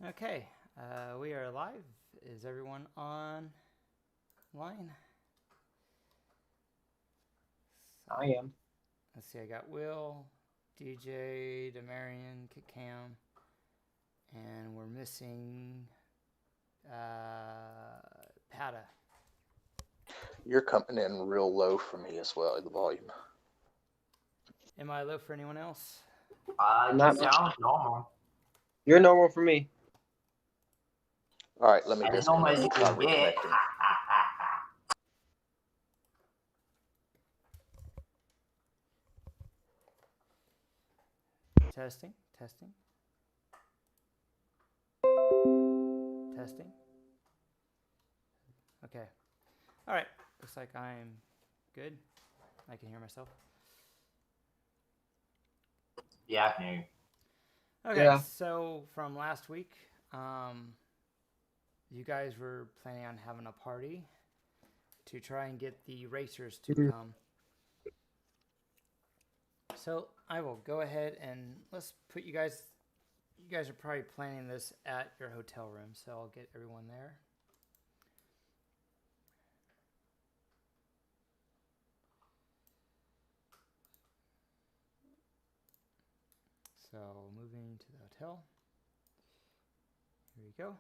Okay, we are live. Is everyone online? I am. Let's see, I got Will, DJ, Demarion, Ketkam, and we're missing Patta. You're coming in real low for me as well, the volume. Am I low for anyone else? Not You sound normal. You're normal for me. All right, let me As normal as you disconnect. can get. Reconnecting. Testing. Okay. All right. Looks like I'm good. I can hear myself. Yeah, I can hear you. Okay, Yeah. so from last week, you guys were planning on having a party to try and get the racers to come. So I will go ahead and let's put you guys. You guys are probably planning this at your hotel room, so I'll get everyone there. So moving to the hotel. Here we go.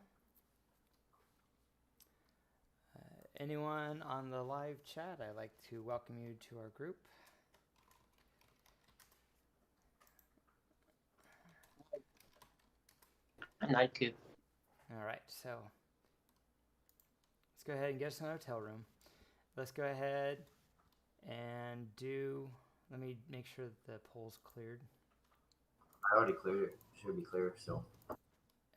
Anyone on the live chat, I'd like to welcome you to our group. And I could. All right, so let's go ahead and get us in a hotel room. Let's go ahead and let me make sure that the poll's cleared. I already cleared it. Should be clear still.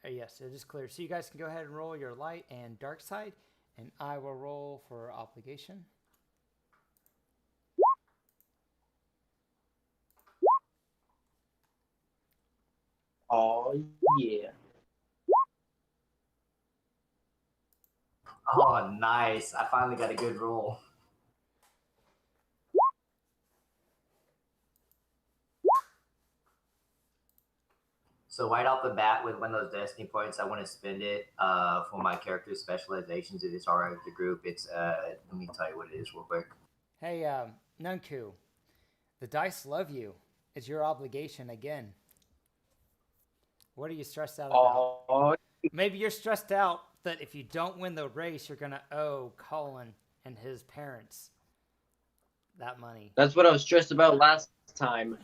Yes, it is clear. So you guys can go ahead and roll your light and dark side, and I will roll for obligation. Oh, yeah. Oh, nice. I finally got a good roll. So right off the bat with one of those destiny points, I want to spend it for my character specializations. If it's all right with the group, it's let me tell you what it is real quick. Hey, Nunku, the dice love you. It's your obligation again. What are you stressed out about? Oh, Maybe you're stressed out that if you don't win the race, you're going to owe Collin and his parents that money. that's what I was stressed about last time.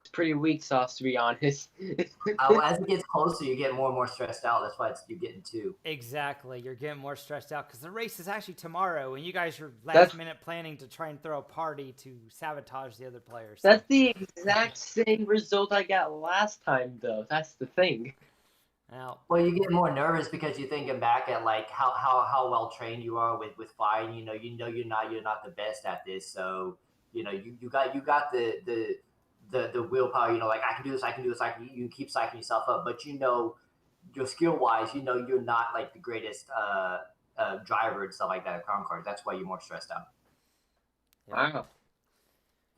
It's pretty weak sauce, to be honest. As it gets closer, you get more and more stressed out. That's why you're getting two. Exactly. You're getting more stressed out because the race is actually tomorrow, and you guys are last-minute planning to try and throw a party to sabotage the other players. So. That's the exact same result I got last time, though. That's the thing. Now, well, you get more nervous because you're thinking back at like how well trained you are with flying. You know you're not the best at this, so you got the willpower. You know, like I can do this. You keep psyching yourself up, but your skill wise, you're not like the greatest driver and stuff like that at Crown Card. That's why you're more stressed out. Yep. Wow.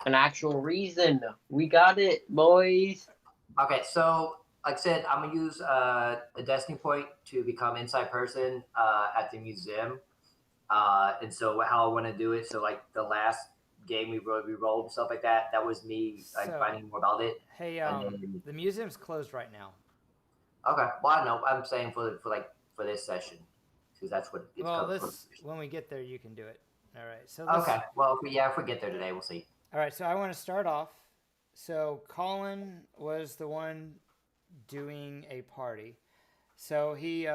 An actual reason. We got it, boys. Okay, so like I said, I'm gonna use a destiny point to become inside person at the museum. And so how I want to do it. So like the last game we rolled and stuff like that. That was me finding more about it. Hey, the museum's closed right now. Okay, well I know. I'm saying for this session because that's what it's called. When we get there, you can do it. All right. So okay. Well, if we get there today, we'll see. All right. So I want to start off. So Collin was the one doing a party. So he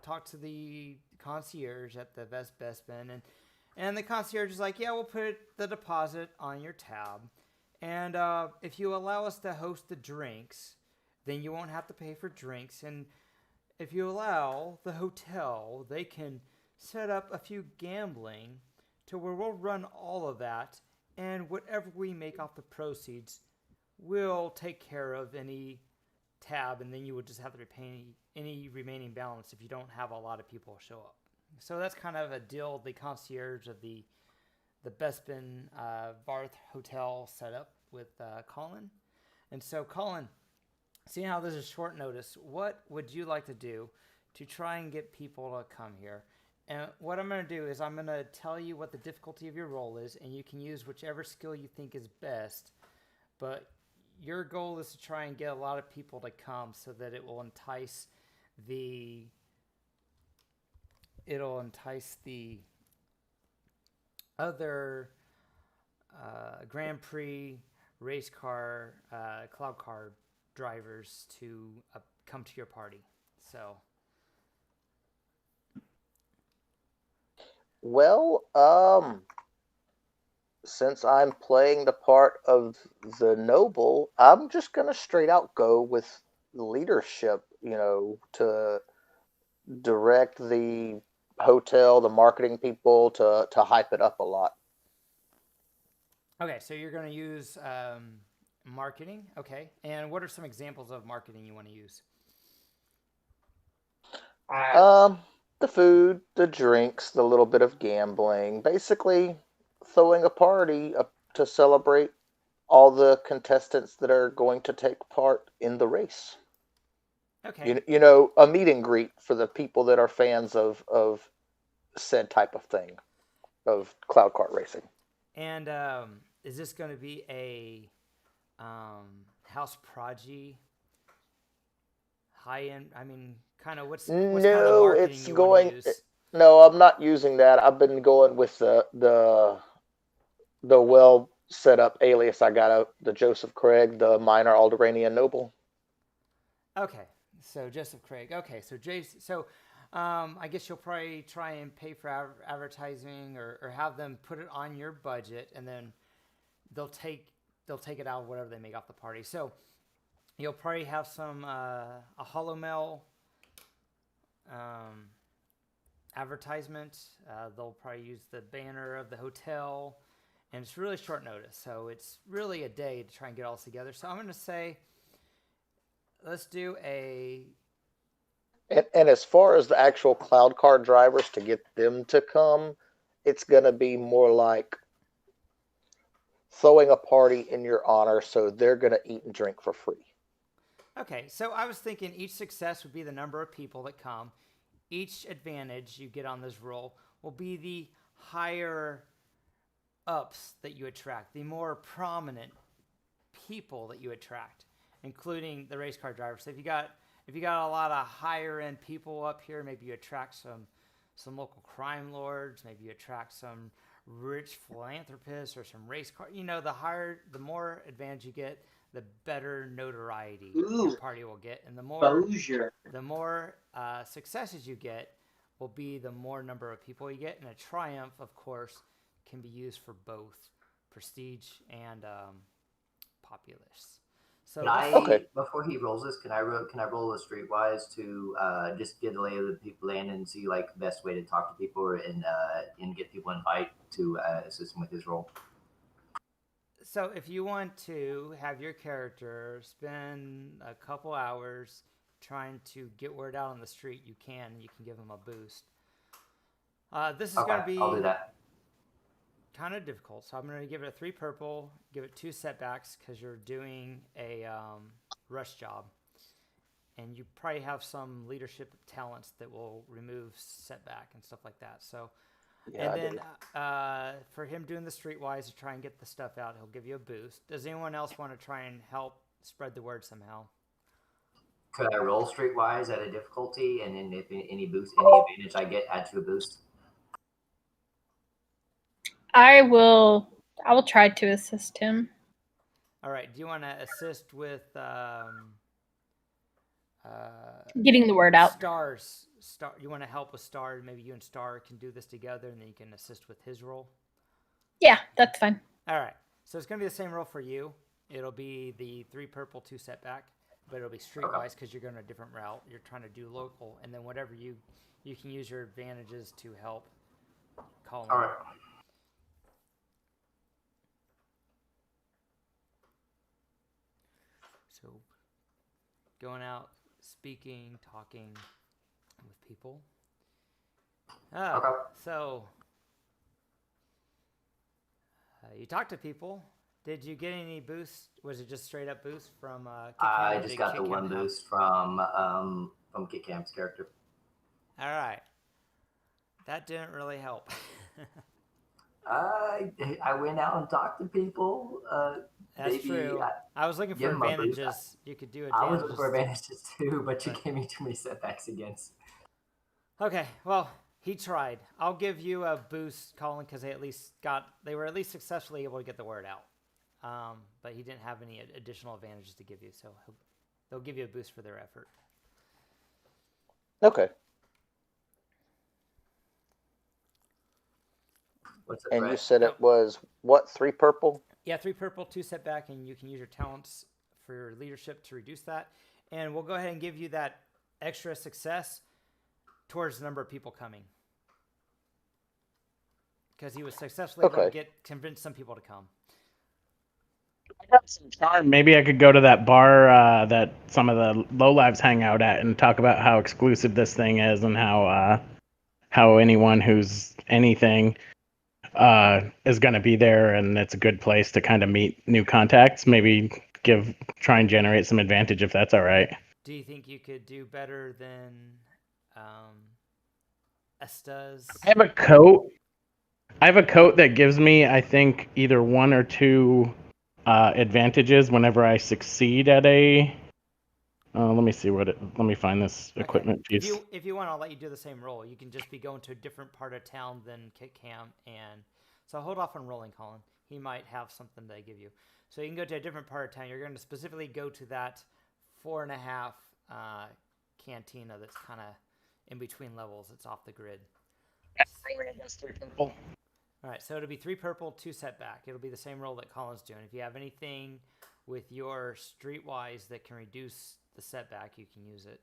talked to the concierge at the Best Ben, and the concierge is like, yeah, we'll put the deposit on your tab, and if you allow us to host the drinks, then you won't have to pay for drinks, and if you allow the hotel, they can set up a few gambling to where we'll run all of that, and whatever we make off the proceeds, we'll take care of any tab, and then you would just have to repay any remaining balance if you don't have a lot of people show up. So that's kind of a deal the concierge of the Bespin Varth Hotel set up with Collin. And so Collin, seeing how this is short notice, what would you like to do to try and get people to come here? And what I'm going to do is I'm going to tell you what the difficulty of your role is, and you can use whichever skill you think is best. But your goal is to try and get a lot of people to come so that it'll entice the other Grand Prix race car, cloud car drivers to come to your party. So, Well, since I'm playing the part of the noble, I'm just gonna straight out go with leadership, to direct the hotel, the marketing people to hype it up a lot. okay, so you're going to use marketing. Okay. And what are some examples of marketing you want to use? The food, the drinks, the little bit of gambling, basically throwing a party up to celebrate all the contestants that are going to take part in the race. Okay. A meet and greet for the people that are fans of said type of thing, of cloud kart racing. And is this going to be a house prodigy high end? I mean, kind of what's kind of the No, marketing it's you want to use? No, I'm not using that. I've been going with the well set up alias I got out, the Joseph Craig, the minor Alderanian noble. Okay, so Joseph Craig. Okay, so Jason. So I guess you'll probably try and pay for advertising or have them put it on your budget, and then they'll take it out of whatever they make off the party. So you'll probably have some a hollow mail advertisement. They'll probably use the banner of the hotel, and it's really short notice, so it's really a day to try and get all this together. So I'm going to say, let's do a. And as far as the actual cloud car drivers to get them to come, it's gonna be more like throwing a party in your honor, so they're gonna eat and drink for free. Okay, so I was thinking each success would be the number of people that come. Each advantage you get on this roll will be the higher ups that you attract, the more prominent people that you attract, including the race car drivers. So if you got a lot of higher end people up here, maybe you attract some local crime lords, maybe you attract some rich philanthropists or some race car. The more advantage you get, the better notoriety your party will get, and the more successes you get will be the more number of people you get. And a triumph, of course, can be used for both prestige and populace. So before he rolls this, can I roll a streetwise to just get the lay of the people in and see like the best way to talk to people and get people invite to assist him with his role? So if you want to have your character spend a couple hours trying to get word out on the street, you can give them a boost. This is going to be I'll do that. Kind of difficult, so I'm going to give it a 3 purple, give it 2 setbacks because you're doing a rush job, and you probably have some leadership talents that will remove setback and stuff like that. So, Yeah, and then for him doing the streetwise to try and get the stuff out, he'll give you a boost. Does anyone else want to try and help spread the word somehow? Could I roll streetwise at a difficulty, and then if any advantage I get, add to a boost? I will try to assist him. All right. Do you want to assist with getting the word out? Stars. You want to help with Star? Maybe you and Star can do this together, and then you can assist with his role. Yeah, that's fine. All right. So it's going to be the same role for you. It'll be the 3 purple, 2 setback, but it'll be streetwise because you're going a different route. You're trying to do local, and then whatever you can use your advantages to help Collin. All right. So going out, speaking, talking with people. So you talk to people. Did you get any boosts? Was it just straight up boost from Ketkam? I just got the one boost from Ketkam's character. All right. That didn't really help. I went out and talked to people. That's true. I was looking for advantages. You could do advantages. I was looking for advantages too, but you gave me too many setbacks against. Okay, well, he tried. I'll give you a boost, Collin, because they were at least successfully able to get the word out. But he didn't have any additional advantages to give you, so they'll give you a boost for their effort. Okay. And you said it was, what, 3 purple? Yeah, 3 purple, 2 setback, and you can use your talents for your leadership to reduce that. And we'll go ahead and give you that extra success towards the number of people coming. Because he was successfully able to convince some people to come. I got some charm. Maybe I could go to that bar that some of the lowlives hang out at and talk about how exclusive this thing is and how anyone who's anything is going to be there, and it's a good place to kind of meet new contacts. Maybe try and generate some advantage if that's all right. Do you think you could do better than Esta's? I have a coat that gives me, I think, either 1 or 2 advantages whenever I succeed at a. Let me see let me find this equipment piece. If you want, I'll let you do the same roll. You can just be going to a different part of town than Ketkam, and so hold off on rolling, Collin. He might have something to give you. So you can go to a different part of town. You're going to specifically go to that 4.5 cantina that's kind of in between levels. It's off the grid. That's 3 purple. All right, so it'll be 3 purple, 2 setback. It'll be the same roll that Collin's doing. If you have anything with your streetwise that can reduce the setback, you can use it.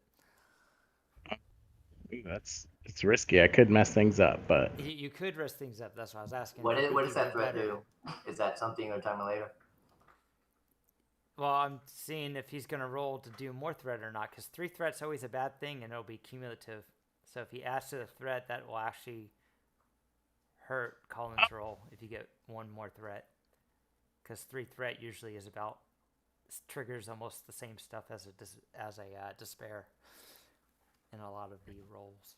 It's risky. I could mess things up, but you could risk things up. That's what I was asking. What does that threat do? Is that something or time later? Well, I'm seeing if he's going to roll to do more threat or not, because 3 threats always a bad thing, and it'll be cumulative. So if he adds to the threat, that will actually hurt Collin's roll if you get 1 more threat, because 3 threat usually is about triggers almost the same stuff as a despair in a lot of the rolls.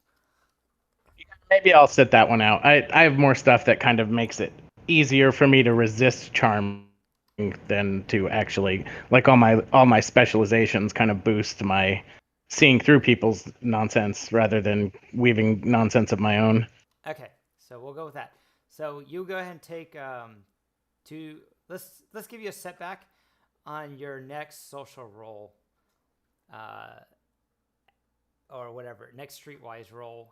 Maybe I'll sit that one out. I have more stuff that kind of makes it easier for me to resist charm than to actually, like, all my specializations kind of boost my seeing through people's nonsense rather than weaving nonsense of my own. Okay, so we'll go with that. So you go ahead and take let's give you a setback on your next social roll, or whatever, next streetwise roll.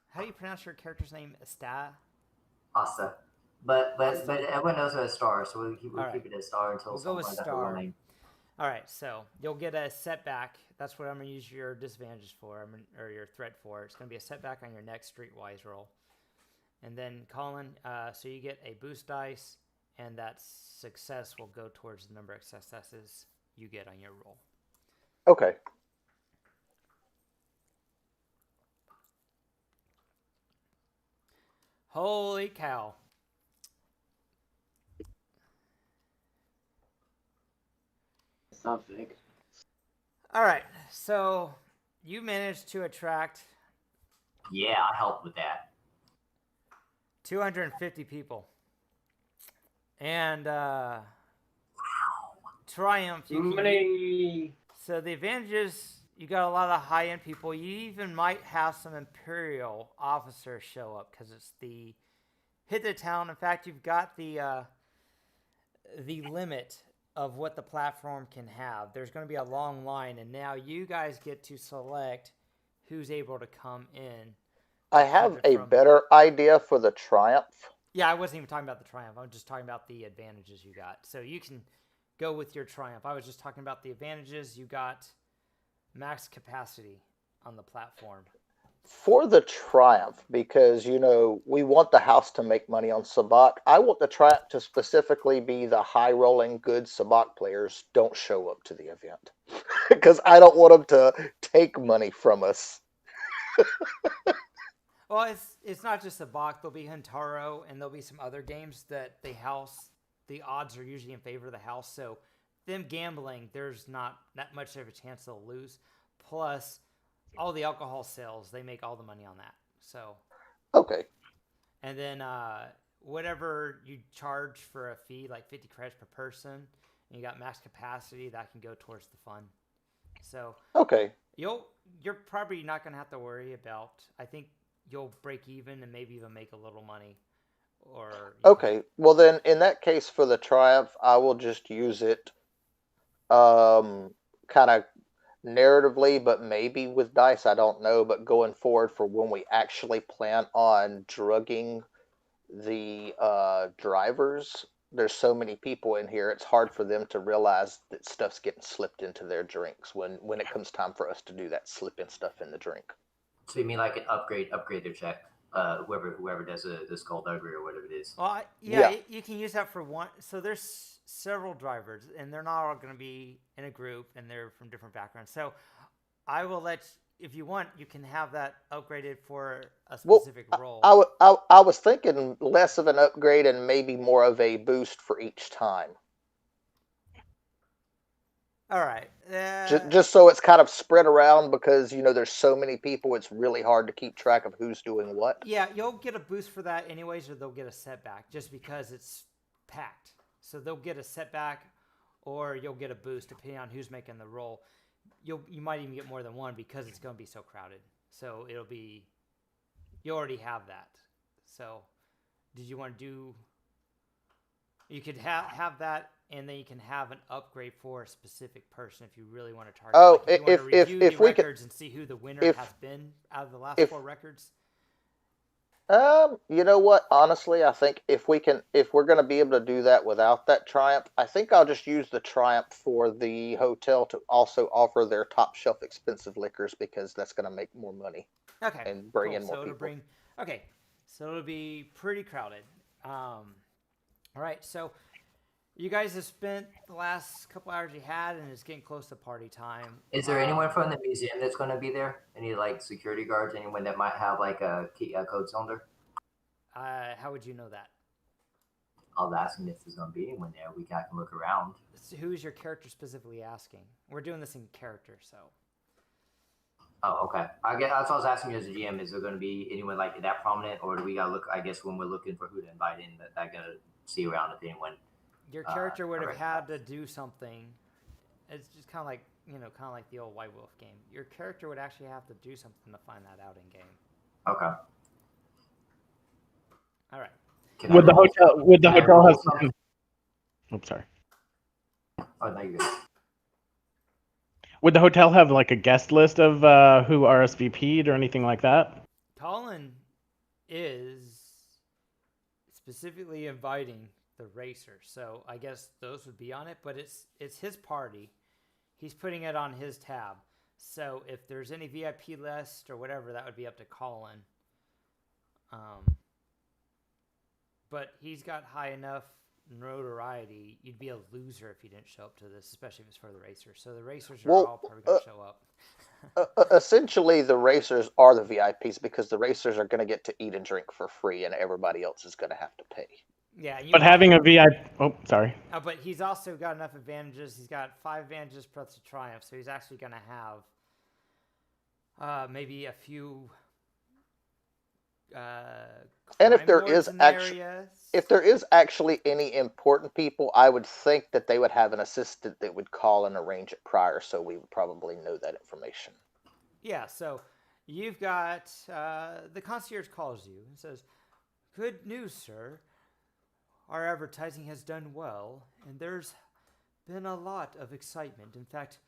How do you pronounce your character's name? Asta. But everyone knows her as Star, so we'll keep it as Star until we'll go with Star. Name. All right, so you'll get a setback. That's what I'm going to use your disadvantage for, or your threat for. It's going to be a setback on your next streetwise roll. And then Collin, so you get a boost dice, and that success will go towards the number of successes you get on your roll. Okay. Holy cow. It's not big. All right, so you managed to attract... Yeah, I helped with that. 250 people. And Triumph. So the advantages, you got a lot of high-end people. You even might have some Imperial officers show up because it's the hit the town. In fact, you've got the limit of what the platform can have. There's going to be a long line, and now you guys get to select who's able to come in. I have a better idea for the Triumph. Yeah, I wasn't even talking about the Triumph. I'm just talking about the advantages you got. So you can go with your Triumph. I was just talking about the advantages. You got max capacity on the platform. For the Triumph, because, you know, we want the house to make money on Saabac, I want the Triumph to specifically be the high-rolling, good Saabac players don't show up to the event. Because I don't want them to take money from us. Well, it's not just Saabac. There'll be Huntaro, and there'll be some other games that the house the odds are usually in favor of the house. So them gambling, there's not that much of a chance they'll lose. Plus, all the alcohol sales, they make all the money on that. So, Okay. and then whatever you charge for a fee, like 50 credits per person, and you got max capacity, that can go towards the fund. So Okay. you're probably not going to have to worry about. I think you'll break even and maybe even make a little money. Or Okay. Well, then in that case, for the Triumph, I will just use it, kind of narratively, but maybe with dice. I don't know. But going forward, for when we actually plan on drugging the drivers, there's so many people in here. It's hard for them to realize that stuff's getting slipped into their drinks when it comes time for us to do that slipping stuff in the drink. So you mean like an upgrade their check? Whoever does the skullduggery or whatever it is. Well, Yeah. you can use that for one. So there's several drivers, and they're not all going to be in a group, and they're from different backgrounds. So I will if you want, you can have that upgraded for a specific role. I was thinking less of an upgrade and maybe more of a boost for each time. All right. Just so it's kind of spread around, because there's so many people, it's really hard to keep track of who's doing what. Yeah, you'll get a boost for that anyways, or they'll get a setback just because it's packed. So they'll get a setback, or you'll get a boost depending on who's making the roll. You might even get more than one because it's going to be so crowded. So you already have that. So did you want to do? You could have that. And then you can have an upgrade for a specific person if you really want to target. Oh, like if you want to review the we could, records and see who the winner has been out of the last 4 records. You know what? Honestly, I think if we're going to be able to do that without that Triumph, I think I'll just use the Triumph for the hotel to also offer their top shelf expensive liquors, because that's going to make more money. Okay. And bring in more people. So it'll be pretty crowded. All right, so you guys have spent the last couple hours you had, and it's getting close to party time. Is there anyone from the museum that's going to be there? Any like security guards? Anyone that might have like a code cylinder? How would you know that? I was asking if there's going to be anyone there. I can look around. So who is your character specifically asking? We're doing this in character, so. Oh, okay. I guess that's what I was asking you as a GM. Is there going to be anyone like that prominent, or do we got to look? I guess when we're looking for who to invite in, that going to see around if anyone. Your character would have had to do something. It's just kind of like the old White Wolf game. Your character would actually have to do something to find that out in game. Okay. All right. Would the hotel have something? I'm sorry. Oh, no, you're good. Would the hotel have like a guest list of who RSVP'd or anything like that? Collin is specifically inviting the racers, so I guess those would be on it, but it's his party. He's putting it on his tab. So if there's any VIP list or whatever, that would be up to Collin. But he's got high enough notoriety, you'd be a loser if you didn't show up to this, especially if it's for the racers. So the racers are all probably going to show up. Essentially, the racers are the VIPs, because the racers are going to get to eat and drink for free, and everybody else is going to have to pay. Yeah, but having a VIP... Oh, sorry. But he's also got enough advantages. He's got 5 advantages plus the Triumph, so he's actually going to have maybe a few... and if there is actually any important people, I would think that they would have an assistant that would call and arrange it prior, so we would probably know that information. Yeah, so you've got the concierge calls you and says, "Good news, sir. Our advertising has done well, and there's been a lot of excitement. In fact,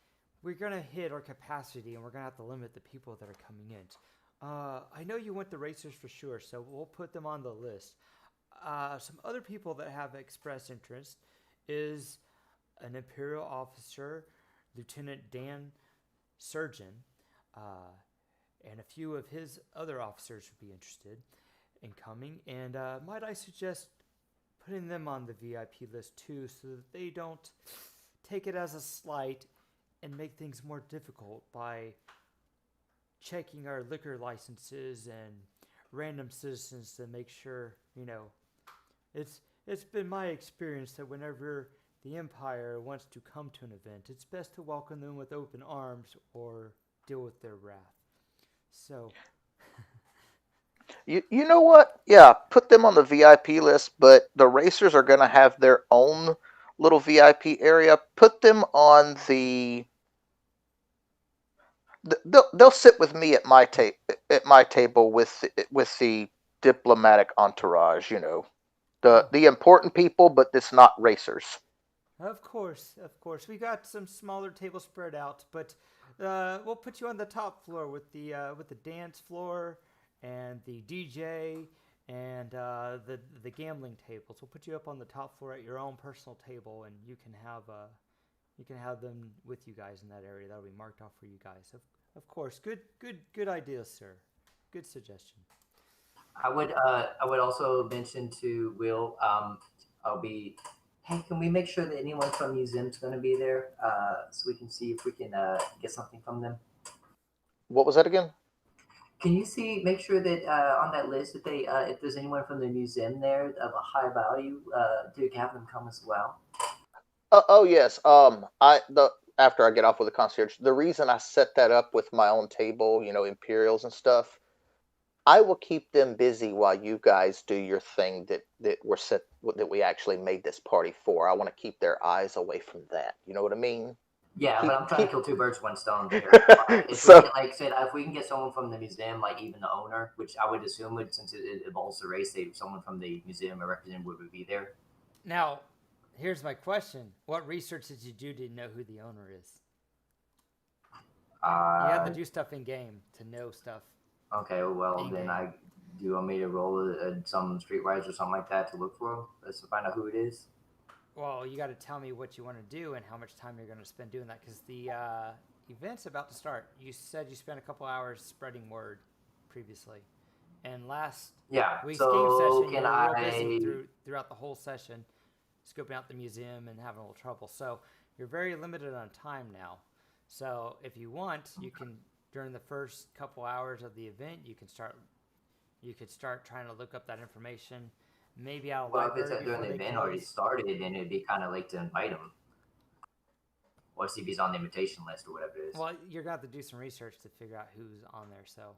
we're going to hit our capacity, and we're going to have to limit the people that are coming in. I know you want the racers for sure, so we'll put them on the list. Some other people that have expressed interest is an Imperial officer, Lieutenant Dan Surgeon, and a few of his other officers would be interested in coming. And might I suggest putting them on the VIP list too, so that they don't take it as a slight and make things more difficult by checking our liquor licenses and random citizens to make sure, it's it's been my experience that whenever the Empire wants to come to an event, it's best to welcome them with open arms or deal with their wrath. So, You know what? Yeah, put them on the VIP list, but the racers are going to have their own little VIP area. Put them on they'll sit with me at my table with the diplomatic entourage, you know. The important people, but it's not racers. of course, we got some smaller tables spread out, but we'll put you on the top floor with the dance floor and the DJ and the gambling tables. We'll put you up on the top floor at your own personal table, and you can have them with you guys in that area. That'll be marked off for you guys. Of course, good idea, sir. Good suggestion. I would also mention to Will, hey, can we make sure that anyone from the museum's going to be there, so we can see if we can get something from them? What was that again? Can you make sure that on that list that they, if there's anyone from the museum there of a high value, to have them come as well? Oh yes. After I get off with the concierge, the reason I set that up with my own table, you know, Imperials and stuff, I will keep them busy while you guys do your thing that we actually made this party for. I want to keep their eyes away from that. You know what I mean? Yeah, but I'm trying to kill two birds with one stone here. If So- we can, like I said, if we can get someone from the museum, like even the owner, which I would assume would, since it involves the race, someone from the museum or representative would be there. Now, here's my question: what research did you do to know who the owner is? You have to do stuff in game to know stuff. Okay, well In then game. do you want me to roll some streetwise or something like that to look for him, to find out who it is? Well, you got to tell me what you want to do and how much time you're going to spend doing that, because the event's about to start. You said you spent a couple hours spreading word previously, and last week's game session you were real busy throughout the whole session, scoping out the museum and having a little trouble. So you're very limited on time now. So if you want, you can, during the first couple hours of the event, you could start trying to look up that information. Maybe out of Well, if library it's during the event already started, then it'd be kind of late to invite him, or see if he's on the invitation list or whatever it is. Well, you're gonna have to do some research to figure out who's on there. So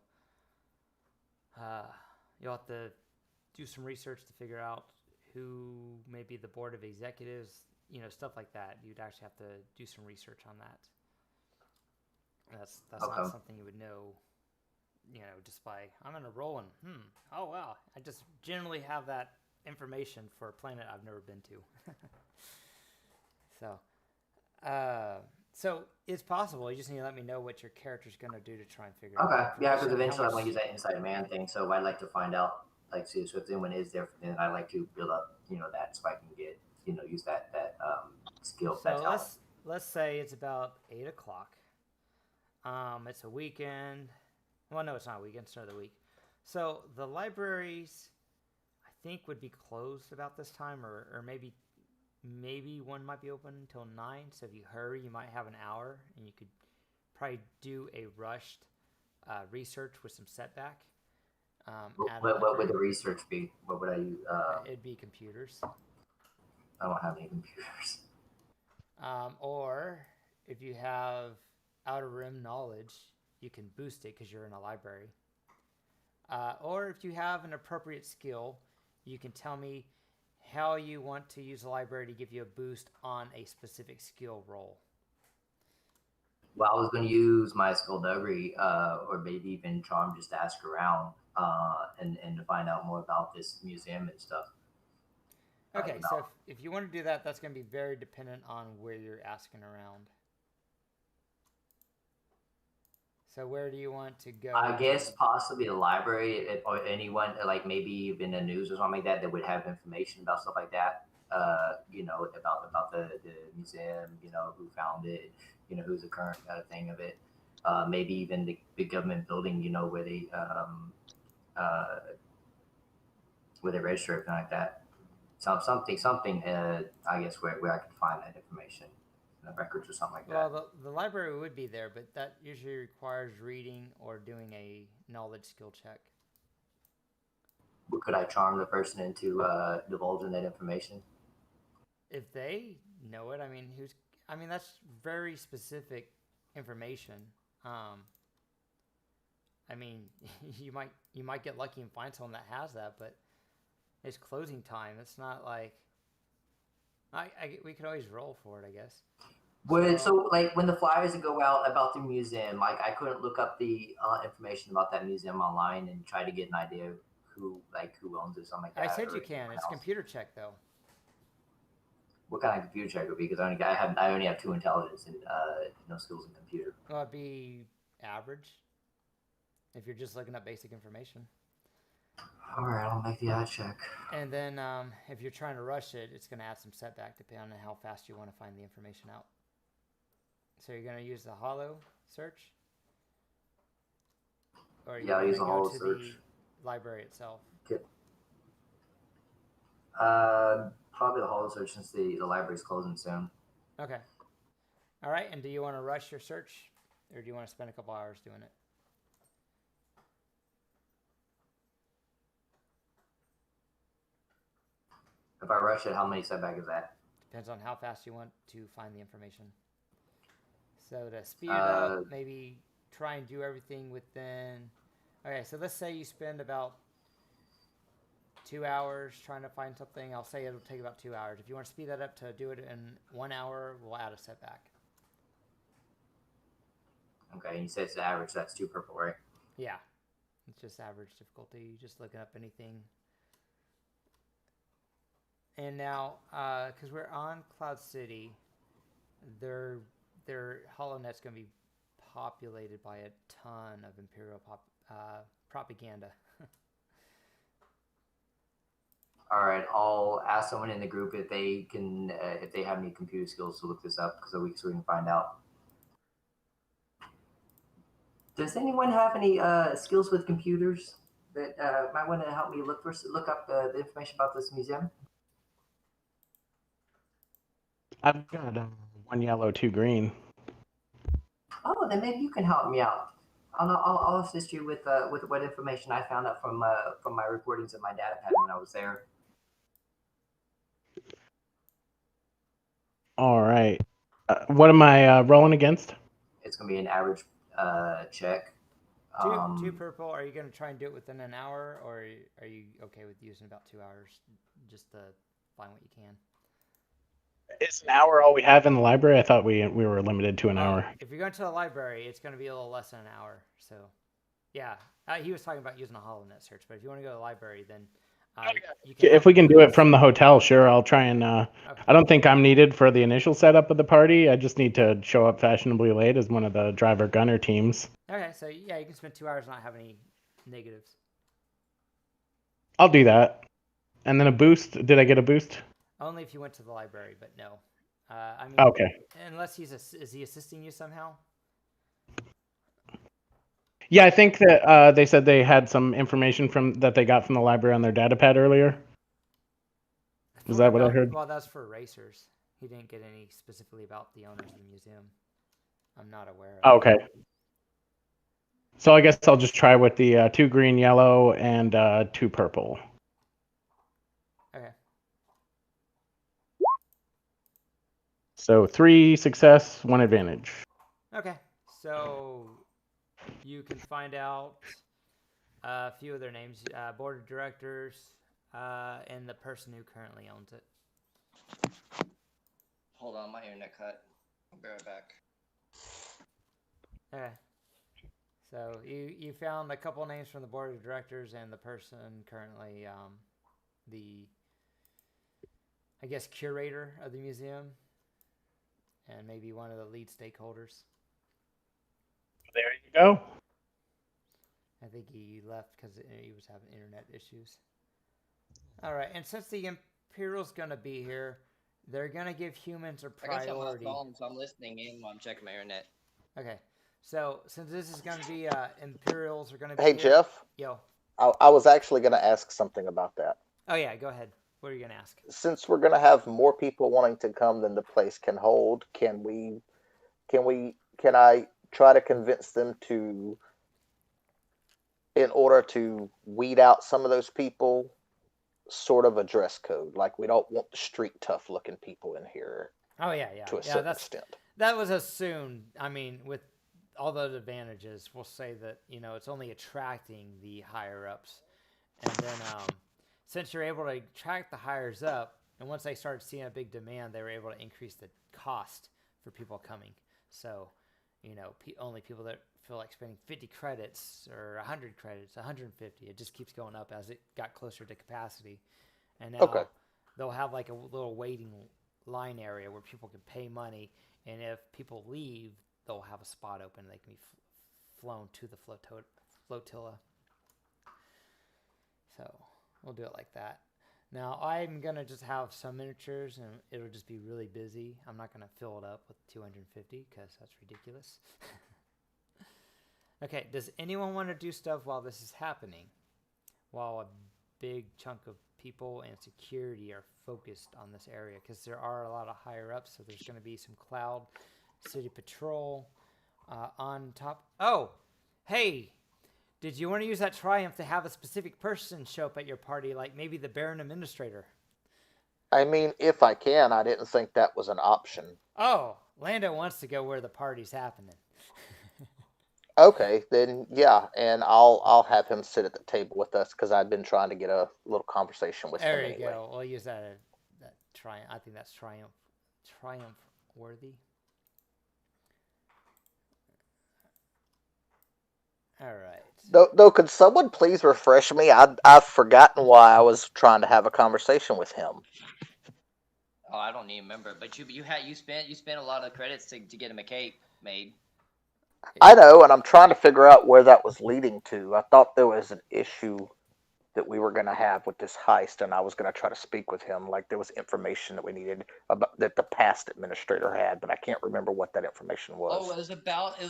you'll have to do some research to figure out who maybe the board of executives, you know, stuff like that. You'd actually have to do some research on that. That's Okay. not something you would know, you know, just by I'm gonna roll and oh wow, I just generally have that information for a planet I've never been to. So it's possible. You just need to let me know what your character's gonna do to try and figure out. Okay, yeah, because information, eventually I how want to use much- that inside man thing, so I'd like to find out, like, see if anyone is there, and I like to build up, you know, that so I can get, you know, use that skill. So that talent. let's say it's about 8 o'clock. It's a weekend. Well, no, it's not a weekend. It's another week. So the libraries, I think, would be closed about this time, or maybe one might be open until 9. So if you hurry, you might have an hour, and you could probably do a rushed research with some setback. What would the research be? What would I use? It'd be computers. I don't have any computers. Or if you have outer rim knowledge, you can boost it because you're in a library. Or if you have an appropriate skill, you can tell me how you want to use the library to give you a boost on a specific skill roll. Well, I was going to use my skullduggery, or maybe even charm, just to ask around, and to find out more about this museum and stuff. Okay, so if you want to do that, that's going to be very dependent on where you're asking around. So where do you want to go? I guess possibly the library, or anyone, like maybe even the news or something like that would have information about stuff like that. You know, about the museum, you know, who found it, you know, who's the current thing of it. Maybe even the government building, you know, where they register, everything like that. Something. I guess where I could find that information. The records or something like that. Well, the library would be there, but that usually requires reading or doing a knowledge skill check. Could I charm the person into divulging that information? If they know it, I mean, that's very specific information. I mean, you might get lucky and find someone that has that, but it's closing time. It's not like we could always roll for it, I guess. So like when the flyers go out about the museum, like I couldn't look up the information about that museum online and try to get an idea of who owns it, something like that. I said you can. It's computer check though. What kind of computer check would be? Because I only have 2 intelligence and no skills in computer. Well, it'd be average if you're just looking up basic information. All right, I'll make the eye check. And then if you're trying to rush it, it's going to add some setback depending on how fast you want to find the information out. So you're going to use the hollow search? Or I'll use the hollow search. The library itself? Okay. Probably the hollow search since the library's closing soon. Okay. All right, and do you want to rush your search? Or do you want to spend a couple hours doing it? If I rush it, how many setback is that? Depends on how fast you want to find the information. So to speed it up, maybe try and do everything within... Okay, so let's say you spend about 2 hours trying to find something. I'll say it'll take about 2 hours. If you want to speed that up to do it in 1 hour, we'll add a setback. Okay, and you said it's the average, so that's 2 purple, right? Yeah, it's just average difficulty. Just looking up anything. And now, because we're on Cloud City, their HoloNet's going to be populated by a ton of Imperial propaganda. All right, I'll ask someone in the group if they can, if they have any computer skills to look this up, so we can find out. Does anyone have any skills with computers that might want to help me look up the information about this museum? I've got 1 yellow, 2 green. Oh, then maybe you can help me out. I'll assist you with what information I found out from my recordings of my data pad when I was there. All right. What am I rolling against? It's gonna be an average check. Two purple. Are you gonna try and do it within an hour, or are you okay with using about 2 hours just to find what you can? Is an hour all we have in the library? I thought we were limited to an hour. If you're going to the library, it's going to be a little less than an hour. So, yeah, he was talking about using a HoloNet search, but if you want to go to the library, then you can. If we can do it from the hotel, sure. I'll try and. Okay. I don't think I'm needed for the initial setup of the party. I just need to show up fashionably late as one of the driver gunner teams. Okay, so yeah, you can spend 2 hours and not have any negatives. I'll do that. And then a boost. Did I get a boost? Only if you went to the library, but no. I mean, okay. Unless is he assisting you somehow? Yeah, I think that they said they had some information that they got from the library on their data pad earlier. Is that what I heard? Well, that's for racers. He didn't get any specifically about the owners of the museum. I'm not aware of. Okay. So I guess I'll just try with the 2 green, yellow, and 2 purple. Okay. So 3 success, 1 advantage. Okay, so you can find out a few of their names, board of directors, and the person who currently owns it. Hold on, my internet cut. I'll be right back. Okay. So you found a couple names from the board of directors and the person currently the, I guess, curator of the museum. And maybe one of the lead stakeholders. There you go. I think he left because he was having internet issues. All right, and since the Imperial's going to be here, they're going to give humans a priority. I got you on my phone, so I'm listening in while I'm checking my internet. Okay, so since this is going to be Imperials are going to be Hey, here. Jeff. Yo. I was actually going to ask something about that. Oh, yeah, go ahead. What are you going to ask? Since we're going to have more people wanting to come than the place can hold, can I try to convince them to in order to weed out some of those people, sort of a dress code. Like, we don't want the street tough looking people in here Oh yeah, to a yeah. certain extent. That was assumed. I mean, with all those advantages, we'll say that it's only attracting the higher ups, and then since you're able to attract the hires up, and once they started seeing a big demand, they were able to increase the cost for people coming. So, only people that feel like spending 50 credits or 100 credits, 150, it just keeps going up as it got closer to capacity. And now they'll have like a little waiting line area where people can pay money, and if people leave, they'll have a spot open. They can be flown to the flotilla. So we'll do it like that. Now I'm gonna just have some miniatures, and it'll just be really busy. I'm not gonna fill it up with 250 because that's ridiculous. Okay, does anyone want to do stuff while this is happening? While a big chunk of people and security are focused on this area, because there are a lot of higher ups, so there's going to be some cloud city patrol on top. Oh, hey, did you want to use that triumph to have a specific person show up at your party, like maybe the Baron Administrator? I mean, if I can, I didn't think that was an option. Oh, Lando wants to go where the party's happening. Okay, then yeah, and I'll have him sit at the table with us because I've been trying to get a little conversation with him There you anyway. go. We'll use that triumph. I think that's triumph worthy. All right. Though, could someone please refresh me? I've forgotten why I was trying to have a conversation with him. Oh, I don't even remember. But you spent a lot of credits to get him a cape made. I know, and I'm trying to figure out where that was leading to. I thought there was an issue that we were going to have with this heist, and I was going to try to speak with him. Like, there was information that we needed about that the past administrator had, but I can't remember what that information was. Oh, it was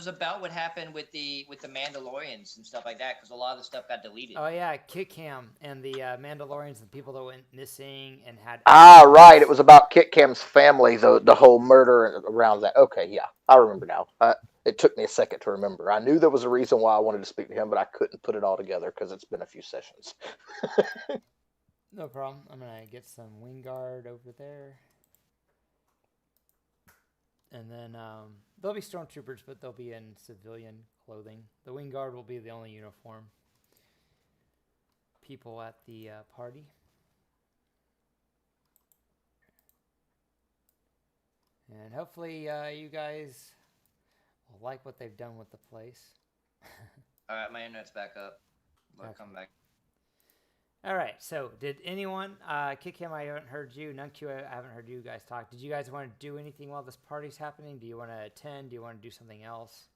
about what happened with the Mandalorians and stuff like that, because a lot of the stuff got deleted. Oh yeah, Ketkam and the Mandalorians, the people that went missing and had. Ah, right. It was about Ketkam's family, the whole murder around that. Okay, yeah, I remember now. It took me a second to remember. I knew there was a reason why I wanted to speak to him, but I couldn't put it all together because it's been a few sessions. No problem. I'm gonna get some wing guard over there, and then there'll be stormtroopers, but they'll be in civilian clothing. The wing guard will be the only uniform people at the party. And hopefully you guys will like what they've done with the place. All right, my internet's back up. We'll Okay. come back. All right, so did anyone, Ketkam, I haven't heard you, Nunku, I haven't heard you guys talk. Did you guys want to do anything while this party's happening? Do you want to attend? Do you want to do something else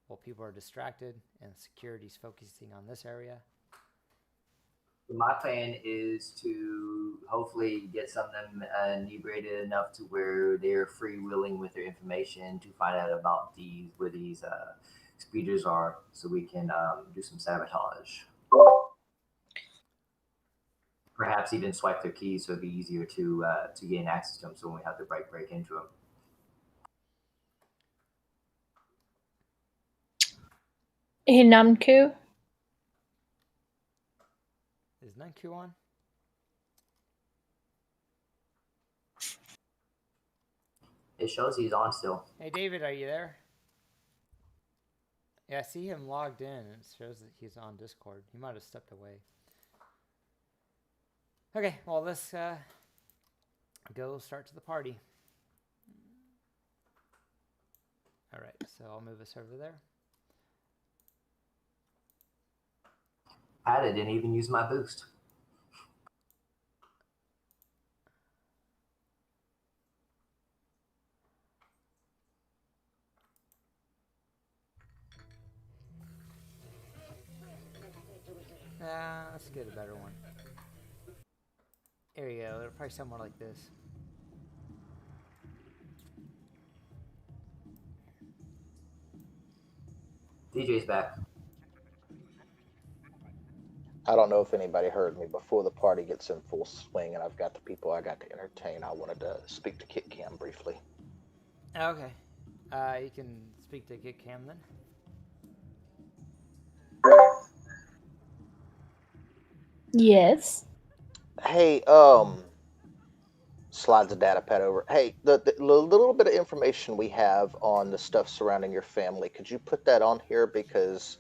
while people are distracted and security's focusing on this area? My plan is to hopefully get some of them inebriated enough to where they're freewheeling with their information to find out about where these speeders are, so we can do some sabotage. Perhaps even swipe their keys, so it'd be easier to gain access to them. So when we have to break into them. Hey, Nunku. Is Nunku on? It shows he's on still. Hey, David, are you there? Yeah, I see him logged in, and it shows that he's on Discord. He might have stepped away. Okay, well, let's go start to the party. All right, so I'll move us over there. I didn't even use my boost. Let's get a better one. There you go. It'll probably sound more like this. DJ's back. I don't know if anybody heard me. Before the party gets in full swing and I've got the people I got to entertain, I wanted to speak to Ketkam briefly. Okay. You can speak to Ketkam then. Yes. Hey, slides the data pad over. Hey, the little bit of information we have on the stuff surrounding your family, could you put that on here? Because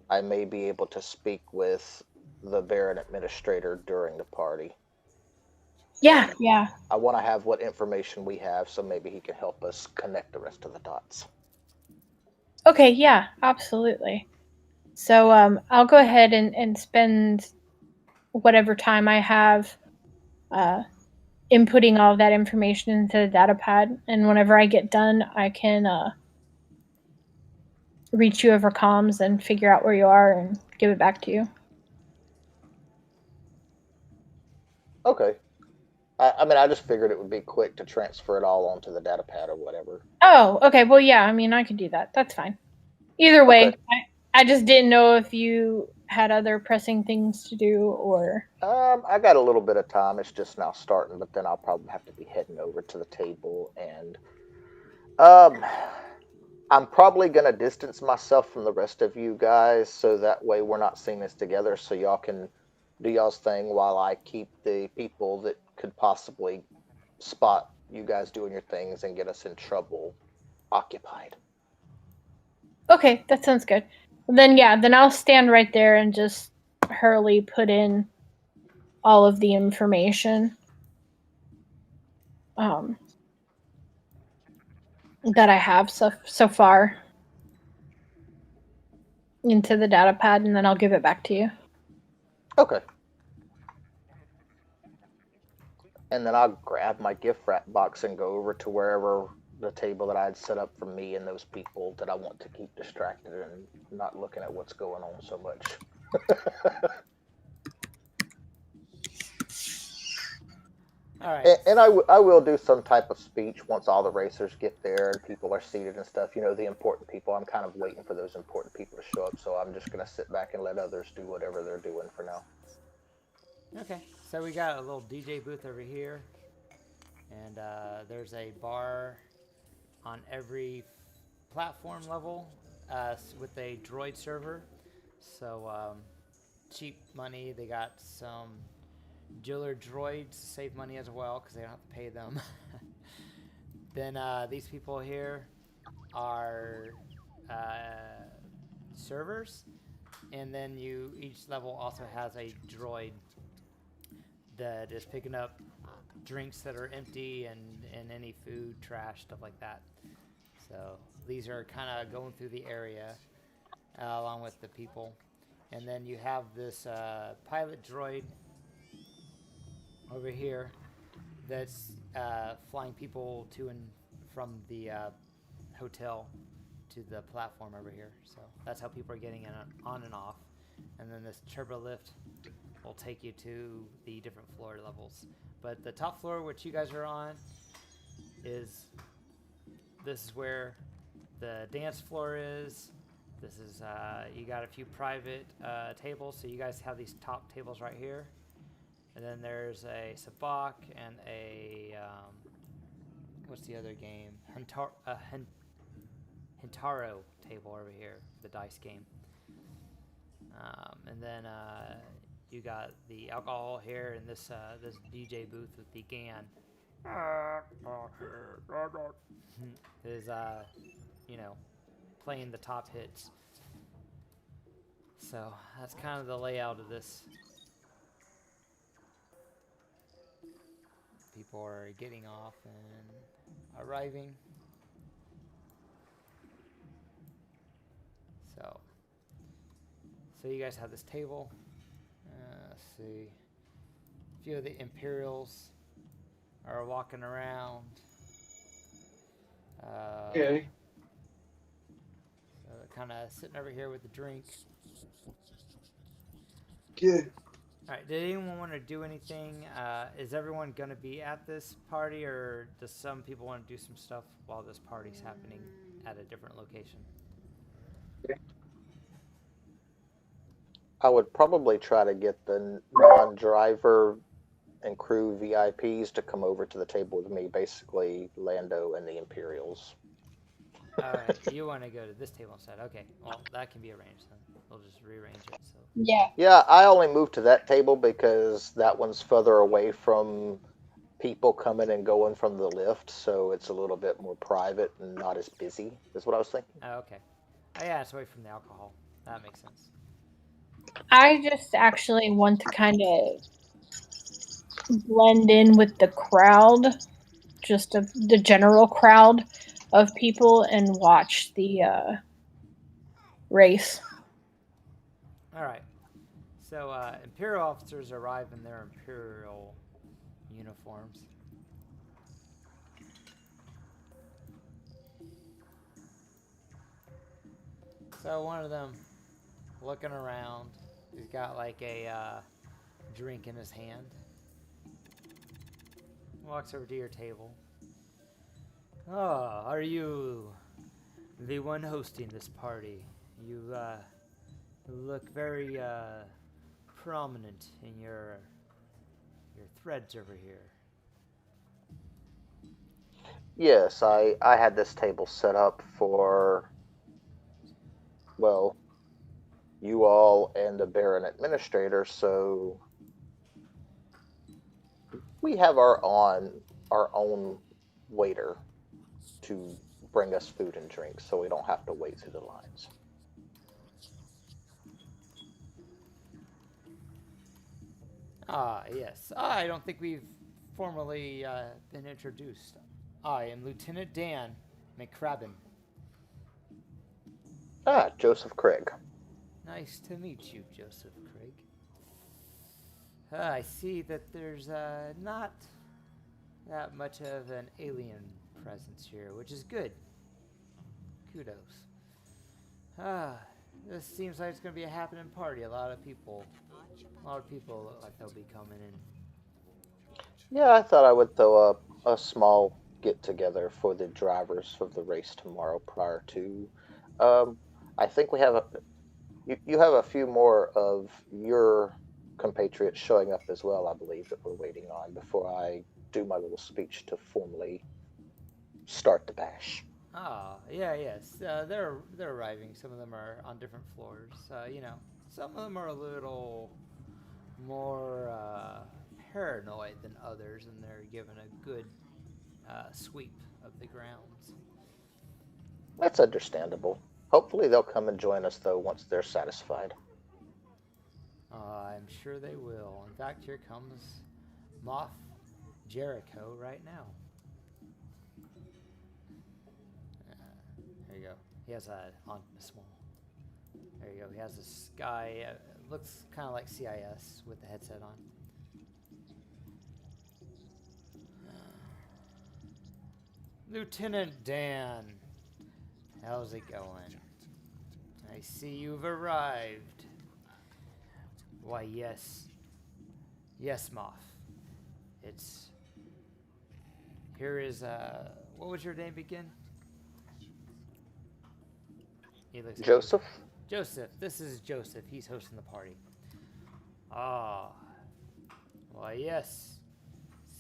I may be able to speak with the Baron Administrator during the party. Yeah, yeah. I want to have what information we have, so maybe he can help us connect the rest of the dots. Okay, yeah, absolutely. So I'll go ahead and spend whatever time I have inputting all of that information into the data pad, and whenever I get done, I can reach you over comms and figure out where you are and give it back to you. Okay. I mean, I just figured it would be quick to transfer it all onto the data pad or whatever. Oh, okay. Well, yeah, I mean, I could do that. That's fine. Either way, Okay. I just didn't know if you had other pressing things to do or. I got a little bit of time. It's just now starting, but then I'll probably have to be heading over to the table and I'm probably gonna distance myself from the rest of you guys so that way we're not seeing this together so y'all can do y'all's thing while I keep the people that could possibly spot you guys doing your things and get us in trouble occupied. Okay, that sounds good. Then, yeah, then I'll stand right there and just hurriedly put in all of the information that I have so far into the data pad, and then I'll give it back to you. Okay. And then I'll grab my gift wrap box and go over to wherever the table that I had set up for me and those people that I want to keep distracted and not looking at what's going on so much. All right. And I will do some type of speech once all the racers get there and people are seated and stuff. You know, the important people. I'm kind of waiting for those important people to show up, so I'm just going to sit back and let others do whatever they're doing for now. Okay. So we got a little DJ booth over here, and there's a bar on every platform level with a droid server. So cheap money. They got some jeweler droids to save money as well because they don't have to pay them. Then these people here are servers, and then each level also has a droid that is picking up drinks that are empty and any food, trash, stuff like that. So these are kind of going through the area along with the people. And then you have this pilot droid over here that's flying people to and from the hotel to the platform over here. So that's how people are getting in on and off. And then this turbo lift will take you to the different floor levels. But the top floor, which you guys are on, this is where the dance floor is. This is you got a few private tables, so you guys have these top tables right here. And then there's a Saabac and a what's the other game? Hintaro table over here, the dice game. And then you got the alcohol here and this DJ booth with the GAN. Is playing the top hits. So that's kind of the layout of this. People are getting off and arriving. So you guys have this table. Let's see. A few of the Imperials are walking around. Okay. So kind of sitting over here with the drink. Good. All right. Did anyone want to do anything? Is everyone going to be at this party, or does some people want to do some stuff while this party's happening at a different location? I would probably try to get the non-driver and crew VIPs to come over to the table with me, basically Lando and the Imperials. Alright, you want to go to this table instead. Okay, well, that can be arranged then. We'll just rearrange it. So. Yeah. Yeah, I only moved to that table because that one's further away from people coming and going from the lift, so it's a little bit more private and not as busy, is what I was thinking. Oh, okay. Oh, yeah, it's away from the alcohol. That makes sense. I just actually want to kind of blend in with the crowd, just of the general crowd of people, and watch the race. Alright. So, Imperial officers arrive in their Imperial uniforms. So, one of them looking around, he's got like a drink in his hand. Walks over to your table. Oh, are you the one hosting this party? You look very prominent in your threads over here. Yes, I had this table set up for, well, you all and the Baron Administrator, so we have our own waiter to bring us food and drinks, so we don't have to wait through the lines. Ah, yes. I don't think we've formally been introduced. I am Lieutenant Dan McCrabbin. Ah, Joseph Craig. Nice to meet you, Joseph Craig. I see that there's not that much of an alien presence here, which is good. Kudos. This seems like it's going to be a happening party. A lot of people look like they'll be coming in. Yeah, I thought I would throw a small get together for the drivers of the race tomorrow prior to. I think we have you have a few more of your compatriots showing up as well, I believe, that we're waiting on before I do my little speech to formally start the bash. Ah, yes. They're arriving. Some of them are on different floors. Some of them are a little more paranoid than others, and they're given a good sweep of the grounds. That's understandable. Hopefully they'll come and join us, though, once they're satisfied. I'm sure they will. In fact, here comes Moff Jericho right now. There you go. He has on small. There you go. He has this guy. Looks kind of like CIS with the headset on. Lieutenant Dan, how's it going? I see you've arrived. Why, yes. Yes, Moff. Here is, what was your name again? He looks at Joseph? Joseph. This is Joseph. He's hosting the party. Ah. Why, yes.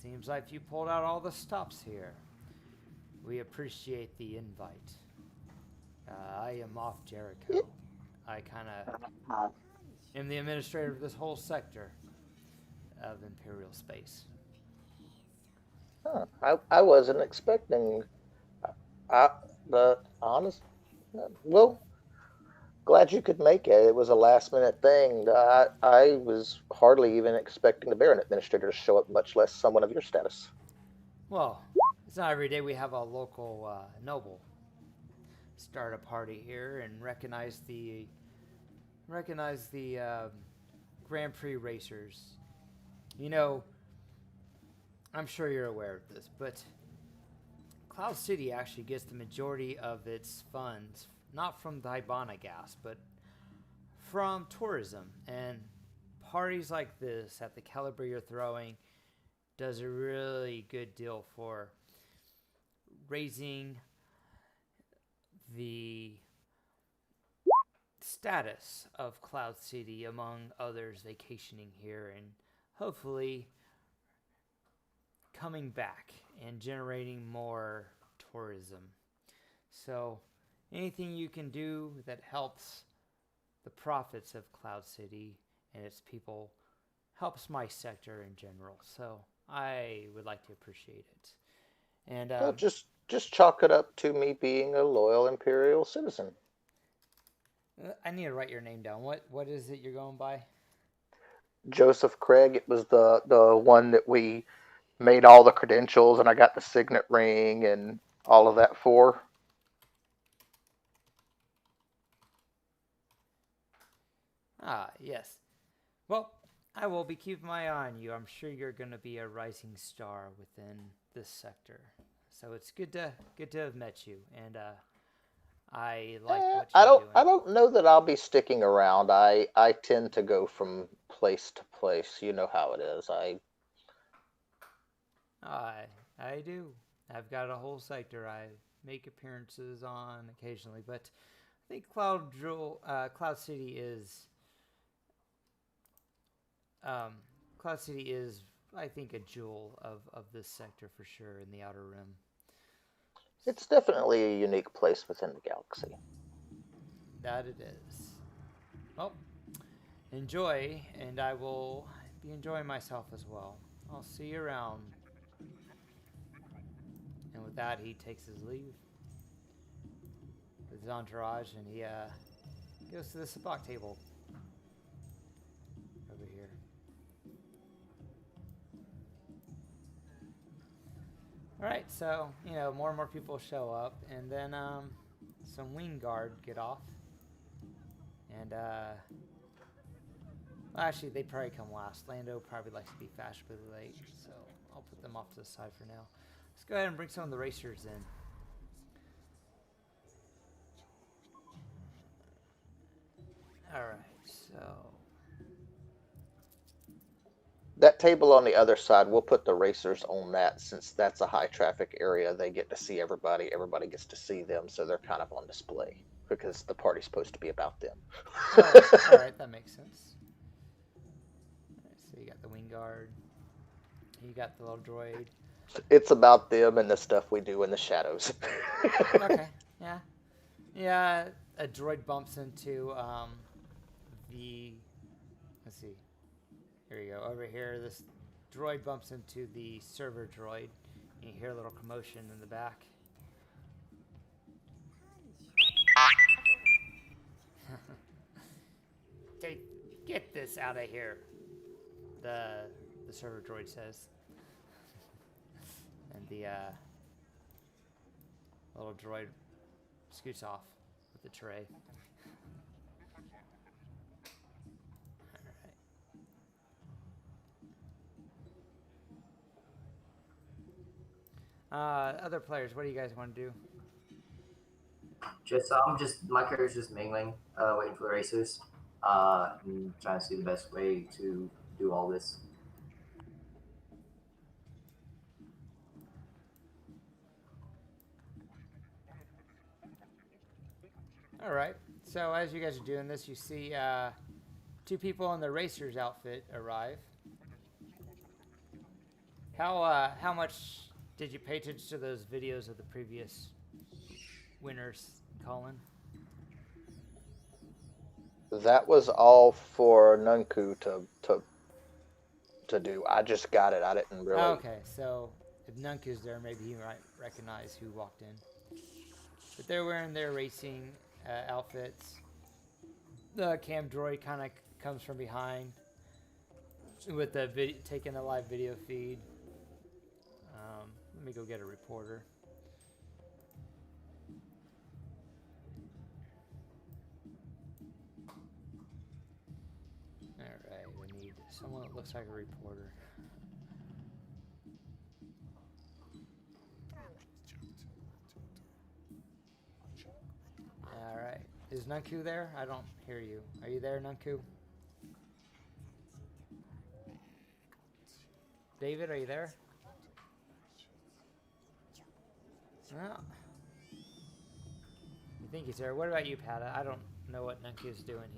Seems like you pulled out all the stops here. We appreciate the invite. I am Moff Jericho. I kind of am the administrator of this whole sector of Imperial space. Huh. I wasn't expecting. The honest. Well, glad you could make it. It was a last minute thing. I was hardly even expecting the Baron Administrator to show up, much less someone of your status. Well, it's not every day we have a local noble start a party here and recognize the Grand Prix racers. You know, I'm sure you're aware of this, but Cloud City actually gets the majority of its funds, not from the Hibana gas, but from tourism. And parties like this, at the caliber you're throwing, does a really good deal for raising the status of Cloud City among others vacationing here and hopefully coming back and generating more tourism. So anything you can do that helps the profits of Cloud City and its people helps my sector in general. So I would like to appreciate it. And Well, just chalk it up to me being a loyal Imperial citizen. I need to write your name down. What is it you're going by? Joseph Craig. It was the one that we made all the credentials, and I got the signet ring and all of that for. Ah, yes. Well, I will be keeping my eye on you. I'm sure you're going to be a rising star within this sector. So it's good to have met you, and I like what you're doing. I don't know that I'll be sticking around. I tend to go from place to place. You know how it is. I do. I've got a whole sector I make appearances on occasionally, but I think Cloud City is I think a jewel of this sector for sure in the Outer Rim. It's definitely a unique place within the galaxy. That it is. Well, enjoy, and I will be enjoying myself as well. I'll see you around. And with that, he takes his leave with his entourage, and he goes to the Saabac table over here. All right, so more and more people show up, and then some wing guard get off, and well, actually they probably come last. Lando probably likes to be fashionably late, so I'll put them off to the side for now. Let's go ahead and bring some of the racers in. All right, so That table on the other side, we'll put the racers on that since that's a high traffic area. They get to see everybody. Everybody gets to see them, so they're kind of on display because the party's supposed to be about them. all right, that makes sense. All right, so you got the wing guard. You got the little droid. It's about them and the stuff we do in the shadows. Okay, yeah. A droid bumps into let's see. Here we go. Over here, this droid bumps into the server droid. And you hear a little commotion in the back. Get this out of here. The server droid says. And the little droid scoots off with the tray. Other players, what do you guys want to do? My character's just mingling, waiting for the racers, and trying to see the best way to do all this. All right. So as you guys are doing this, you see two people in the racer's outfit arrive. How much did you pay attention to those videos of the previous winners, Collin? That was all for Nunku to do. I just got it. I didn't really. Okay, so if Nunku's there, maybe he might recognize who walked in. But they're wearing their racing outfits. The cam droid kind of comes from behind with the taking a live video feed. Let me go get a reporter. Alright, we need someone that looks like a reporter. Alright. Is Nunku there? I don't hear you. Are you there, Nunku? David, are you there? Well, you think he's there. What about you, Patta? I don't know what Nunku's doing.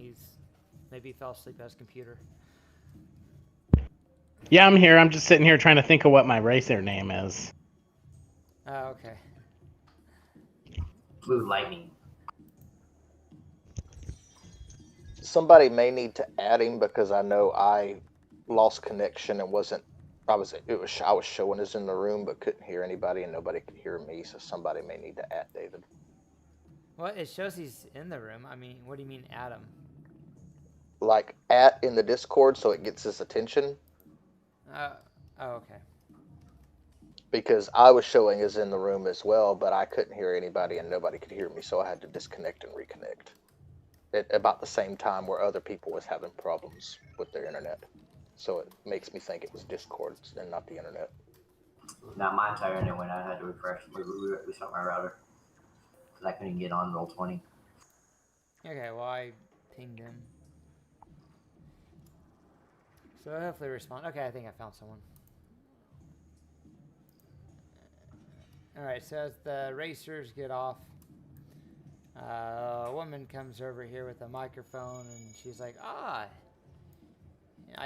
Maybe he fell asleep at his computer. Yeah, I'm here. I'm just sitting here trying to think of what my racer name is. Oh, okay. Blue lightning. Somebody may need to add him because I know I lost connection and wasn't. I was showing us in the room but couldn't hear anybody and nobody could hear me. So somebody may need to add David. Well, it shows he's in the room. I mean, what do you mean, Adam? Like at in the Discord so it gets his attention. Oh, okay. Because I was showing us in the room as well, but I couldn't hear anybody and nobody could hear me, so I had to disconnect and reconnect at about the same time where other people was having problems with their internet. So it makes me think it was Discord and not the internet. Now my entire internet went out. I had to restart my router because I couldn't get on Roll20. Okay, well, I pinged him. So hopefully respond. Okay, I think I found someone. Alright, so as the racers get off, a woman comes over here with a microphone and she's like, I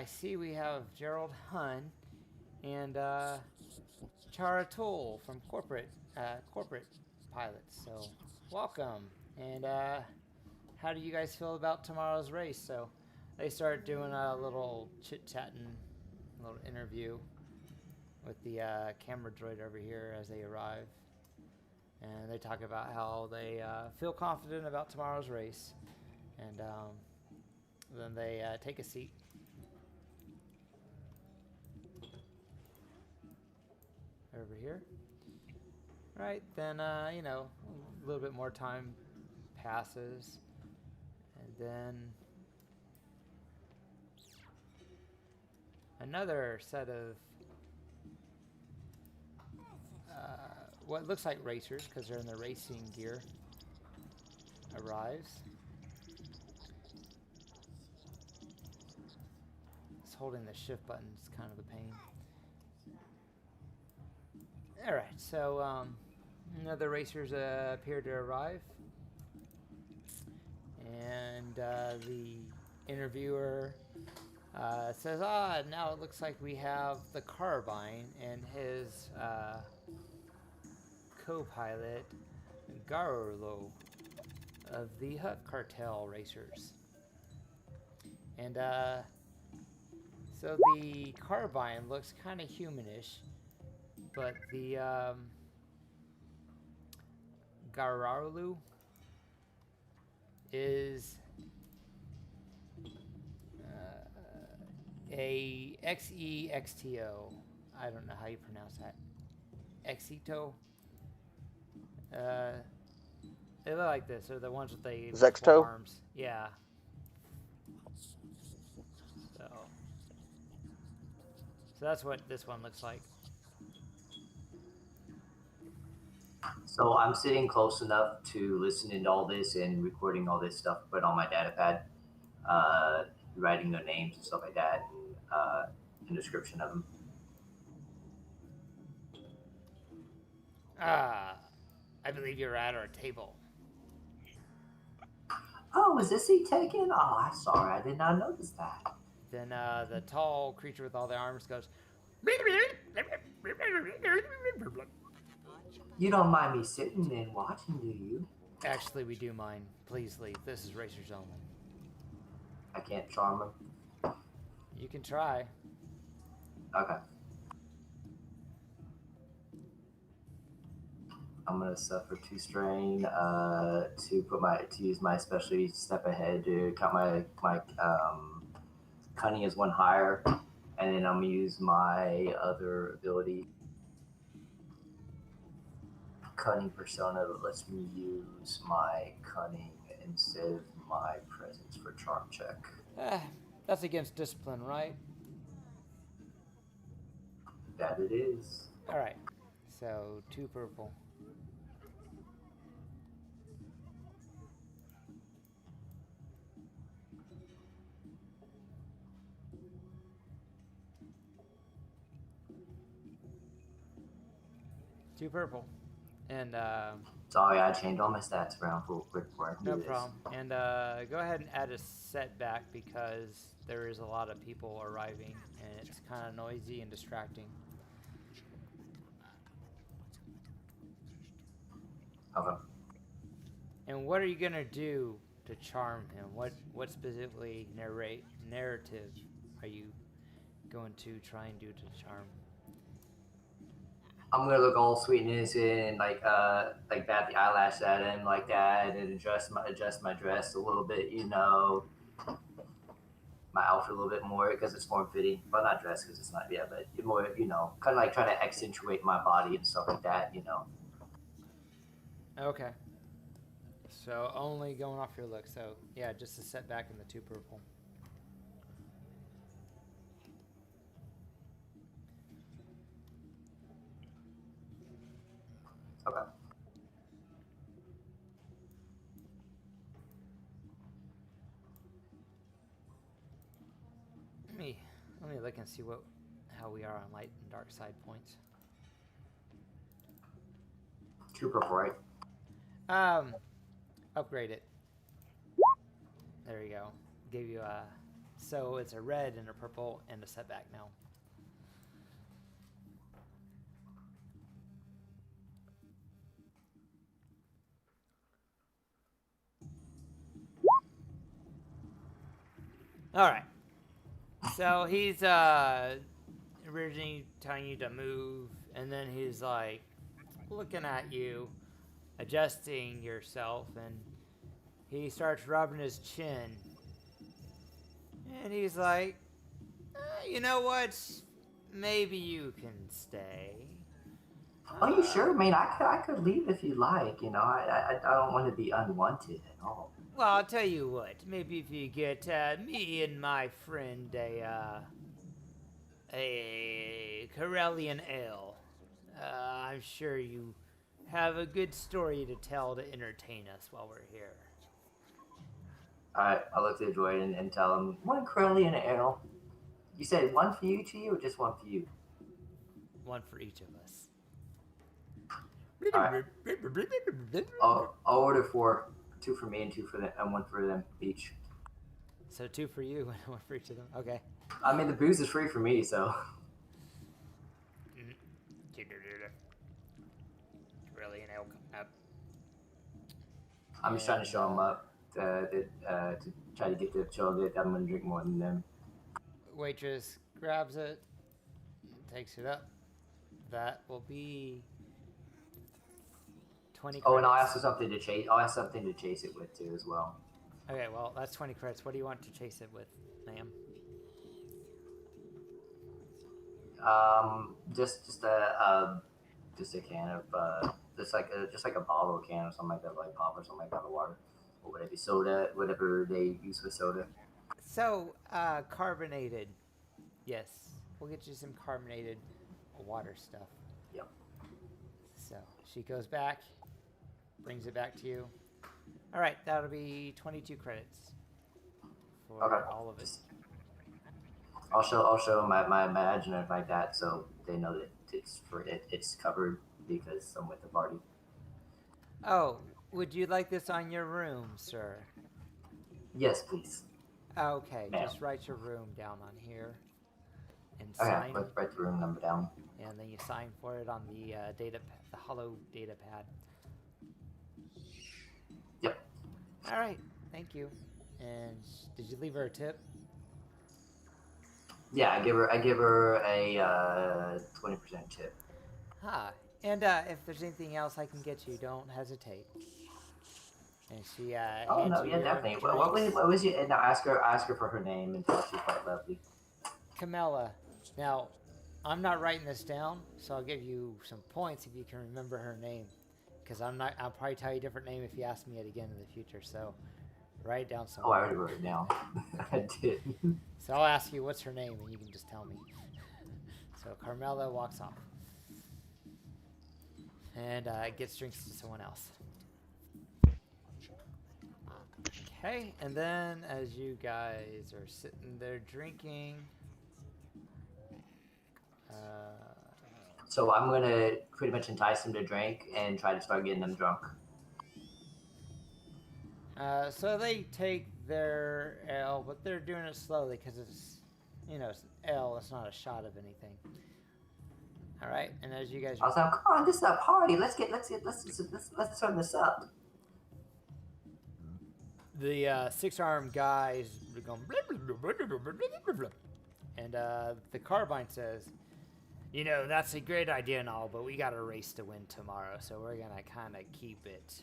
see we have Gerald Hunn and Chara Tool from corporate pilots. So welcome. And how do you guys feel about tomorrow's race? So they start doing a little chit-chatting, a little interview with the camera droid over here as they arrive. And they talk about how they feel confident about tomorrow's race. And then they take a seat. Over here. Right, then, a little bit more time passes. And then another set of what looks like racers, because they're in their racing gear, arrives. It's holding the shift button is kind of a pain. Alright, so another racers appear to arrive. And the interviewer says, now it looks like we have the Carbine and his co-pilot, Garlo, of the Hutt Cartel Racers. And so the Carbine looks kind of humanish, but the Gararlu is a XEXTO. I don't know how you pronounce that. Exito. They look like this. They're the ones with the Zexto? arms. Yeah. So that's what this one looks like. So I'm sitting close enough to listening to all this and recording all this stuff, put on my data pad, writing their names and stuff like that, and a description of them. I believe you're at our table. Oh, is this seat taken? Oh, I'm sorry, I did not notice that. Then the tall creature with all the arms goes. You don't mind me sitting and watching, do you? Actually, we do mind. Please leave. This is racers only. I can't charm them. You can try. Okay. I'm gonna suffer 2 strain to use my specialty step ahead to count my cunning as 1 higher, and then I'm gonna use my other ability, cunning persona, that lets me use my cunning instead of my presence for charm check. That's against discipline, right? That it is. All right. So 2 purple. Two purple. And Sorry, I changed all my stats around real quick before I do no this. problem. And go ahead and add a setback because there is a lot of people arriving and it's kind of noisy and distracting. Okay. And what are you gonna do to charm him? What specifically narrative are you going to try and do to charm? I'm gonna look all sweet and innocent and like bat the eyelash at him like that, and adjust my dress a little bit, my outfit a little bit more because it's form fitting, but not dress because it's not but more kind of like trying to accentuate my body and stuff like that. Okay. So only going off your look. So yeah, just a setback in the 2 purple. Okay. Let me look and see how we are on light and dark side points. 2 purple, right? Upgrade it. There you go. Give you a, so it's a red and a purple and a setback now. All right. So he's originally telling you to move, and then he's like looking at you, adjusting yourself, and he starts rubbing his chin. And he's like, you know what? Maybe you can stay. Are you sure? I mean, I could leave if you like. I don't want to be unwanted at all. Well, I'll tell you what. Maybe if you get me and my friend a Corellian ale, I'm sure you have a good story to tell to entertain us while we're here. Alright, I'll look to the droid and tell him, 1 Corellian ale. You said 1 for each of you, or just 1 for you? 1 for each of us. Alright. I'll order 4. 2 for me and 2 for them, and 1 for them each. So 2 for you and 1 for each of them. Okay. I mean, the booze is free for me, so. Really an ale coming up. I'm just trying to show them up to try to get the chill that I'm gonna drink more than them. Waitress grabs it, takes it up. That will be 20 credits. Oh, and I'll ask for something to chase. I'll ask something to chase it with too, as well. Okay, well that's 20 credits. What do you want to chase it with, ma'am? Just a can of just like a bottle or can or something like that, like pop or something like that, or water, or whatever, soda, whatever they use for soda. So, carbonated. Yes, we'll get you some carbonated water stuff. Yep. So she goes back, brings it back to you. All right, that'll be 22 credits for all of it. I'll show my adjutant like that, so they know that it's covered because I'm with the party. Oh, would you like this on your room, sir? Yes, please. Okay, just write your room down on here and sign. Okay, write the room number down. And then you sign for it on the the hollow data pad. Yep. All right, thank you. And did you leave her a tip? Yeah, I give her a 20% tip. And if there's anything else I can get you, don't hesitate. And she oh no, yeah, definitely. What was you? And now ask her for her name and tell she's quite lovely. Camilla. Now, I'm not writing this down, so I'll give you some points if you can remember her name. Because I'll probably tell you a different name if you ask me it again in the future. So write it down somewhere. Oh, I already wrote it down. I did. So I'll ask you what's her name, and you can just tell me. So Carmela walks off. And gets drinks to someone else. Okay, and then as you guys are sitting there drinking... So I'm gonna pretty much entice them to drink and try to start getting them drunk. So they take their ale, but they're doing it slowly because it's, it's ale. It's not a shot of anything. All right, and as you guys, I was like, "Come on, this is a party. Let's turn this up." the six-armed guys going, and the carbine says, you know, that's a great idea and all, but we got a race to win tomorrow, so we're gonna kind of keep it.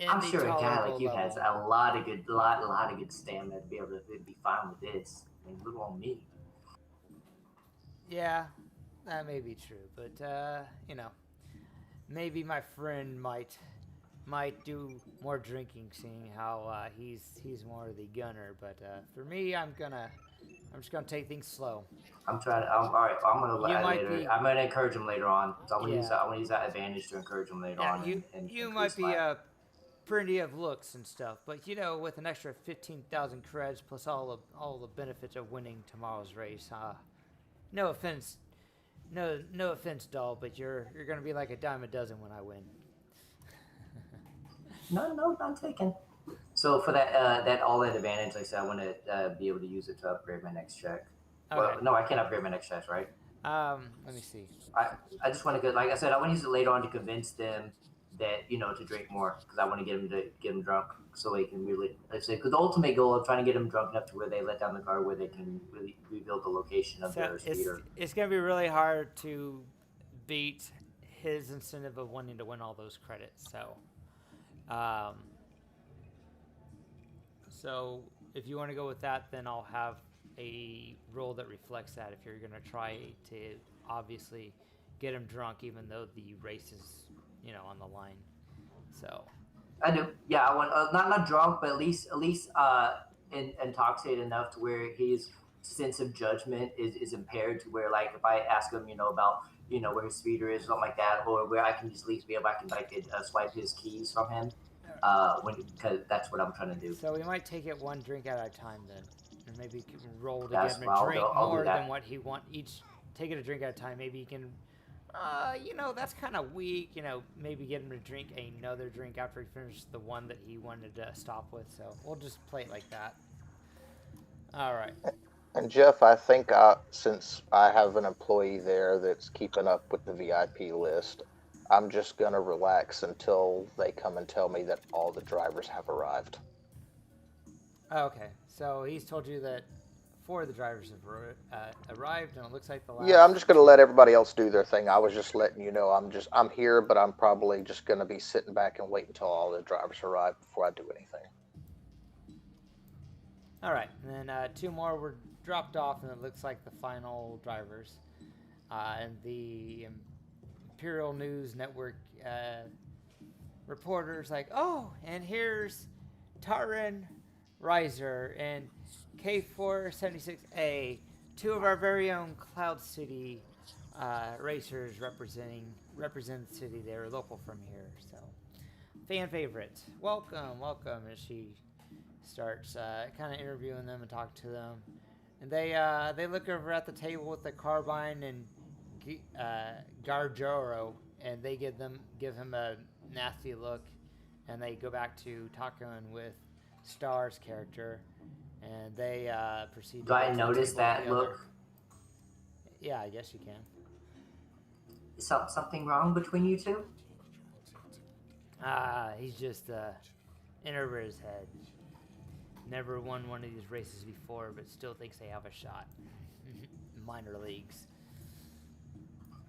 I'm sure a guy like you has a lot of good stamina to be able to be fine with this. I mean, look on me. Yeah, that may be true, but you know, maybe my friend might do more drinking, seeing how he's more the gunner. But for me, I'm just gonna take things slow. All right. I'm gonna encourage him later on. So I'm gonna use that advantage to encourage him later on. You might be pretty of looks and stuff, but you know, with an extra 15,000 creds plus all the benefits of winning tomorrow's race, no offense, doll, but you're gonna be like a dime a dozen when I win. No, not taken. So for that all that advantage, like I said, I want to be able to use it to upgrade my next check. Okay. Well, no, I can't upgrade my next check, right? Let me see. I just want to, like I said, I want to use it later on to convince them that, you know, to drink more, because I want to get them drunk so they can really, let's say, because the ultimate goal of trying to get them drunk enough to where they let down the car, where they can really reveal the location of their speeder. It's going to be really hard to beat his incentive of wanting to win all those credits. So if you want to go with that, then I'll have a role that reflects that. If you're going to try to obviously get him drunk, even though the race is, you know, on the line. So I do. Yeah, I want not drunk, but at least intoxicated enough to where his sense of judgment is impaired, to where, like, if I ask him, you know, about, you know, where his speeder is, something like that, or where I can just at least be able, I can swipe his keys from him, because that's what I'm trying to do. So we might take it one drink at a time then, and maybe roll to get him a drink more than what he want each. Take it a drink at a time. Maybe you can. You know, that's kind of weak. You know, maybe get him to drink another drink after he finishes the one that he wanted to stop with. So we'll just play it like that. All right. And Jeff, I think since I have an employee there that's keeping up with the VIP list, I'm just going to relax until they come and tell me that all the drivers have arrived. Okay. So he's told you that 4 of the drivers have arrived, and it looks like the last... Yeah, I'm just going to let everybody else do their thing. I was just letting you know I'm here, but I'm probably just going to be sitting back and wait until all the drivers arrive before I do anything. All right. And then 2 more were dropped off, and it looks like the final drivers. And the Imperial News Network reporters like, oh, and here's Taran Riser and K476A, 2 of our very own Cloud City racers represent the city. They're local from here, so fan favorite. Welcome. As she starts kind of interviewing them and talking to them, and they look over at the table with the carbine and Garjoro, and they give him a nasty look, and they go back to talking with Star's character. And they proceed. Do I notice that look? Yeah, I guess you can. Is something wrong between you two? He's just in over his head. Never won one of these races before, but still thinks they have a shot. Minor leagues.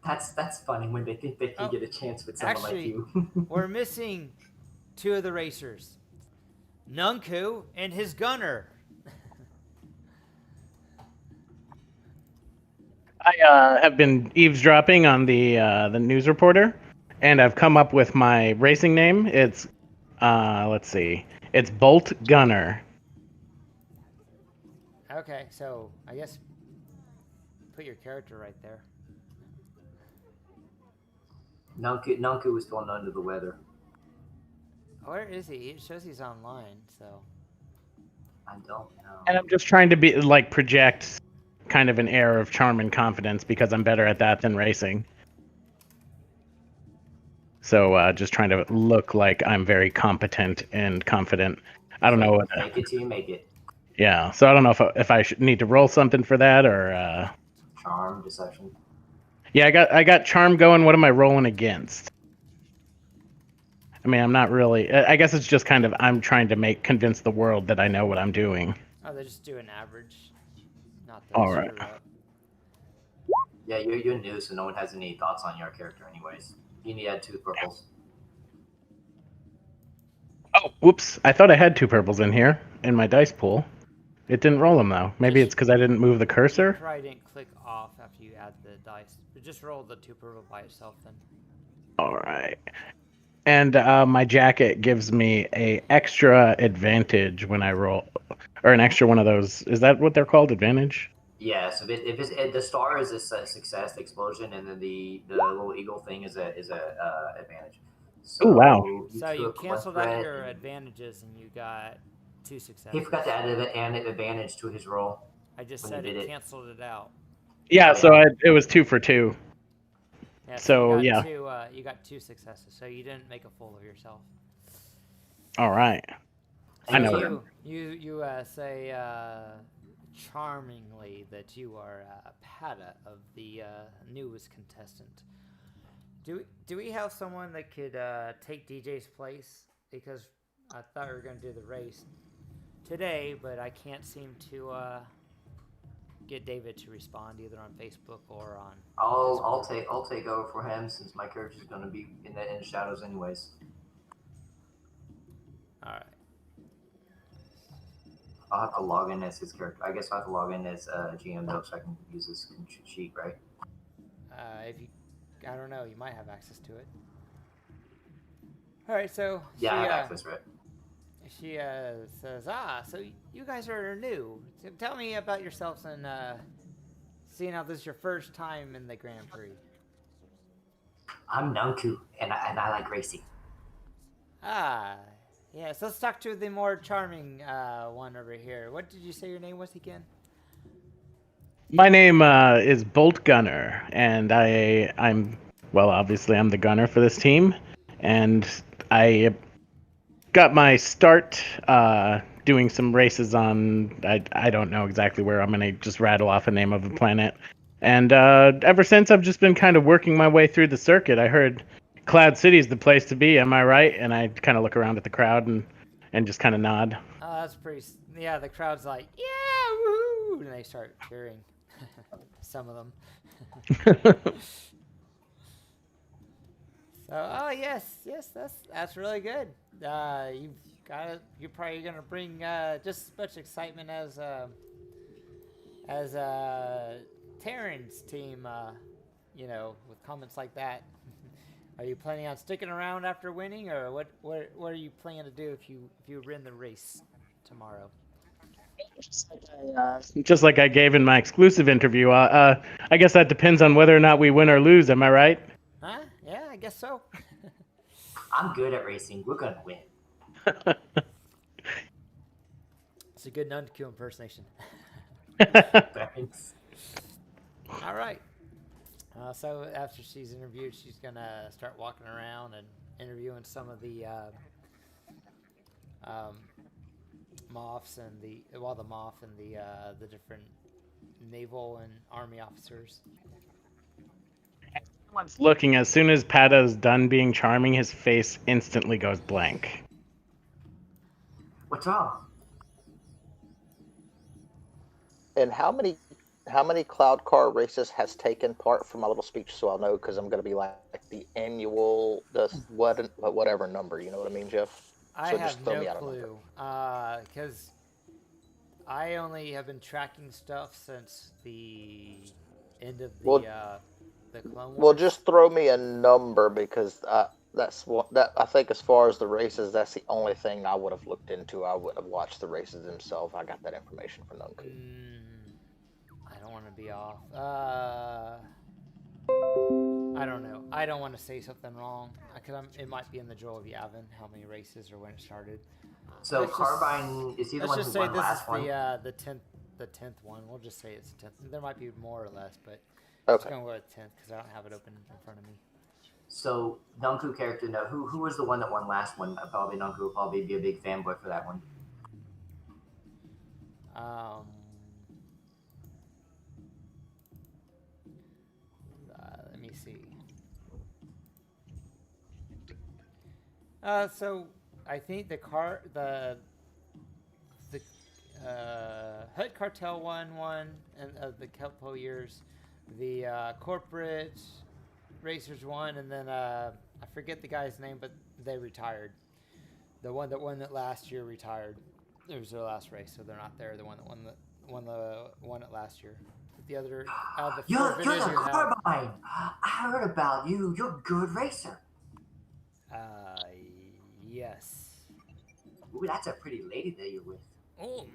That's funny when they think they can get a chance with someone like you. We're missing 2 of the racers, Nunku and his gunner. I have been eavesdropping on the news reporter, and I've come up with my racing name. It's let's see, it's Bolt Gunner. Okay, so I guess put your character right there. Nunku was feeling under the weather. Where is he? It shows he's online, so I don't know. And I'm just trying to be like project kind of an air of charm and confidence, because I'm better at that than racing. So just trying to look like I'm very competent and confident. I don't know what. Make it till you make it. Yeah, so I don't know if I should need to roll something for that, or charm, deception. Yeah, I got charm going. What am I rolling against? I mean, I'm not really. I guess it's just kind of I'm trying to convince the world that I know what I'm doing. Oh, they just do an average, not the All right. screw up. Yeah, you're new, so no one has any thoughts on your character, anyways. You need to add 2 purples. Oh, whoops! I thought I had 2 purples in here in my dice pool. It didn't roll them though. Maybe it's because I didn't move the You cursor. probably didn't click off after you add the dice. But just roll the 2 purple by itself then. All right. And my jacket gives me a extra advantage when I roll, or an extra one of those. Is that what they're called? Advantage? Yeah, so if the star is a success, the explosion, and then the little eagle thing is a advantage. So Oh wow! So you took canceled one out threat, your and advantages and you got 2 he successes. forgot to add an advantage to his roll. I just when said he it did it. canceled it out. Yeah, Oh, so yeah. it was 2 for 2. Yeah, So, you got yeah. you got 2 successes, so you didn't make a fool of yourself. All right. I know. So you say charmingly that you are Patta of the newest contestant. Do we have someone that could take DJ's place? Because I thought we were going to do the race today, but I can't seem to get David to respond either on Facebook or on. I'll take over for him since my character's going to be in the shadows anyways. All right. I'll have to log in as his character. I guess I'll have to log in as GM though, so I can use this sheet, right? If you, I don't know, you might have access to it. All right, so Yeah, I have access, right? She says, so you guys are new. So tell me about yourselves and seeing how this is your first time in the Grand Prix. I'm Nunku, and I like racing. Yes, let's talk to the more charming one over here. What did you say your name was again? My name is Bolt Gunner, and I'm obviously I'm the gunner for this team, and I got my start doing some races on I don't know exactly where. I'm gonna just rattle off a name of a planet, and ever since I've just been kind of working my way through the circuit. I heard Cloud City's the place to be. Am I right? And I kind of look around at the crowd and just kind of nod. That's pretty. Yeah, the crowd's like, yeah, woohoo, and they start cheering. Some of them. So, yes, that's really good. You've got it. You're probably gonna bring just as much excitement as Taryn's team. With comments like that. Are you planning on sticking around after winning, or what are you planning to do if you win the race tomorrow? Just like I gave in my exclusive interview. I guess that depends on whether or not we win or lose. Am I right? Huh? Yeah, I guess so. I'm good at racing. We're gonna win. It's a good Nunku impersonation. Thanks. All right. So after she's interviewed, she's gonna start walking around and interviewing some of the Moffs and the Moff and the different naval and army officers. Everyone's looking. As soon as Patta's done being charming, his face instantly goes blank. What's wrong? And how many cloud car races has taken part for my little speech, so I'll know, because I'm going to be like the annual, whatever number, you know what I mean, Jeff? I have no clue, because I only have been tracking stuff since the end of the Clone Wars. Well, just throw me a number, because that's that I think, as far as the races, that's the only thing I would have looked into. I wouldn't have watched the races themselves. I got that information from Nunku. I don't want to be off. I don't know. I don't want to say something wrong, because it might be in the Joel of Yavin how many races or when it started. So Carbine is he the one who won last one? Let's just say this is the 10th one. We'll just say it's the 10th. There might be more or less, but Okay. I'm just going to go with 10th because I don't have it open in front of me. So Nunku character, no, who was the one that won last one? Probably Nunku will probably be a big fanboy for that one. Let me see. So I think the Hut Cartel won and the couple years. The corporate racers won, and then I forget the guy's name, but they retired. The one that won it last year retired. It was their last race, so they're not there. The one that won it last year. The other, the You're four the videos you have. Carbine. I heard about you. You're a good racer. Yes. Ooh, that's a pretty lady that you're with. Oh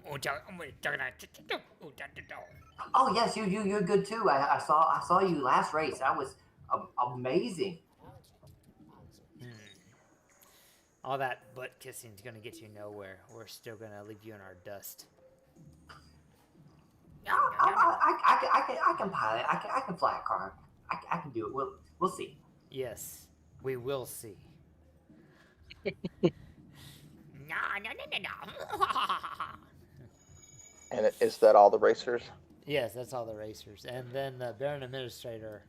yes, you're good too. I saw you last race. That was amazing. All that butt kissing is gonna get you nowhere. We're still gonna leave you in our dust. I can pilot. I can fly a car. I can do it. We'll see. Yes, we will see. And is that all the racers? Yes, that's all the racers. And then the Baron Administrator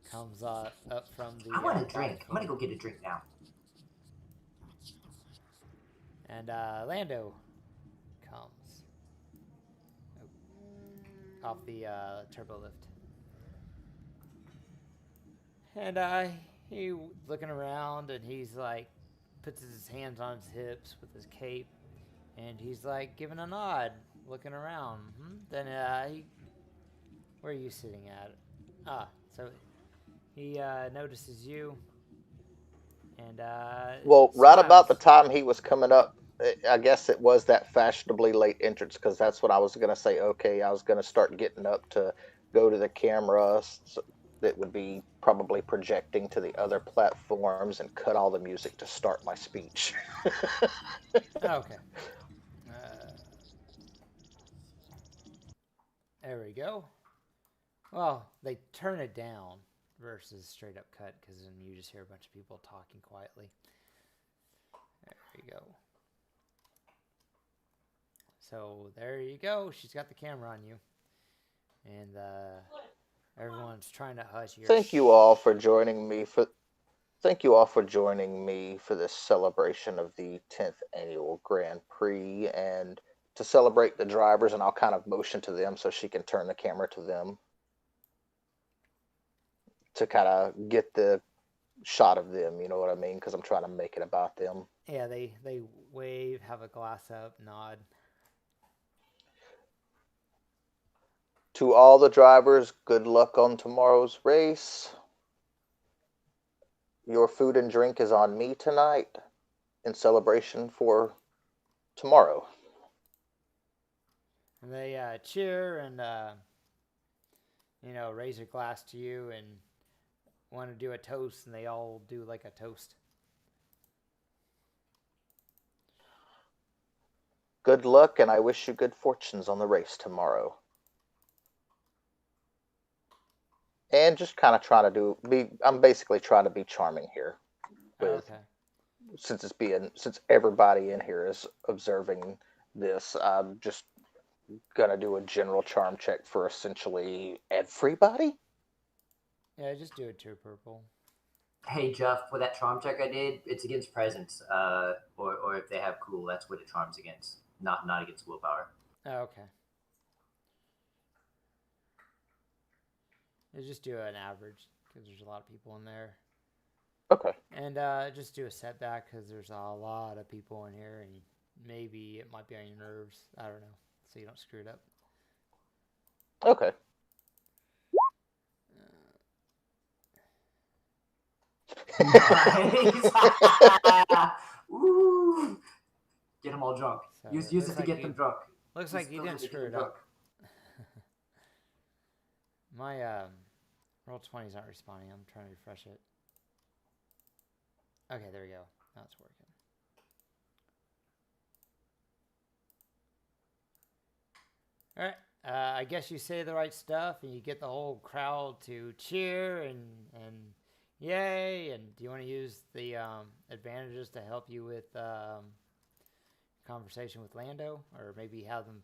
comes up from the. I want a drink. I'm gonna go get a drink now. And Lando comes off the turbo lift. And he looking around, and he's like, puts his hands on his hips with his cape, and he's like giving a nod, looking around. Then where are you sitting at? So he notices you, and Well, right smiles. about the time he was coming up, I guess it was that fashionably late entrance, because that's when I was going to say, okay, I was going to start getting up to go to the camera that would be probably projecting to the other platforms and cut all the music to start my speech. Okay. There we go. Well, they turn it down versus straight up cut, because then you just hear a bunch of people talking quietly. There you go. So there you go. She's got the camera on you, and everyone's trying to hush your. Thank you all for joining me for this celebration of the 10th annual Grand Prix, and to celebrate the drivers, and I'll kind of motion to them so she can turn the camera to them to kind of get the shot of them, you know what I mean? Because I'm trying to make it about them. Yeah, they wave, have a glass up, nod. To all the drivers, good luck on tomorrow's race. Your food and drink is on me tonight in celebration for tomorrow. And they cheer and raise a glass to you and want to do a toast, and they all do like a toast. Good luck, and I wish you good fortunes on the race tomorrow. And just kind of trying to I'm basically trying to be charming here. Okay. Since everybody in here is observing this, I'm just gonna do a general charm check for essentially everybody. Yeah, just do it to purple. Hey Jeff, for that charm check I did, it's against presence, or if they have cool, that's what it charms against, not against willpower. Oh, okay. Just do an average, because there's a lot of people in there. Okay. And just do a setback, because there's a lot of people in here, and maybe it might be on your nerves. I don't know, so you don't screw it up. Okay. Nice. Ooh. Get them all drunk. So use it to get them drunk. Looks like you didn't screw it up. My roll 20's not responding. I'm trying to refresh it. Okay, there we go. Now it's working. All right. I guess you say the right stuff, and you get the whole crowd to cheer and yay. And do you want to use the advantages to help you with conversation with Lando, or maybe have them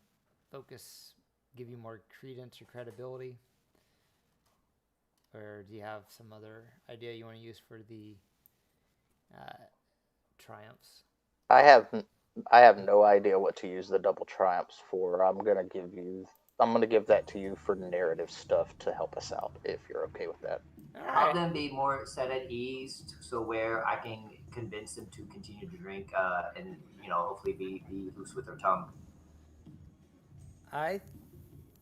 focus, give you more credence or credibility? Or do you have some other idea you want to use for the triumphs. I have no idea what to use the double triumphs for. I'm gonna give that to you for narrative stuff to help us out, if you're okay with that. All Have right. them be more set at ease, so where I can convince them to continue to drink, and hopefully be loose with their tongue. I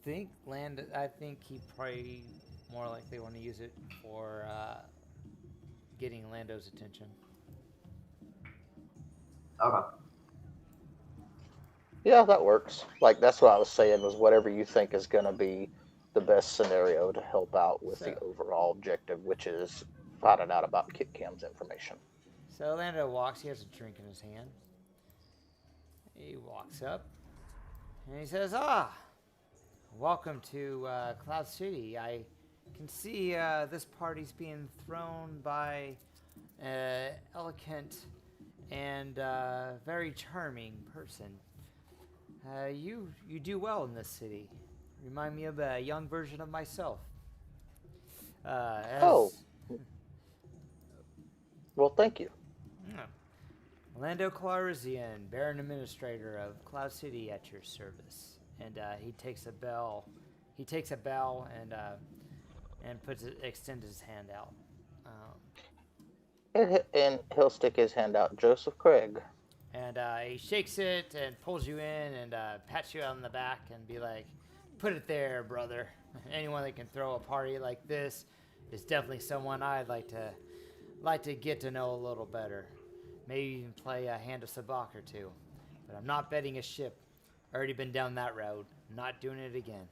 I think he probably more likely want to use it for getting Lando's attention. Okay. Yeah, that works. Like that's what I was saying was whatever you think is gonna be the best scenario to help out with the So, overall objective, which is finding out about Kitkam's information. so Lando walks. He has a drink in his hand. He walks up and he says, "Ah, welcome to Cloud City. I can see this party's being thrown by elegant and very charming person. You do well in this city. Remind me of a young version of myself. Oh, As well, thank you. Lando Calrissian, Baron Administrator of Cloud City, at your service." And he takes a bell. He takes a bow and extends his hand out. And he'll stick his hand out. Joseph Craig. And he shakes it and pulls you in and pats you on the back and be like, "Put it there, brother. Anyone that can throw a party like this is definitely someone I'd like to get to know a little better. Maybe even play a hand of Saabac or two. But I'm not betting a ship. Already been down that road. Not doing it again."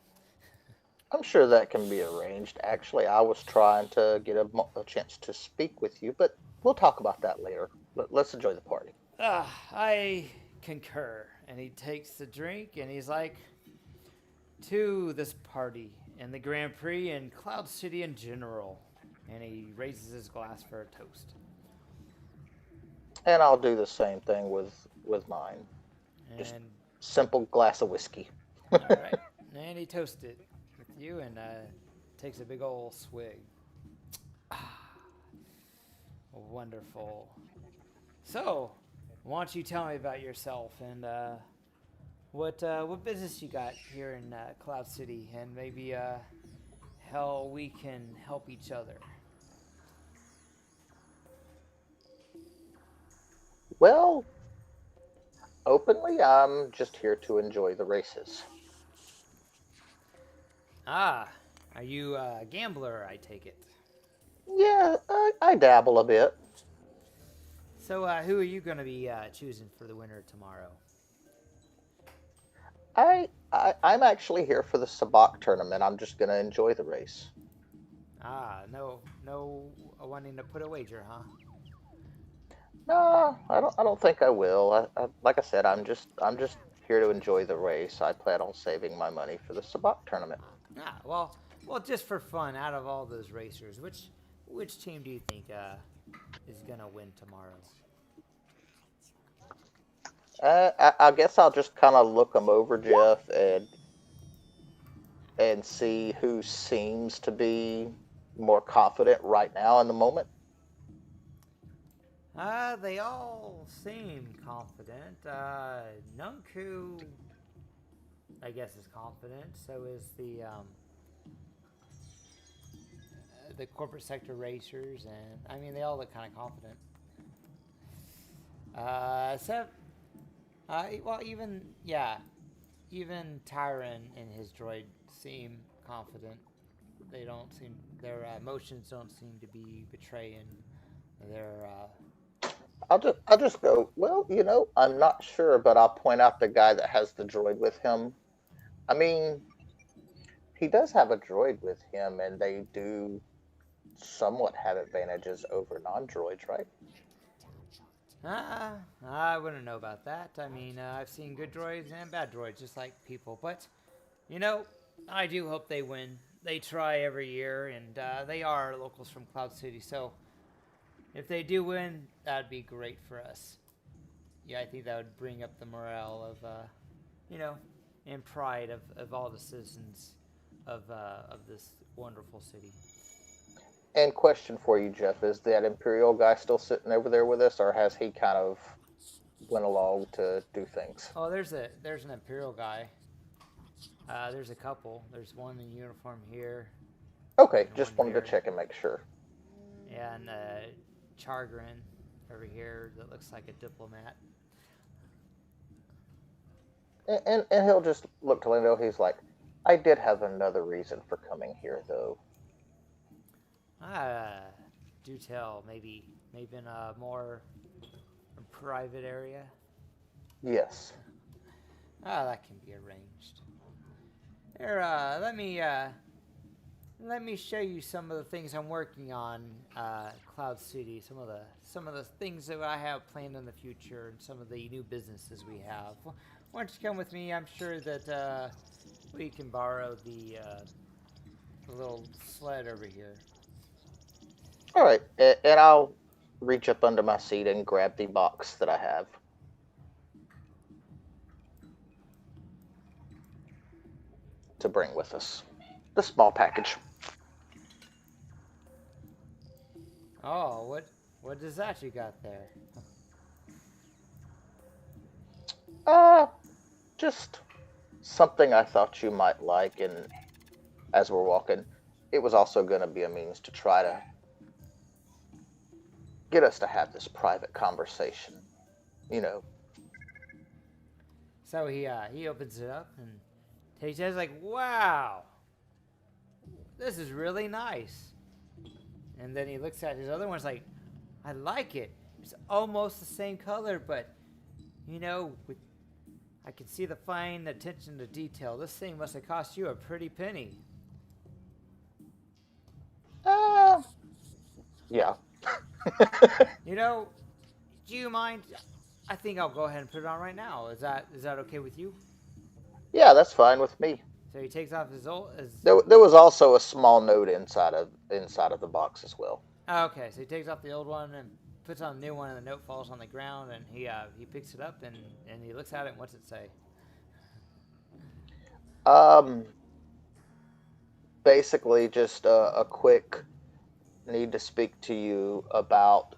I'm sure that can be arranged. Actually, I was trying to get a chance to speak with you, but we'll talk about that later. Let's enjoy the party. I concur. And he takes the drink and he's like, "To this party and the Grand Prix and Cloud City in general." And he raises his glass for a toast. And I'll do the same thing with mine. Just And simple glass of whiskey. all right, and he toasts it with you and takes a big old swig. Wonderful. So, why don't you tell me about yourself and what business you got here in Cloud City, and maybe how we can help each other. Well, openly, I'm just here to enjoy the races. Ah, are you a gambler? I take it. Yeah, I dabble a bit. So, who are you going to be choosing for the winner tomorrow? I'm actually here for the Saabac Tournament. I'm just gonna enjoy the race. Ah, no wanting to put a wager, huh? No, I don't think I will. Like I said, I'm just here to enjoy the race. I plan on saving my money for the Saabac Tournament. Ah, well, just for fun, out of all those racers, which team do you think is gonna win tomorrow? I guess I'll just kind of look them over, Jeff, and see who seems to be more confident right now in the moment. They all seem confident. Nunku, I guess, is confident. So is the corporate sector racers, and I mean they all look kind of confident. Except, well, even Tyron and his droid seem confident. They don't seem their emotions don't seem to be betraying their. I'll just go. Well, I'm not sure, but I'll point out the guy that has the droid with him. I mean, he does have a droid with him, and they do somewhat have advantages over non-droids, right? I wouldn't know about that. I mean, I've seen good droids and bad droids, just like people. But, I do hope they win. They try every year, and they are locals from Cloud City. So, if they do win, that'd be great for us. Yeah, I think that would bring up the morale of, and pride of all the citizens of this wonderful city. And question for you, Jeff: is that Imperial guy still sitting over there with us, or has he kind of went along to do things? Oh, there's an Imperial guy. There's a couple. There's one in uniform here. Okay, And just one wanted to here. check and make sure. And Chargrin over here that looks like a diplomat. And he'll just look to Lindo. He's like, I did have another reason for coming here, though. Do tell. Maybe in a more private area. Yes. That can be arranged. Here, let me show you some of the things I'm working on, Cloud City. Some of the things that I have planned in the future, and some of the new businesses we have. Why don't you come with me? I'm sure that we can borrow the little sled over here. All right, and I'll reach up under my seat and grab the box that I have. To bring with us. The small package. Oh, what is that you got there? Just something I thought you might like, and as we're walking, it was also going to be a means to try to get us to have this private conversation, you know. So he opens it up and takes it. He's like, wow, this is really nice. And then he looks at his other one's like, I like it. It's almost the same color, but you know, I can see the fine attention to detail. This thing must have cost you a pretty penny. Yeah. You know, do you mind? I think I'll go ahead and put it on right now. Is that okay with you? Yeah, that's fine with me. So he takes off his old. There was also a small note inside of the box as well. Okay, so he takes off the old one and puts on a new one, and the note falls on the ground, and he picks it up and he looks at it. And what's it say? Basically just a quick need to speak to you about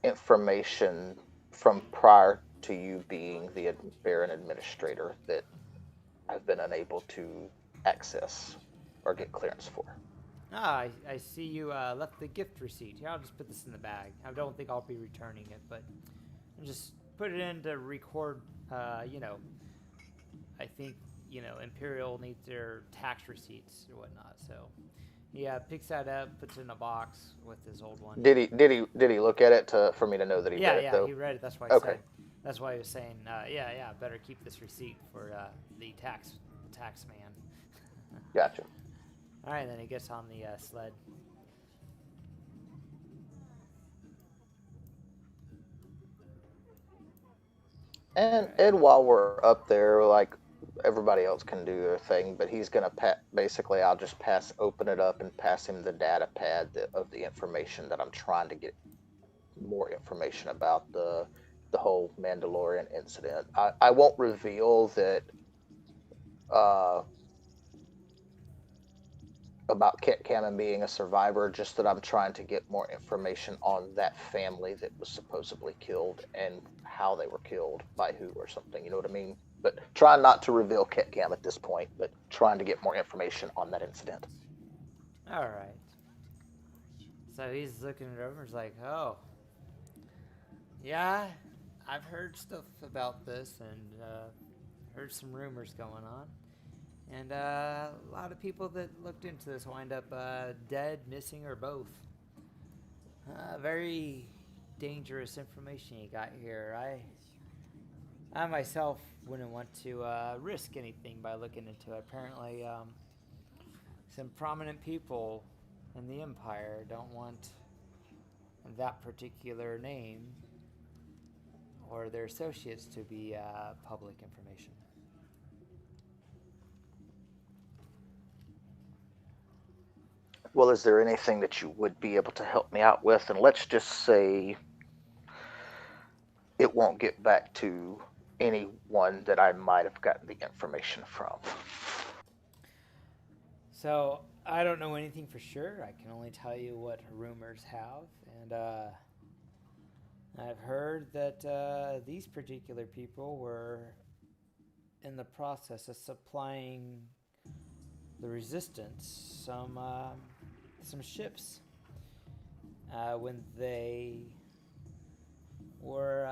information from prior to you being the Baron Administrator that I've been unable to access or get clearance for. I see you left the gift receipt. Here, I'll just put this in the bag. I don't think I'll be returning it, but I'll just put it in to record, you know, I think, you know, Imperial needs their tax receipts or whatnot, so yeah, picks that up, puts it in a box with his old one. Did he look at it for me to know that he read it though? Yeah, he read it. That's why he said. That's why he was saying, yeah, better keep this receipt for the tax man. Gotcha. All right, then he gets on the sled. And while we're up there, like everybody else can do their thing, but he's gonna basically I'll just open it up and pass him the data pad of the information that I'm trying to get more information about the whole Mandalorian incident. I won't reveal that about Ketkam being a survivor, just that I'm trying to get more information on that family that was supposedly killed and how they were killed, by who or something, you know what I mean? But trying not to reveal Ketkam at this point, but trying to get more information on that incident. All right. So he's looking it over and he's like, oh, yeah, I've heard stuff about this and heard some rumors going on. And a lot of people that looked into this wind up dead, missing, or both. Very dangerous information you got here. I myself wouldn't want to risk anything by looking into it. Apparently, some prominent people in the Empire don't want that particular name or their associates to be public information. Well, is there anything that you would be able to help me out with? And let's just say it won't get back to anyone that I might have gotten the information from. So I don't know anything for sure. I can only tell you what rumors have, and I've heard that these particular people were in the process of supplying the resistance some ships when they were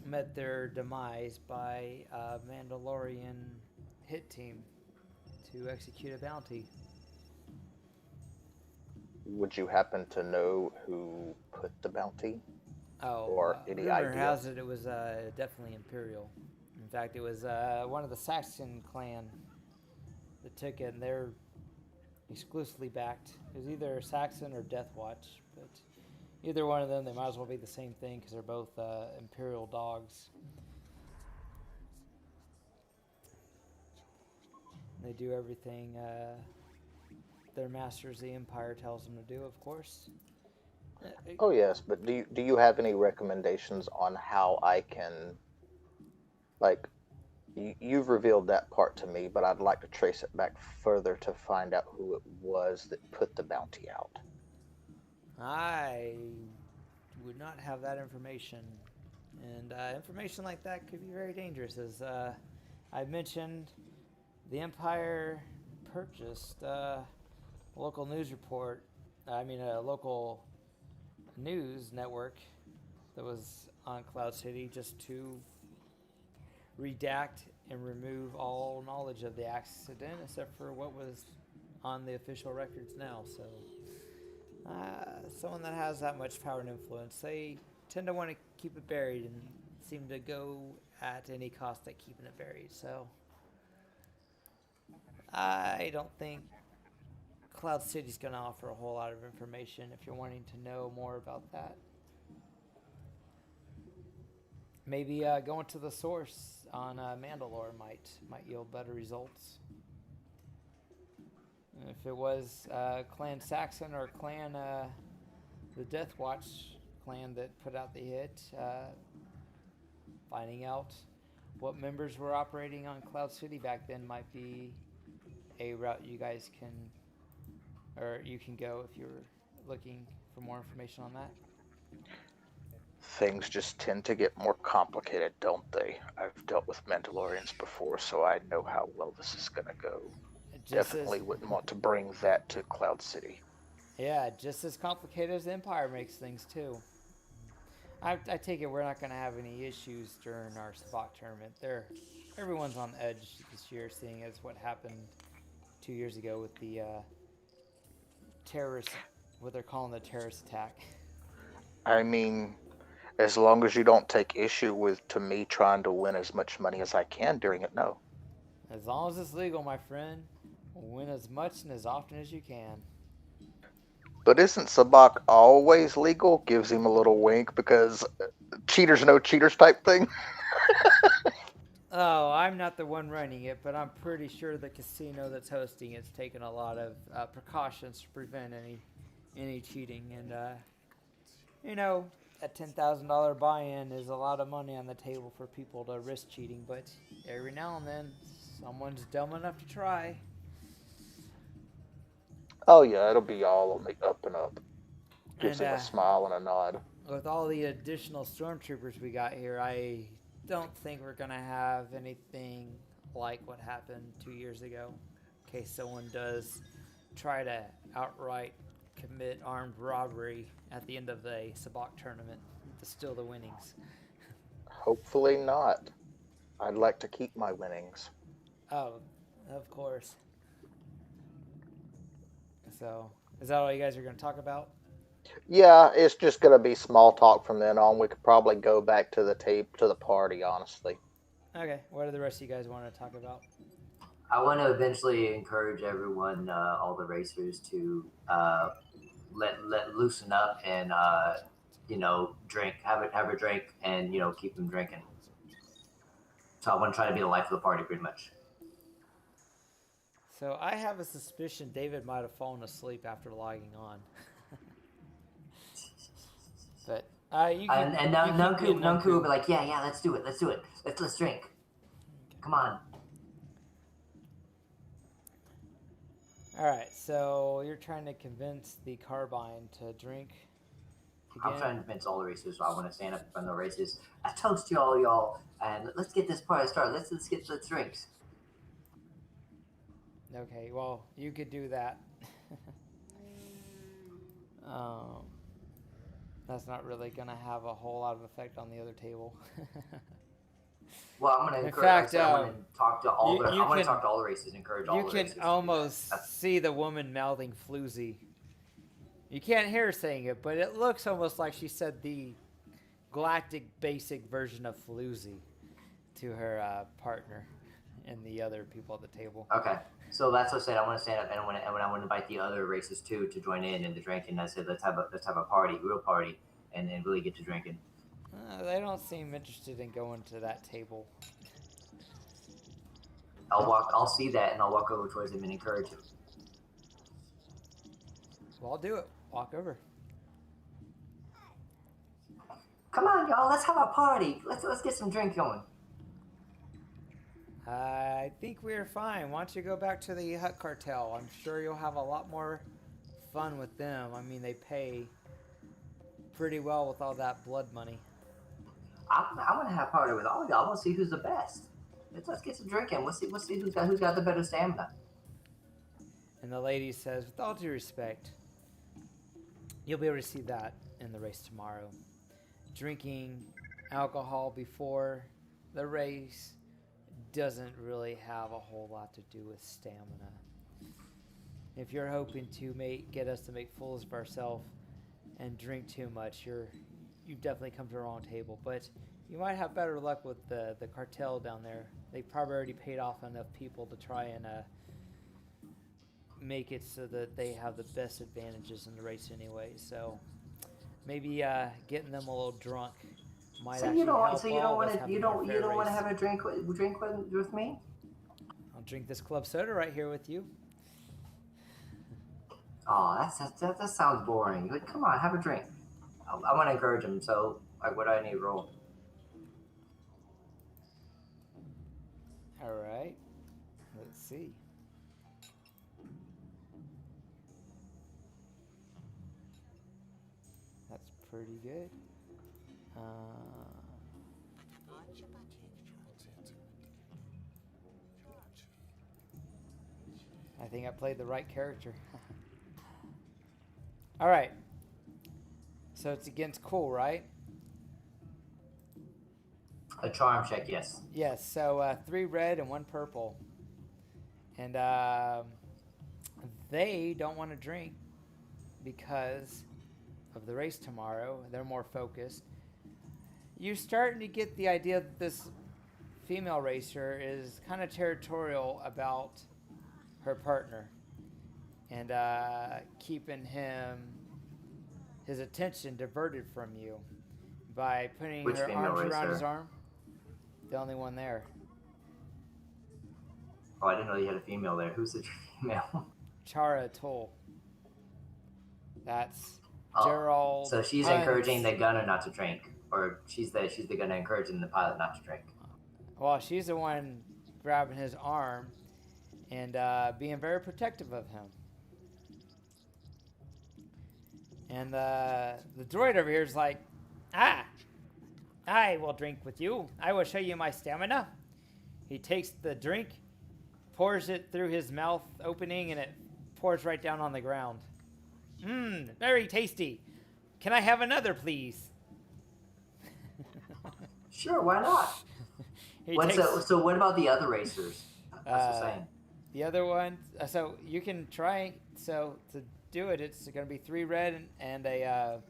met their demise by a Mandalorian hit team to execute a bounty. Would you happen to know who put the bounty? Oh, Or any rumor idea? has it was definitely Imperial. In fact, it was one of the Saxon clan that took it, and they're exclusively backed. It was either Saxon or Death Watch, but either one of them, they might as well be the same thing because they're both Imperial dogs. They do everything their masters, the Empire, tells them to do, of course. Oh yes, but do you have any recommendations on how I can, like, you've revealed that part to me, but I'd like to trace it back further to find out who it was that put the bounty out. I would not have that information, and information like that could be very dangerous. As I mentioned, the Empire purchased a local news report. A local news network that was on Cloud City just to redact and remove all knowledge of the accident except for what was on the official records now. So someone that has that much power and influence, they tend to want to keep it buried and seem to go at any cost at keeping it buried. So I don't think Cloud City's going to offer a whole lot of information if you're wanting to know more about that. Maybe going to the source on Mandalore might yield better results. If it was Clan Saxon or Clan the Death Watch clan that put out the hit, finding out what members were operating on Cloud City back then might be a route you guys can, or you can go if you're looking for more information on that. Things just tend to get more complicated, don't they? I've dealt with Mandalorians before, so I know how well this is going to go. Definitely wouldn't want to bring that to Cloud City. Yeah, just as complicated as the Empire makes things, too. I take it we're not going to have any issues during our Saabac tournament. Everyone's on edge this year, seeing as what happened 2 years ago with the terrorist, what they're calling the terrorist attack. I mean, as long as you don't take issue with to me trying to win as much money as I can during it, no. As long as it's legal, my friend, win as much and as often as you can. But isn't Saabac always legal? Gives him a little wink because cheaters know cheaters type thing. Oh, I'm not the one running it, but I'm pretty sure the casino that's hosting it's taken a lot of precautions to prevent any cheating. And a $10,000 buy-in is a lot of money on the table for people to risk cheating. But every now and then, someone's dumb enough to try. Oh yeah, it'll be all on the up and up. Gives And, him a smile and a nod. With all the additional stormtroopers we got here, I don't think we're going to have anything like what happened 2 years ago. In case someone does try to outright commit armed robbery at the end of the Saabac tournament to steal the winnings. Hopefully not. I'd like to keep my winnings. Oh, of course. So, is that all you guys are going to talk about? Yeah, it's just going to be small talk from then on. We could probably go back to the party, honestly. Okay, what do the rest of you guys want to talk about? I want to eventually encourage everyone, all the racers, to let loosen up and drink, have a drink, and keep them drinking. So I want to try to be the life of the party, pretty much. So I have a suspicion David might have fallen asleep after logging on. But you can, and Nunku will be like, yeah, let's do it, let's drink. Come on. All right, so you're trying to convince the Carbine to drink I'm again. trying to convince all the racers, so I want to stand up in front of the races. I toast you all, y'all, and let's get this party started. Let's get the drinks. Okay, well, you could do that. That's not really going to have a whole lot of effect on the other table. Well, I'm going to In encourage. fact, I want to talk to all the. you I want to can- talk to all the races. Encourage all You the can races. to do that. almost see the woman mouthing floozy. You can't hear her saying it, but it looks almost like she said the galactic basic version of floozy to her partner and the other people at the table. Okay, so that's what I said. I want to stand up and I want to invite the other races too to join in the drinking. I said let's have a party, real party, and really get to drinking. They don't seem interested in going to that table. I'll see that and I'll walk over towards him and encourage him. Well, I'll do it. Walk over. Come on, y'all, let's have a party. Let's get some drink going. I think we're fine. Why don't you go back to the Hut Cartel? I'm sure you'll have a lot more fun with them. I mean, they pay pretty well with all that blood money. I want to have a party with all of y'all. I want to see who's the best. Let's get some drinking. We'll see who's got the better stamina. And the lady says, with all due respect, you'll be able to see that in the race tomorrow. Drinking alcohol before the race doesn't really have a whole lot to do with stamina. If you're hoping to get us to make fools of ourselves and drink too much, you've definitely come to the wrong table. But you might have better luck with the cartel down there. They probably already paid off enough people to try and make it so that they have the best advantages in the race anyway. So maybe getting them a little drunk might So actually you don't help want to have a drink with me? I'll drink this club soda right here with you. Oh, that sounds boring. Like, come on, have a drink. I want to encourage him. So, like, what do I need to roll? All right. Let's see. That's pretty good. I think I played the right character. All right. So it's against cool, right? A charm check, yes. Yes. So 3 red and 1 purple. And they don't want to drink because of the race tomorrow. They're more focused. You're starting to get the idea that this female racer is kind of territorial about her partner and keeping his attention diverted from you by putting Which her female arms around racer? his arm. The only one there. Oh, I didn't know you had a female there. Who's the female? Chara Toll. That's Oh, Gerald. so she's Hunt's- encouraging the gunner not to drink, or she's the gunner encouraging the pilot not to drink. Well, she's the one grabbing his arm and being very protective of him. And the droid over here is like, I will drink with you. I will show you my stamina. He takes the drink, pours it through his mouth opening, and it pours right down on the ground. Very tasty. Can I have another, please? Sure, why not? So what about the other racers? That's what I'm saying. The other one, so you can try, so to do it, it's going to be 3 red and a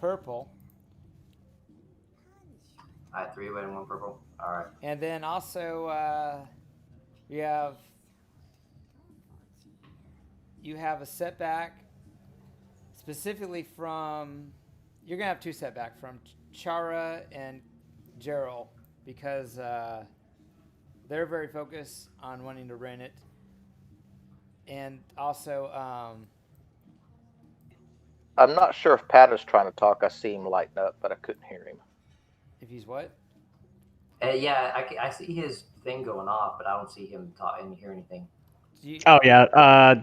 purple. All right, 3 red and 1 purple. All right. And then also you have a setback specifically from, you're going to have 2 setback from Chara and Gerald because they're very focused on wanting to rent it. And also, I'm not sure if Pat is trying to talk. I see him lighten up, but I couldn't hear him. if he's what? Yeah, I see his thing going off, but I don't see him talk and hear anything. Oh yeah.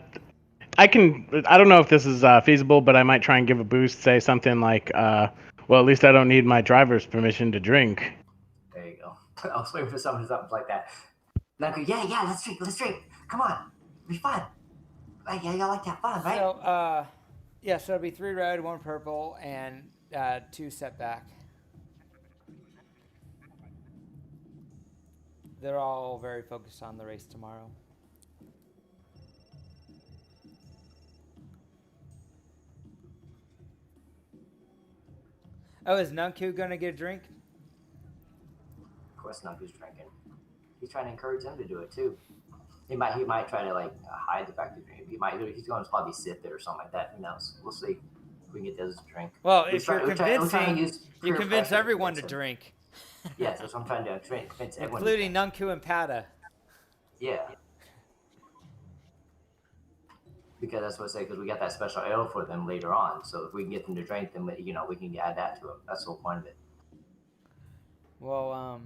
I don't know if this is feasible, but I might try and give a boost. Say something like, "Well, at least I don't need my driver's permission to drink." There you go. I was waiting for something like that. Nunku, yeah, let's drink. Come on, it'll be fun. Like, yeah, y'all like to have fun, right? So, yeah, so it'll be 3 red, 1 purple, and 2 setback. They're all very focused on the race tomorrow. Oh, is Nunku gonna get a drink? Of course, Nunku's drinking. He's trying to encourage him to do it too. He might try to like hide the fact that he's going to probably sip it or something like that. Who knows? We'll see if we can get this drink. Well, if you're convincing, you convince everyone to him. drink. Yes, that's what I'm trying to do. Convince everyone. Including Nunku and Patta. Yeah. Because that's what I say. Because we got that special ale for them later on. So if we can get them to drink, then we can add that to them. That's the whole point of it. Well,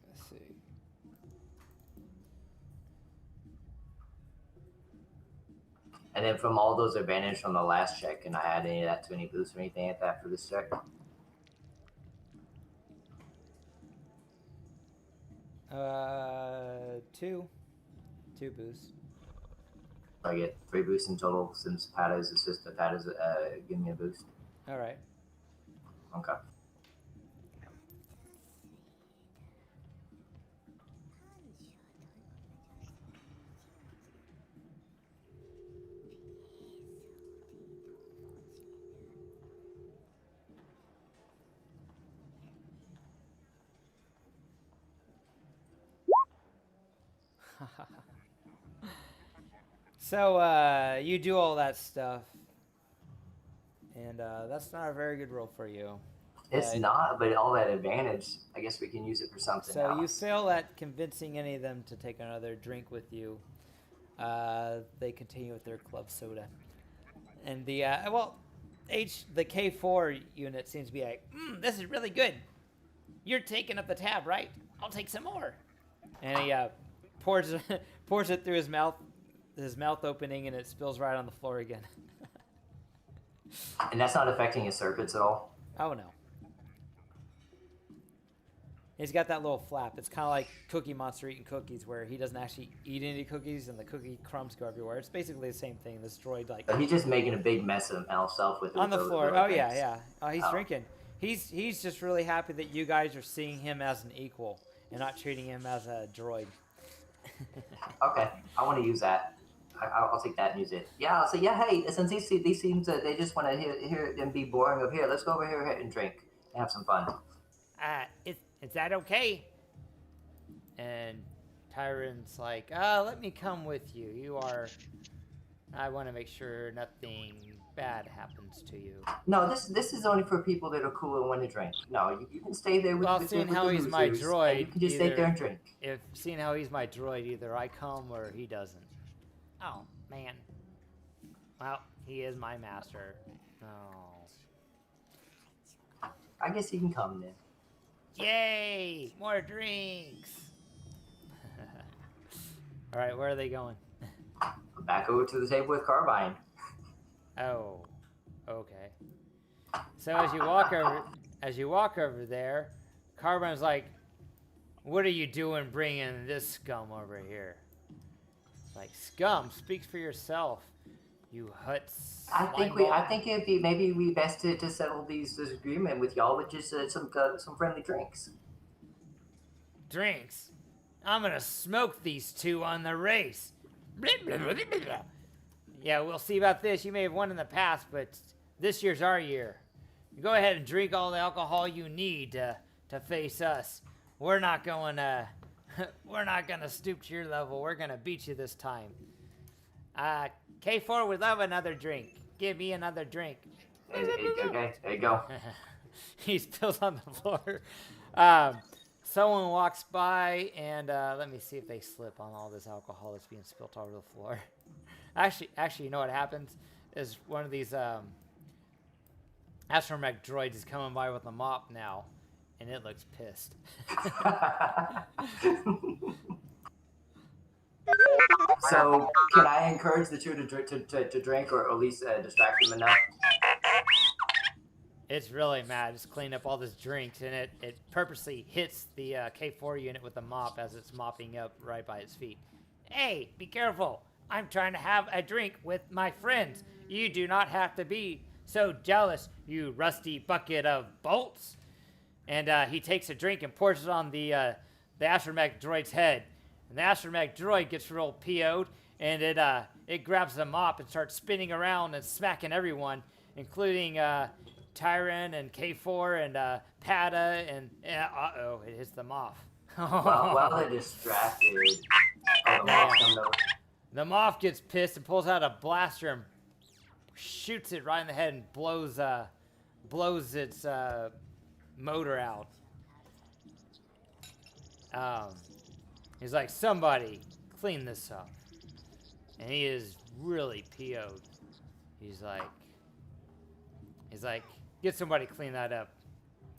let's see. And then from all those advantages from the last check, can I add any of that to any boosts or anything like that for this check? 2 boosts. So I get 3 boosts in total since Patta's assistant. Patta's giving me a boost. All right. Okay. So, you do all that stuff, and that's not a very good roll for you. It's not, but all that advantage, I guess we can use it for something so else. You fail at convincing any of them to take another drink with you. They continue with their club soda. And the K4 unit seems to be like, this is really good. You're taking up the tab, right? I'll take some more. And he pours it through his mouth opening, and it spills right on the floor again. And that's not affecting his circuits at all? Oh, no. He's got that little flap. It's kind of like Cookie Monster eating cookies, where he doesn't actually eat any cookies, and the cookie crumbs go everywhere. It's basically the same thing. This droid, like... But he's just making a big mess of himself with it. On the floor. Oh, yeah. Oh, he's drinking. He's just really happy that you guys are seeing him as an equal and not treating him as a droid. Okay. I want to use that. I'll take that and use it. Yeah, I'll say, yeah, hey, since these seems that they just want to hear them be boring over here, let's go over here and drink and have some fun. Is that okay? And Tyron's like, let me come with you. I want to make sure nothing bad happens to you. No, this is only for people that are cool and want to drink. No, you can stay there with seeing how he's my droid, you can just stay there and drink. Seeing how he's my droid, either I come or he doesn't. Oh, man. Well, he is my master. Oh. I guess he can come then. Yay! More drinks! Alright, where are they going? Back over to the table with Carbine. Oh. Okay. So as you walk over there, Carbine's like, what are you doing bringing this scum over here? Like, scum, speak for yourself, you huts. I think it'd be maybe we best to settle this agreement with y'all with just some friendly drinks. Drinks? I'm gonna smoke these two on the race. Yeah, we'll see about this. You may have won in the past, but this year's our year. Go ahead and drink all the alcohol you need to face us. We're not going to stoop to your level. We're going to beat you this time. K4 would love another drink. Give me another drink. Okay, there you go. He spills on the floor. Someone walks by, and let me see if they slip on all this alcohol that's being spilt all over the floor. Actually, you know what happens? Is one of these astromech droids is coming by with a mop now, and it looks pissed. So can I encourage the two to drink, or at least distract them enough? It's really mad. Just cleaning up all this drinks, and it purposely hits the K4 unit with a mop as it's mopping up right by its feet. Hey, be careful. I'm trying to have a drink with my friends. You do not have to be so jealous, you rusty bucket of bolts. And he takes a drink and pours it on the astromech droid's head. And the astromech droid gets real PO'd, and it grabs the mop and starts spinning around and smacking everyone, including Tyron and K4 and Patta, and uh-oh, it hits them off. While they're distracted, the Moff comes over. The Moff gets pissed and pulls out a blaster and shoots it right in the head and blows its motor out. He's like, somebody clean this up. And he is really PO'd. He's like, get somebody clean that up.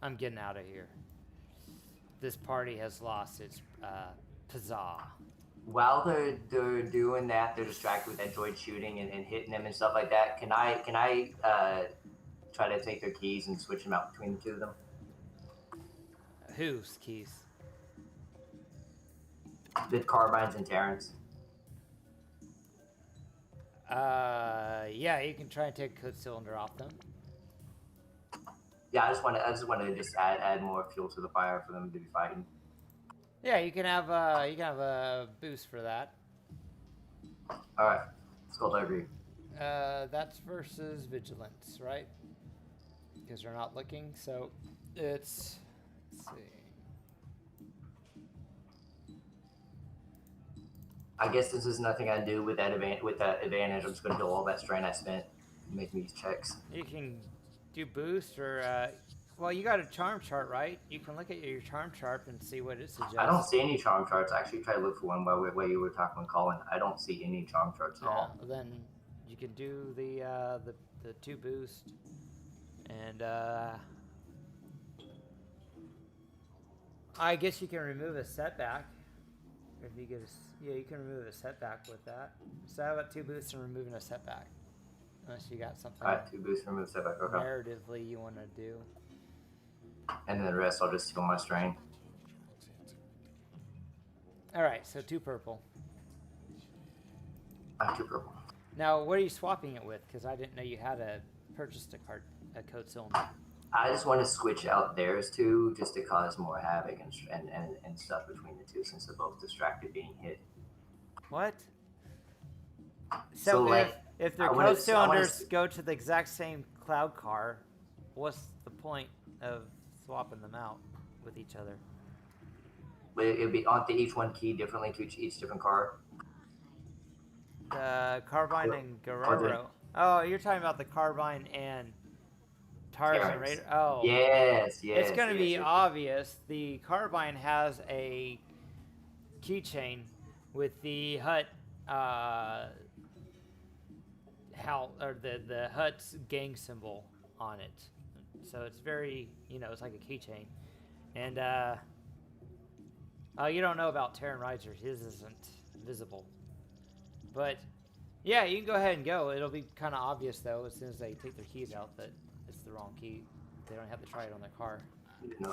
I'm getting out of here. This party has lost its pizzazz. While they're doing that, they're distracted with that droid shooting and hitting them and stuff like that. Can I try to take their keys and switch them out between the two of them? Whose keys? The Carbines and Terrans. Yeah, you can try and take a code cylinder off them. Yeah, I just want to add more fuel to the fire for them to be fighting. Yeah, you can have a boost for that. All right, Skullduggery. That's versus vigilance, right? Because they're not looking, so it's. Let's see. I guess this is nothing I do with that advantage. I'm just going to do all that strain I spent making these checks. You can do boost or. Well, you got a charm chart, right? You can look at your charm chart and see what it suggests. I don't see any charm charts. I actually tried to look for one while you were talking with Collin. I don't see any charm charts at all. Then you can do the 2 boost, and I guess you can remove a setback. If you get you can remove a setback with that. So how about 2 boosts and removing a setback? Unless you got something. All right, 2 boosts, remove setback. Okay. Narratively, you want to do. And then the rest, I'll just steal my strain. All right, so 2 purple. I have 2 purple. Now, what are you swapping it with? Because I didn't know you had purchased a code cylinder. I just want to switch out theirs too, just to cause more havoc and stuff between the two, since they're both distracted being hit. What? So So like, if their I wanna- code I wanna cylinders go to the exact same cloud car, what's the point of swapping them out with each other? It'd be on each one key differently to each different car. The Carbine and Or Guerrero. Oh, you're talking about the Carbine and Tarzan Terrans. Raider. Oh, Yes. it's going to be yes. obvious. The Carbine has a keychain with the Hut, the Hut's gang symbol on it. So it's very, it's like a keychain. And you don't know about Terran Risers. His isn't visible. But yeah, you can go ahead and go. It'll be kind of obvious though as soon as they take their keys out that it's the wrong key. They don't have to try it on their car.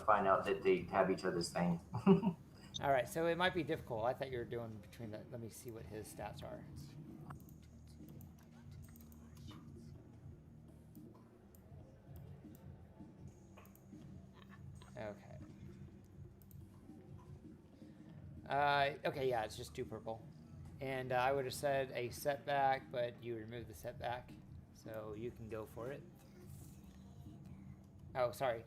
Find out that they have each other's thing. All right, so it might be difficult. I thought you were doing between the. Let me see what his stats are. Okay. Okay, yeah, it's just 2 purple. And I would have said a setback, but you removed the setback. So you can go for it. Oh, sorry.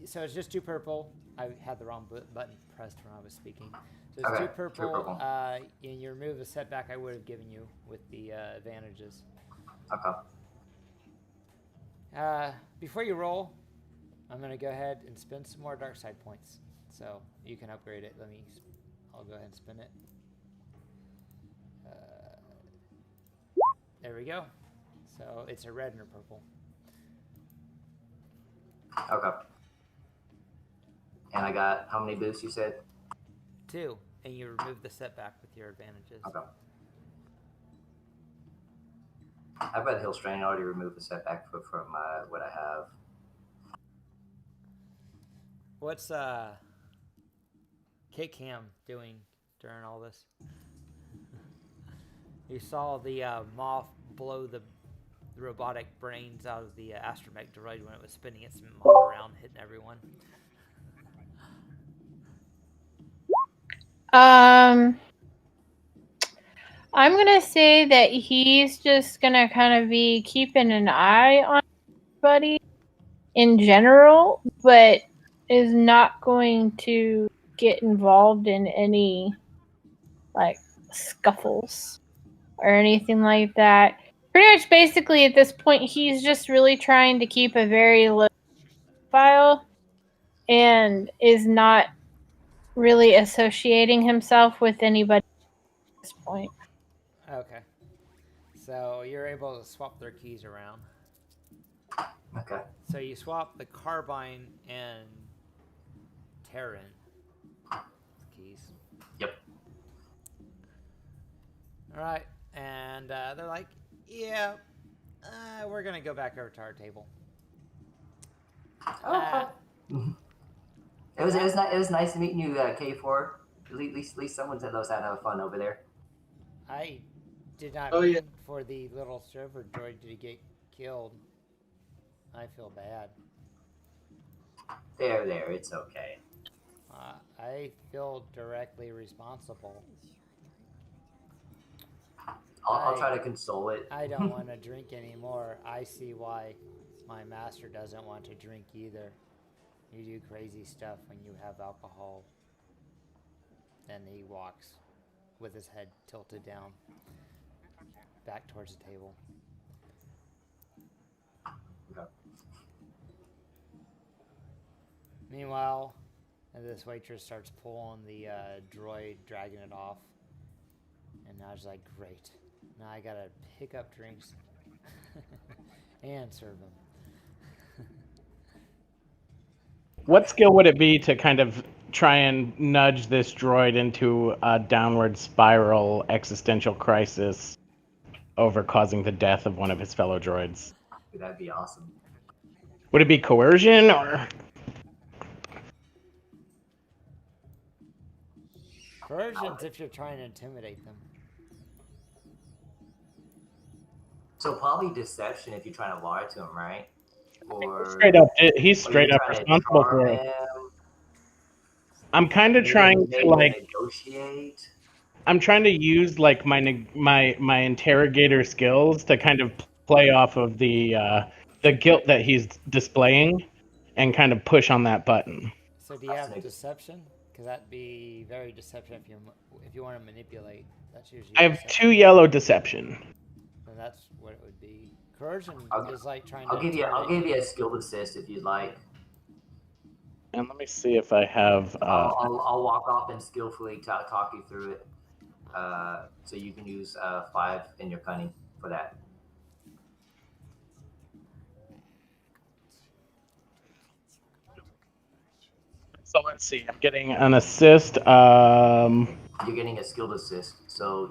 So it's just 2 purple. I had the wrong button pressed when I was speaking. So it's Okay, 2 purple. 2 purple. And you remove the setback I would have given you with the advantages. Okay. Before you roll, I'm going to go ahead and spend some more dark side points. So you can upgrade it. I'll go ahead and spin it. There we go. So it's a red and a purple. Okay. And I got how many boosts you said? 2. and you remove the setback with your advantages. Okay. I've got Hill Strain. I already removed the setback from what I have. What's Ketkam doing during all this? You saw the moth blow the robotic brains out of the astromech droid when it was spinning its moth around, hitting everyone. I'm gonna say that he's just gonna kind of be keeping an eye on everybody in general, but is not going to get involved in any like scuffles or anything like that. Pretty much basically at this point he's just really trying to keep a very low profile and is not really associating himself with anybody at this point. Okay. So you're able to swap their keys around. Okay. So you swap the Carbine and Terran keys. Yep. All right. And they're like, yeah, we're going to go back over to our table. It was nice meeting you, K4. At least someone knows how to have fun over there. I did not mean for the little server droid to get killed. I feel bad. There, it's okay. I feel directly responsible. I'll try to console it. I don't want to drink anymore. I see why my master doesn't want to drink either. You do crazy stuff when you have alcohol. And he walks with his head tilted down, back towards the table. Okay. Meanwhile, this waitress starts pulling the droid, dragging it off. And now she's like, great. Now I gotta pick up drinks and serve them. What skill would it be to kind of try and nudge this droid into a downward spiral existential crisis over causing the death of one of his fellow droids? That'd be awesome. Would it be coercion or? Coercion's if you're trying to intimidate them. So probably deception if you're trying to lie to him, right? Or He's straight up responsible for it. I'm kind of trying to like negotiate. I'm trying to use like my interrogator skills to kind of play off of the guilt that he's displaying, and kind of push on that button. So do you have deception? Because that'd be very deception if you want to manipulate. That's usually. I have deception. 2 yellow deception. And that's what it would be. Coercion is like trying I'll to. give you a skilled assist if you'd like. And let me see if I have. I'll walk off and skillfully talk you through it. So you can use 5 in your cunning for that. So let's see. I'm getting an assist. You're getting a skilled assist. So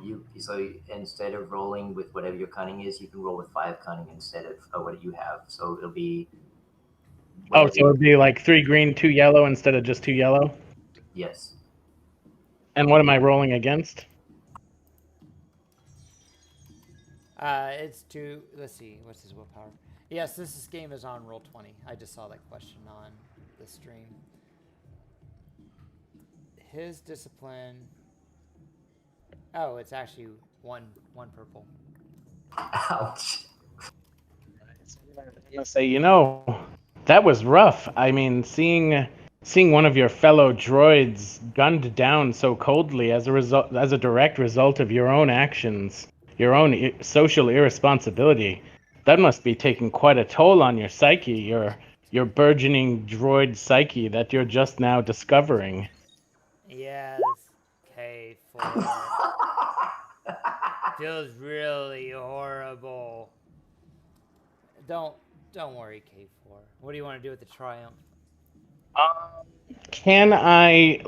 instead of rolling with whatever your cunning is, you can roll with 5 cunning instead of what you have. So it'll be. So it'd be like 3 green, 2 yellow instead of just 2 yellow? Yes. And what am I rolling against? It's 2. Let's see. What's his willpower? Yes, this game is on Roll20. I just saw that question on the stream. His discipline. Oh, it's actually one purple. Ouch. I'm gonna say, that was rough. I mean, seeing one of your fellow droids gunned down so coldly as a direct result of your own actions, your own social irresponsibility, that must be taking quite a toll on your psyche, your burgeoning droid psyche that you're just now discovering. Yes, K4. Feels really horrible. Don't worry, K4. What do you want to do with the triumph? Can I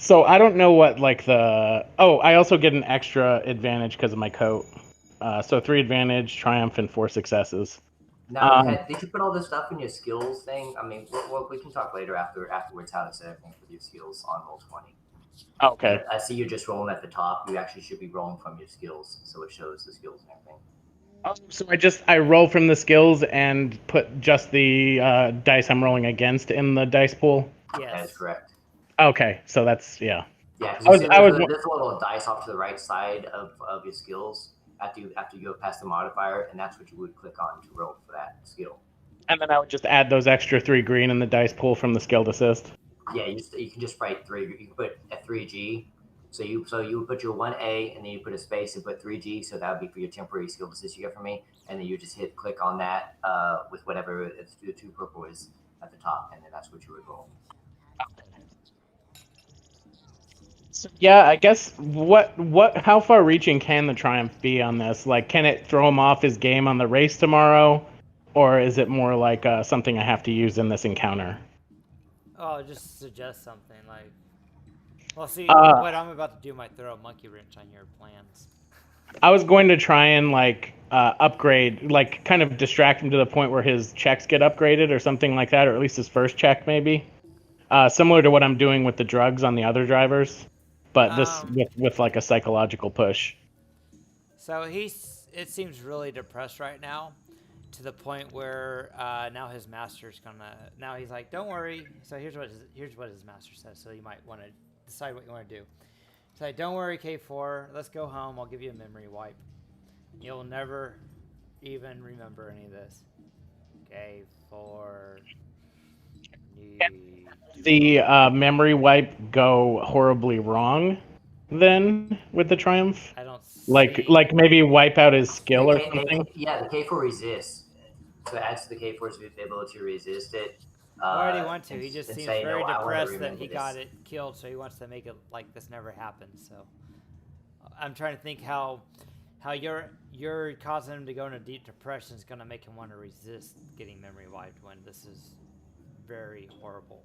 So I don't know what like the. Oh, I also get an extra advantage because of my coat. So 3 advantage, triumph, and 4 successes. Now, did you put all this stuff in your skills thing? I mean, we can talk later afterwards how to set everything with your skills on Roll20. Okay. I see you're just rolling at the top. You actually should be rolling from your skills, so it shows the skills and everything. So I roll from the skills and put just the dice I'm rolling against in the dice pool. Yes. That is correct. Okay, so that's yeah. Yeah, because there's a little dice off to the right side of your skills after you go past the modifier, and that's what you would click on to roll for that skill. And then I would just add those extra 3 green in the dice pool from the skilled assist. Yeah, you can just write 3. You can put a 3G. So you would put your 1A and then you put a space and put 3G. So that would be for your temporary skill assist you get from me. And then you just hit click on that with whatever the 2 purple is at the top, and then that's what you would roll. Yeah, I guess how far reaching can the triumph be on this? Like, can it throw him off his game on the race tomorrow, or is it more like something I have to use in this encounter? Oh, just suggest something like. Well, see, what I'm about to do might throw a monkey wrench on your plans. I was going to try and like upgrade, like kind of distract him to the point where his checks get upgraded or something like that, or at least his first check maybe. Similar to what I'm doing with the drugs on the other drivers, but this with like a psychological push. So it seems really depressed right now, to the point where now his master's now he's like, don't worry. So here's what his master says. So you might want to decide what you want to do. He's like, don't worry, K4, let's go home. I'll give you a memory wipe. You'll never even remember any of this. K4. The memory wipe go horribly wrong then with the triumph? I don't see... like maybe wipe out his skill or something? Yeah, the K4 resists. So it adds to the K4's ability to resist it. Why do he want to? He just seems very depressed that he got it killed, so he wants to make it like this never happened. So I'm trying to think how you're causing him to go into deep depression is going to make him want to resist getting memory wiped when this is very horrible.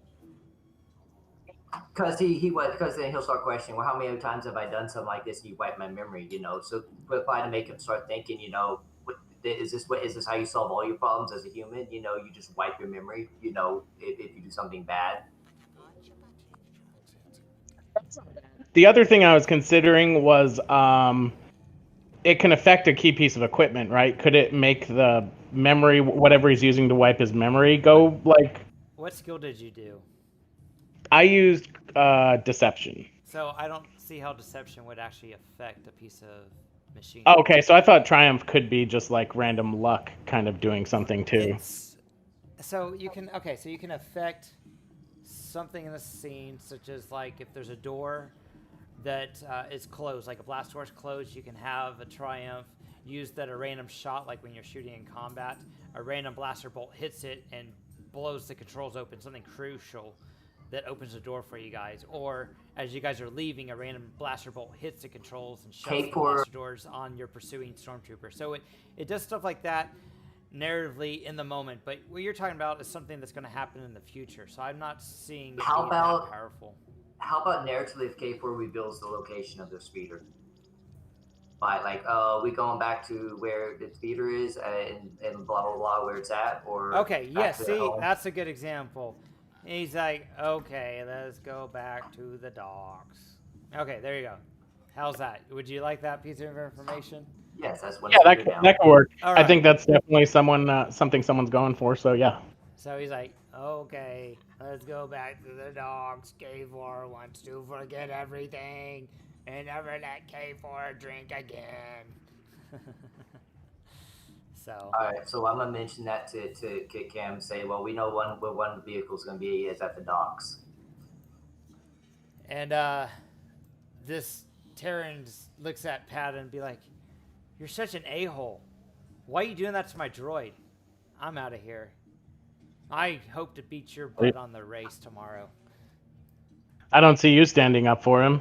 Because then he'll start questioning, well, how many times have I done something like this? And you wipe my memory, So try to make him start thinking, is this how you solve all your problems as a human? You just wipe your memory, if you do something bad. The other thing I was considering was it can affect a key piece of equipment, right? Could it make the memory, whatever he's using to wipe his memory, go like... What skill did you do? I used deception. So I don't see how deception would actually affect a piece of machine. Oh, okay, so I thought triumph could be just like random luck kind of doing something too. So you can affect something in the scene, such as like if there's a door that is closed, like a blast door is closed, you can have a triumph use that a random shot, like when you're shooting in combat, a random blaster bolt hits it and blows the controls open, something crucial that opens the door for you guys. Or as you guys are leaving, a random blaster bolt hits the controls and shuts the blaster doors on your pursuing stormtrooper. So it does stuff like that narratively in the moment, but what you're talking about is something that's going to happen in the future. So I'm not seeing it being that powerful. How about narratively if K4 reveals the location of the speeder? By like, we going back to where the speeder is and blah blah blah where it's at, or okay, yes, see, that's a good example. He's like, okay, let's go back to the docks. Okay, there you go. How's that? Would you like that piece of information? Yes, that's what. Yeah, that could work. Right. I think that's definitely something someone's going for. So yeah. So he's like, okay, let's go back to the docks. K4 wants to forget everything and never let K4 drink again. So. All right, so I'm gonna mention that to Ketkam. Say, well, we know where one vehicle's gonna be is at the docks. And this Terran looks at Patta and be like, "You're such an a-hole. Why are you doing that to my droid? I'm out of here. I hope to beat your butt on the race tomorrow." I don't see you standing up for him.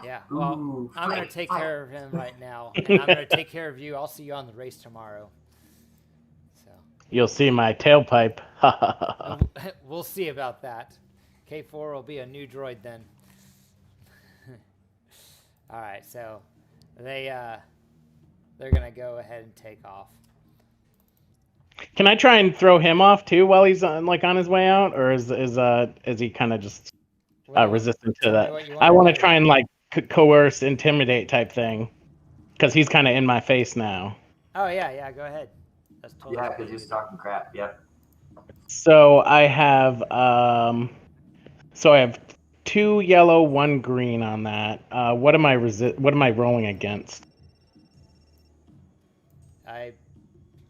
Yeah, well, I'm going to take care of him right now, and I'm going to take care of you. I'll see you on the race tomorrow. So you'll see my tailpipe. we'll see about that. K4 will be a new droid then. All right, so they're gonna go ahead and take off. Can I try and throw him off too while he's on his way out, or is he kind of just resistant to that? I want to try and like coerce, intimidate type thing, because he's kind of in my face now. Oh yeah, go ahead. That's totally Yeah, because you're talking crap. Yep. So I have 2 yellow, 1 green on that. What am I rolling against?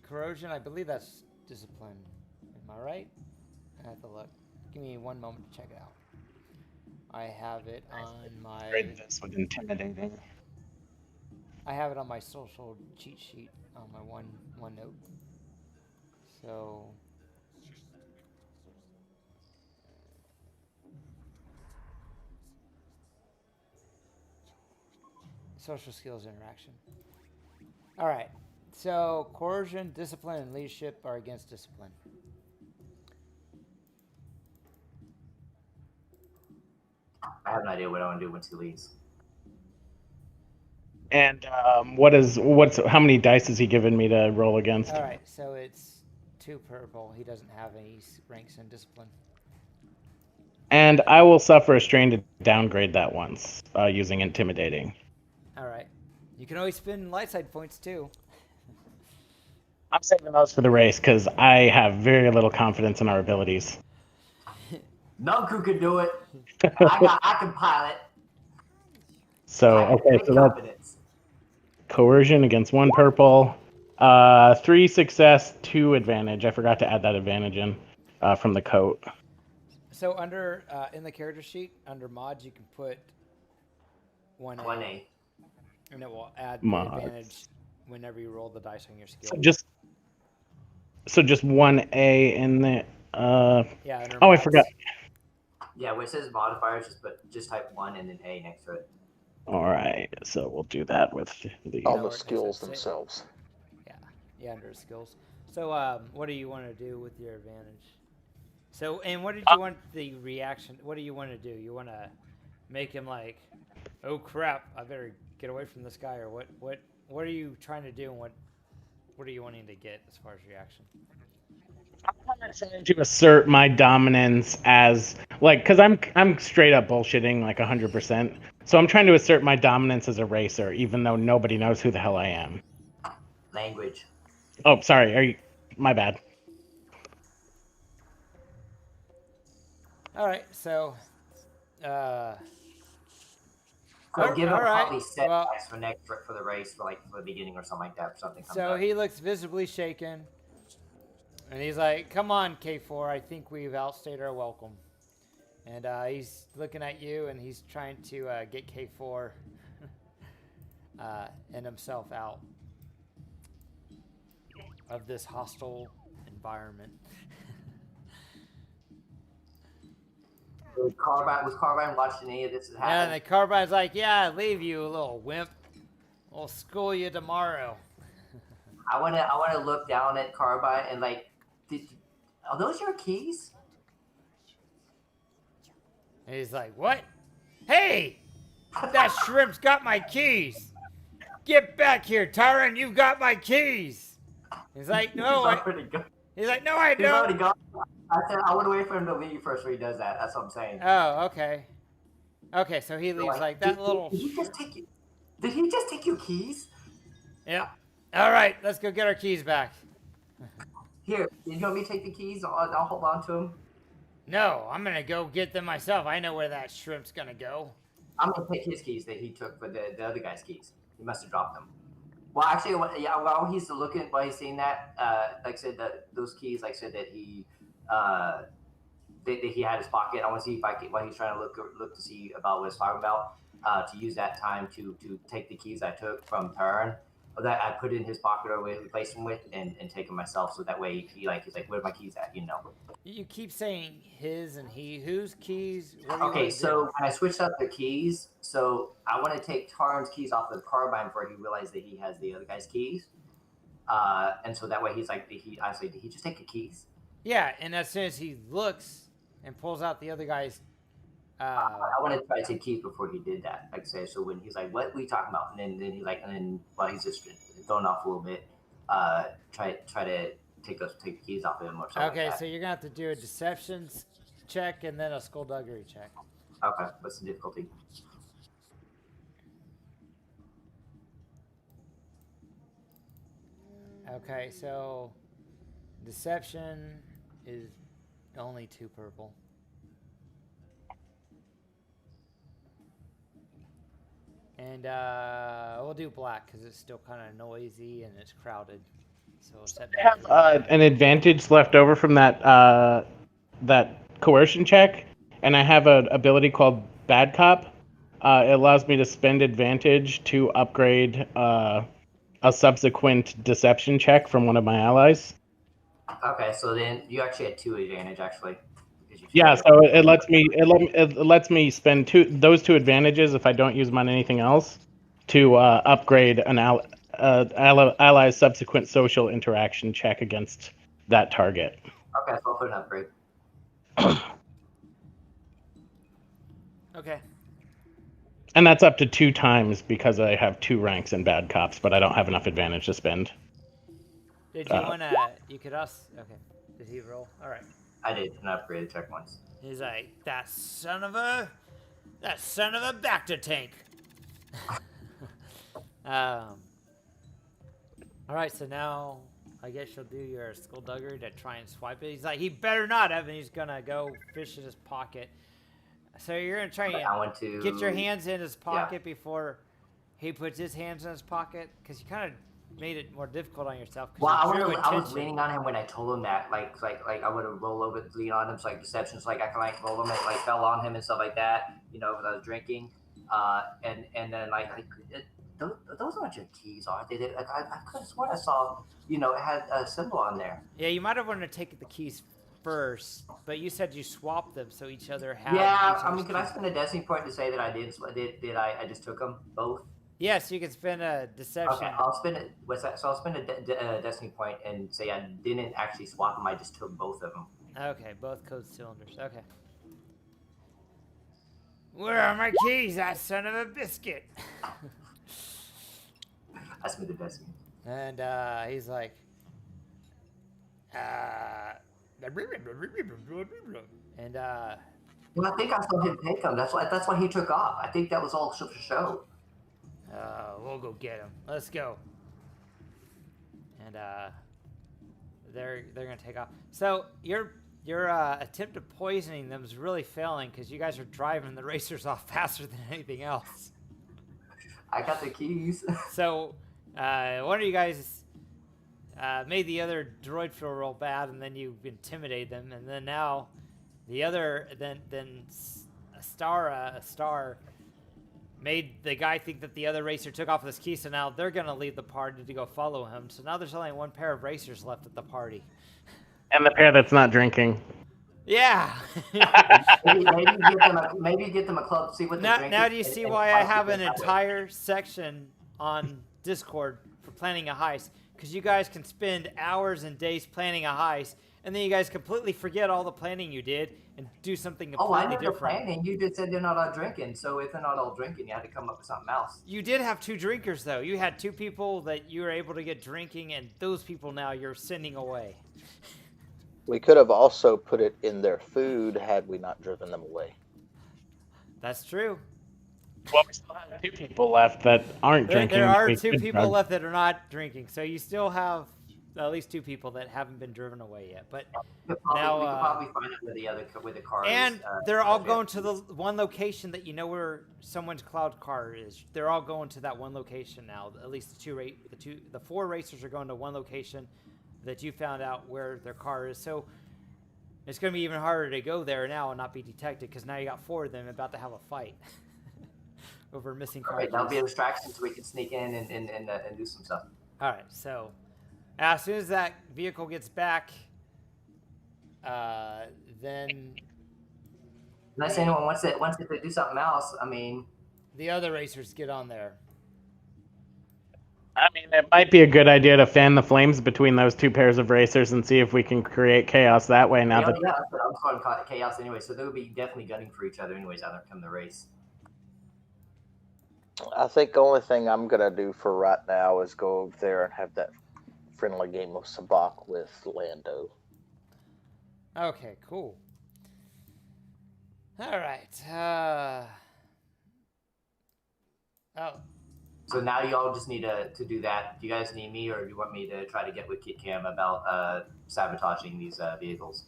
Corrosion. I believe that's discipline. Am I right? I have to look. Give me one moment to check it out. I have it on my. Trade this with intimidating. I have it on my social cheat sheet on my OneNote. So. Social skills interaction. All right. So coercion, discipline, and leadership are against discipline. I have an idea what I want to do once he leaves. And how many dice has he given me to roll against? All right. So it's 2 purple. He doesn't have any ranks in discipline. And I will suffer a strain to downgrade that once using intimidating. All right. You can always spend light side points too. I'm saving those for the race because I have very little confidence in our abilities. Nunku can do it. I can pilot. So okay, so that's coercion against 1 purple, 3 success, 2 advantage. I forgot to add that advantage in from the coat. So under in the character sheet under mods you can put 1A. And it will add the advantage whenever you roll the dice on your skill. So just 1A in the. Yeah. I forgot. Yeah, where it says modifiers, just type 1 and then A next to it. All right, so we'll do that with the skills themselves. Yeah, under skills. So, what do you want to do with your advantage? So, and what did you want the reaction? What do you want to do? You want to make him like, oh crap, I better get away from this guy, or what are you trying to do, and what are you wanting to get as far as reaction? I'm trying to assert my dominance as because I'm straight up bullshitting like 100%. So I'm trying to assert my dominance as a racer, even though nobody knows who the hell I am. Language. Oh, sorry. My bad. All right, so. So give him probably set dice for next for the race for the beginning or something like that. So he looks visibly shaken, and he's like, "Come on, K4. I think we've outstayed our welcome." And he's looking at you, and he's trying to get K4 and himself out of this hostile environment. Was Carbine watching any of this happen? Yeah, and the Carbine's like, "Yeah, leave you, little wimp. We'll school you tomorrow." I wanna look down at Carbine and like, are those your keys? And he's like, "What? Hey, that shrimp's got my keys. Get back here, Tyron. You've got my keys." He's like, "No, He's like, "No, I don't." He's already gone. I said I want to wait for him to leave first when he does that. That's what I'm saying. Oh, okay. Okay, so he leaves like that little. Did he just take you? Did he just take your keys? Yeah. All right, let's go get our keys back. Here, you want me to take the keys? I'll hold on to them. No, I'm gonna go get them myself. I know where that shrimp's gonna go. I'm gonna take his keys that he took for the other guy's keys. He must have dropped them. Well, actually, while he's seeing that, like I said, those keys, like I said, that he he had his pocket. I want to see while he's trying to look to see about what he's talking about, to use that time to take the keys I took from Turn, that I put in his pocket or replace them with, and take them myself. So that way he's like, where are my keys at? You keep saying his and he. Whose keys? Okay, so when I switched up the keys, so I want to take Tarn's keys off the Carbine before he realized that he has the other guy's keys. And so that way he's like, I say, did he just take your keys? Yeah, and as soon as he looks and pulls out the other guy's I wanted to try to keep before he did that. Like I said, so when he's like, "What are we talking about?" And then he's like, and then while he's just thrown off a little bit, try to take the keys off of him or something. Okay, like so you're gonna have to do a deceptions check and then a skullduggery check. Okay, what's the difficulty? Okay, so deception is only 2 purple. And we'll do black because it's still kind of noisy and it's crowded. So set I have an advantage left over from that that coercion check, and I have an ability called Bad Cop. It allows me to spend advantage to upgrade a subsequent deception check from one of my allies. Okay, so then you actually had 2 advantage actually. Yeah, so it lets me spend those 2 advantages if I don't use them on anything else to upgrade an ally's subsequent social interaction check against that target. Okay, so I'll put an upgrade. Okay. And that's up to 2 times because I have 2 ranks in Bad Cops, but I don't have enough advantage to spend. Did you want to... You could also... Okay. Did he roll? All right. I did an upgrade check once. He's like, that son of a Bacta tank. All right, so now I guess you'll do your skullduggery to try and swipe it. He's like, he better not have, and he's gonna go fish in his pocket. So you're gonna try and get your hands in his pocket before he puts his hands in his pocket, because you kind of made it more difficult on yourself. Well, I was leaning on him when I told him that, like I would have rolled over, lean on him, so like deceptions, like I can like roll him, and like fell on him and stuff like that, you know, because I was drinking, and then like those aren't your keys, are they? Like, I could have sworn I saw, you know, it had a symbol on there. Yeah, you might have wanted to take the keys first, but you said you swapped them so each other had. Yeah, I mean, can I spend a destiny point to say that I did? I just took them both? Yes, you can spend a deception. Okay, I'll spend it. What's that? So I'll spend a destiny point and say I didn't actually swap them. I just took both of them. Okay, both code cylinders. Okay. Where are my keys, that son of a biscuit? I spent the destiny. And he's like, and well, I think I saw him take them. That's why he took off. I think that was all for show. We'll go get him. Let's go. And they're gonna take off. So your attempt at poisoning them is really failing because you guys are driving the racers off faster than anything else. I got the keys. So one of you guys made the other droid feel real bad, and then you intimidated them, and then now the other then a star made the guy think that the other racer took off with his key, so now they're gonna leave the party to go follow him. So now there's only one pair of racers left at the party. And the pair that's not drinking. Yeah. maybe get them a club. See what now do you see why I have an entire section on Discord for planning a heist? Because you guys can spend hours and days planning a heist, and then you guys completely forget all the planning you did and do something completely different. Planning. You just said they're not all drinking, so if they're not all drinking, you had to come up with something else. You did have 2 drinkers, though. You had 2 people that you were able to get drinking, and those people now you're sending away. We could have also put it in their food had we not driven them away. That's true. Well, we still have 2 people left that aren't drinking. There are 2 people left that are not drinking, so you still have at least 2 people that haven't been driven away yet. But we could probably find it where the car and is. They're all going to the one location that you know where someone's cloud car is. They're all going to that one location now. At least the 4 racers are going to one location that you found out where their car is. So it's going to be even harder to go there now and not be detected because now you got 4 of them about to have a fight over missing cars. That'll be a distraction so we can sneak in and do some stuff. All right, so as soon as that vehicle gets back, then unless anyone wants it to do something else, I mean, the other racers get on there. I mean, it might be a good idea to fan the flames between those two pairs of racers and see if we can create chaos that way. Now Yeah, that yeah, but I'm starting chaos anyway, so they would be definitely gunning for each other anyways out there come the race. I think the only thing I'm gonna do for right now is go over there and have that friendly game of Saabac with Lando. Okay, cool. All right. Oh, So now y'all just need to do that. Do you guys need me, or do you want me to try to get with Ketkam about sabotaging these vehicles?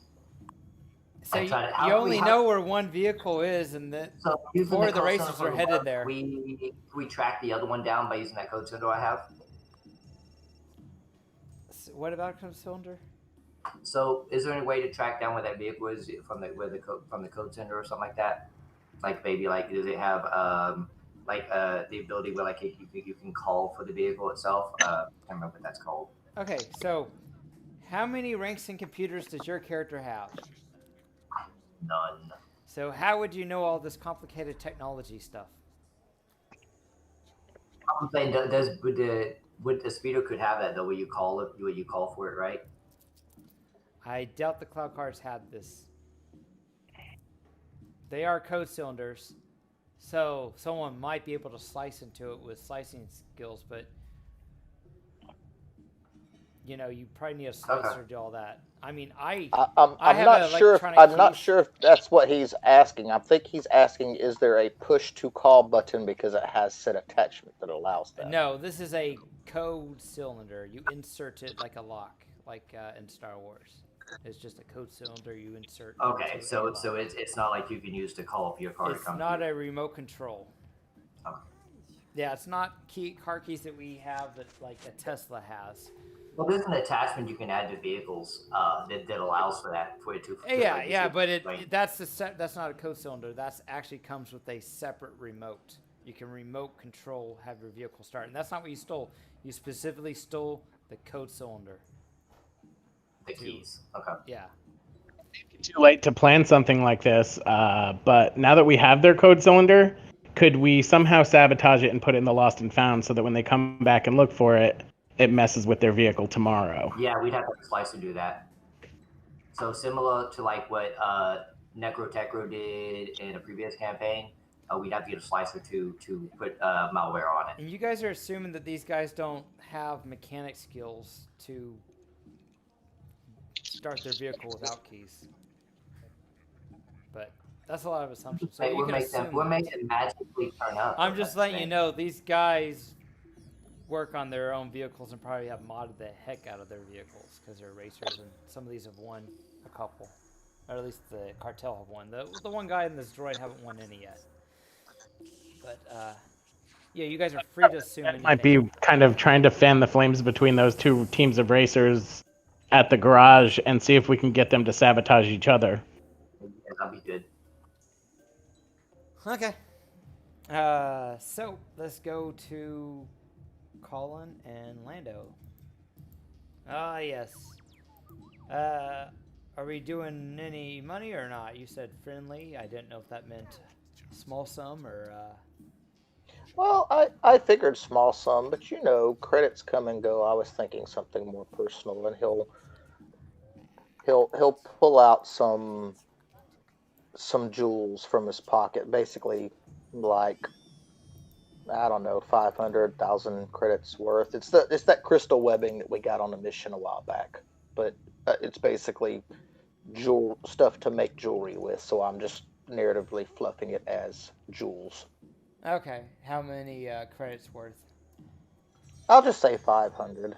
so And try to- how you can we- only how- know where one vehicle is, and that So using four of the code racers center for are the headed one, there. We track the other one down by using that code center I have. What about code cylinder? So is there any way to track down where that vehicle is from the code center or something like that? Like maybe like does it have the ability where like you can call for the vehicle itself? I can't remember what that's called. Okay, so how many ranks in computers does your character have? None. So how would you know all this complicated technology stuff? I'm saying would the speeder could have that though? Will you call it? Will you call for it? Right? I doubt the cloud cards had this. They are code cylinders, so someone might be able to slice into it with slicing skills, but you know, you probably need a slicer to do all that. I mean, I I'm have not a sure. electronic I'm not keys. sure if that's what he's asking. I think he's asking, is there a push to call button because it has set attachment that allows that? No, this is a code cylinder. You insert it like a lock, like in Star Wars. It's just a code cylinder you insert. Okay, into so a lock. it's not like you can use to call for your car to It's come. not to you. a remote control. Okay. Yeah, it's not car keys that we have that like a Tesla has. Well, there's an attachment you can add to vehicles that allows for that for it to. Yeah, but like, that's not a code cylinder. That's actually comes with a separate remote. You can remote control, have your vehicle start, and that's not what you stole. You specifically stole the code cylinder. the keys. Okay. Yeah. too late to plan something like this, but now that we have their code cylinder, could we somehow sabotage it and put it in the lost and found so that when they come back and look for it, it messes with their vehicle tomorrow? Yeah, we'd have to slice and do that. So similar to like what Necrotecro did in a previous campaign, we'd have to get a slicer to put malware on it. And you guys are assuming that these guys don't have mechanic skills to start their vehicle without keys. But that's a lot of assumptions. So Hey, you we'll can make assume them. We'll that. make it magically turn up. I'm just letting you know these guys work on their own vehicles and probably have modded the heck out of their vehicles because they're racers, and some of these have won a couple, or at least the cartel have won. The one guy in this droid haven't won any yet. But yeah, you guys are free to assume. That might be kind of trying to fan the flames between those two teams of racers at the garage and see if we can get them to sabotage each other. Yeah, that'd be good. Okay. So let's go to Collin and Lando. Ah, yes. Are we doing any money or not? You said friendly. I didn't know if that meant small sum or. Well, I figured small sum, but you know, credits come and go. I was thinking something more personal, and he'll pull out some jewels from his pocket, basically like, I don't know, 500,000 credits worth. It's that crystal webbing that we got on a mission a while back, but it's basically jewel stuff to make jewelry with. So I'm just narratively fluffing it as jewels. Okay. How many credits worth? I'll just say 500.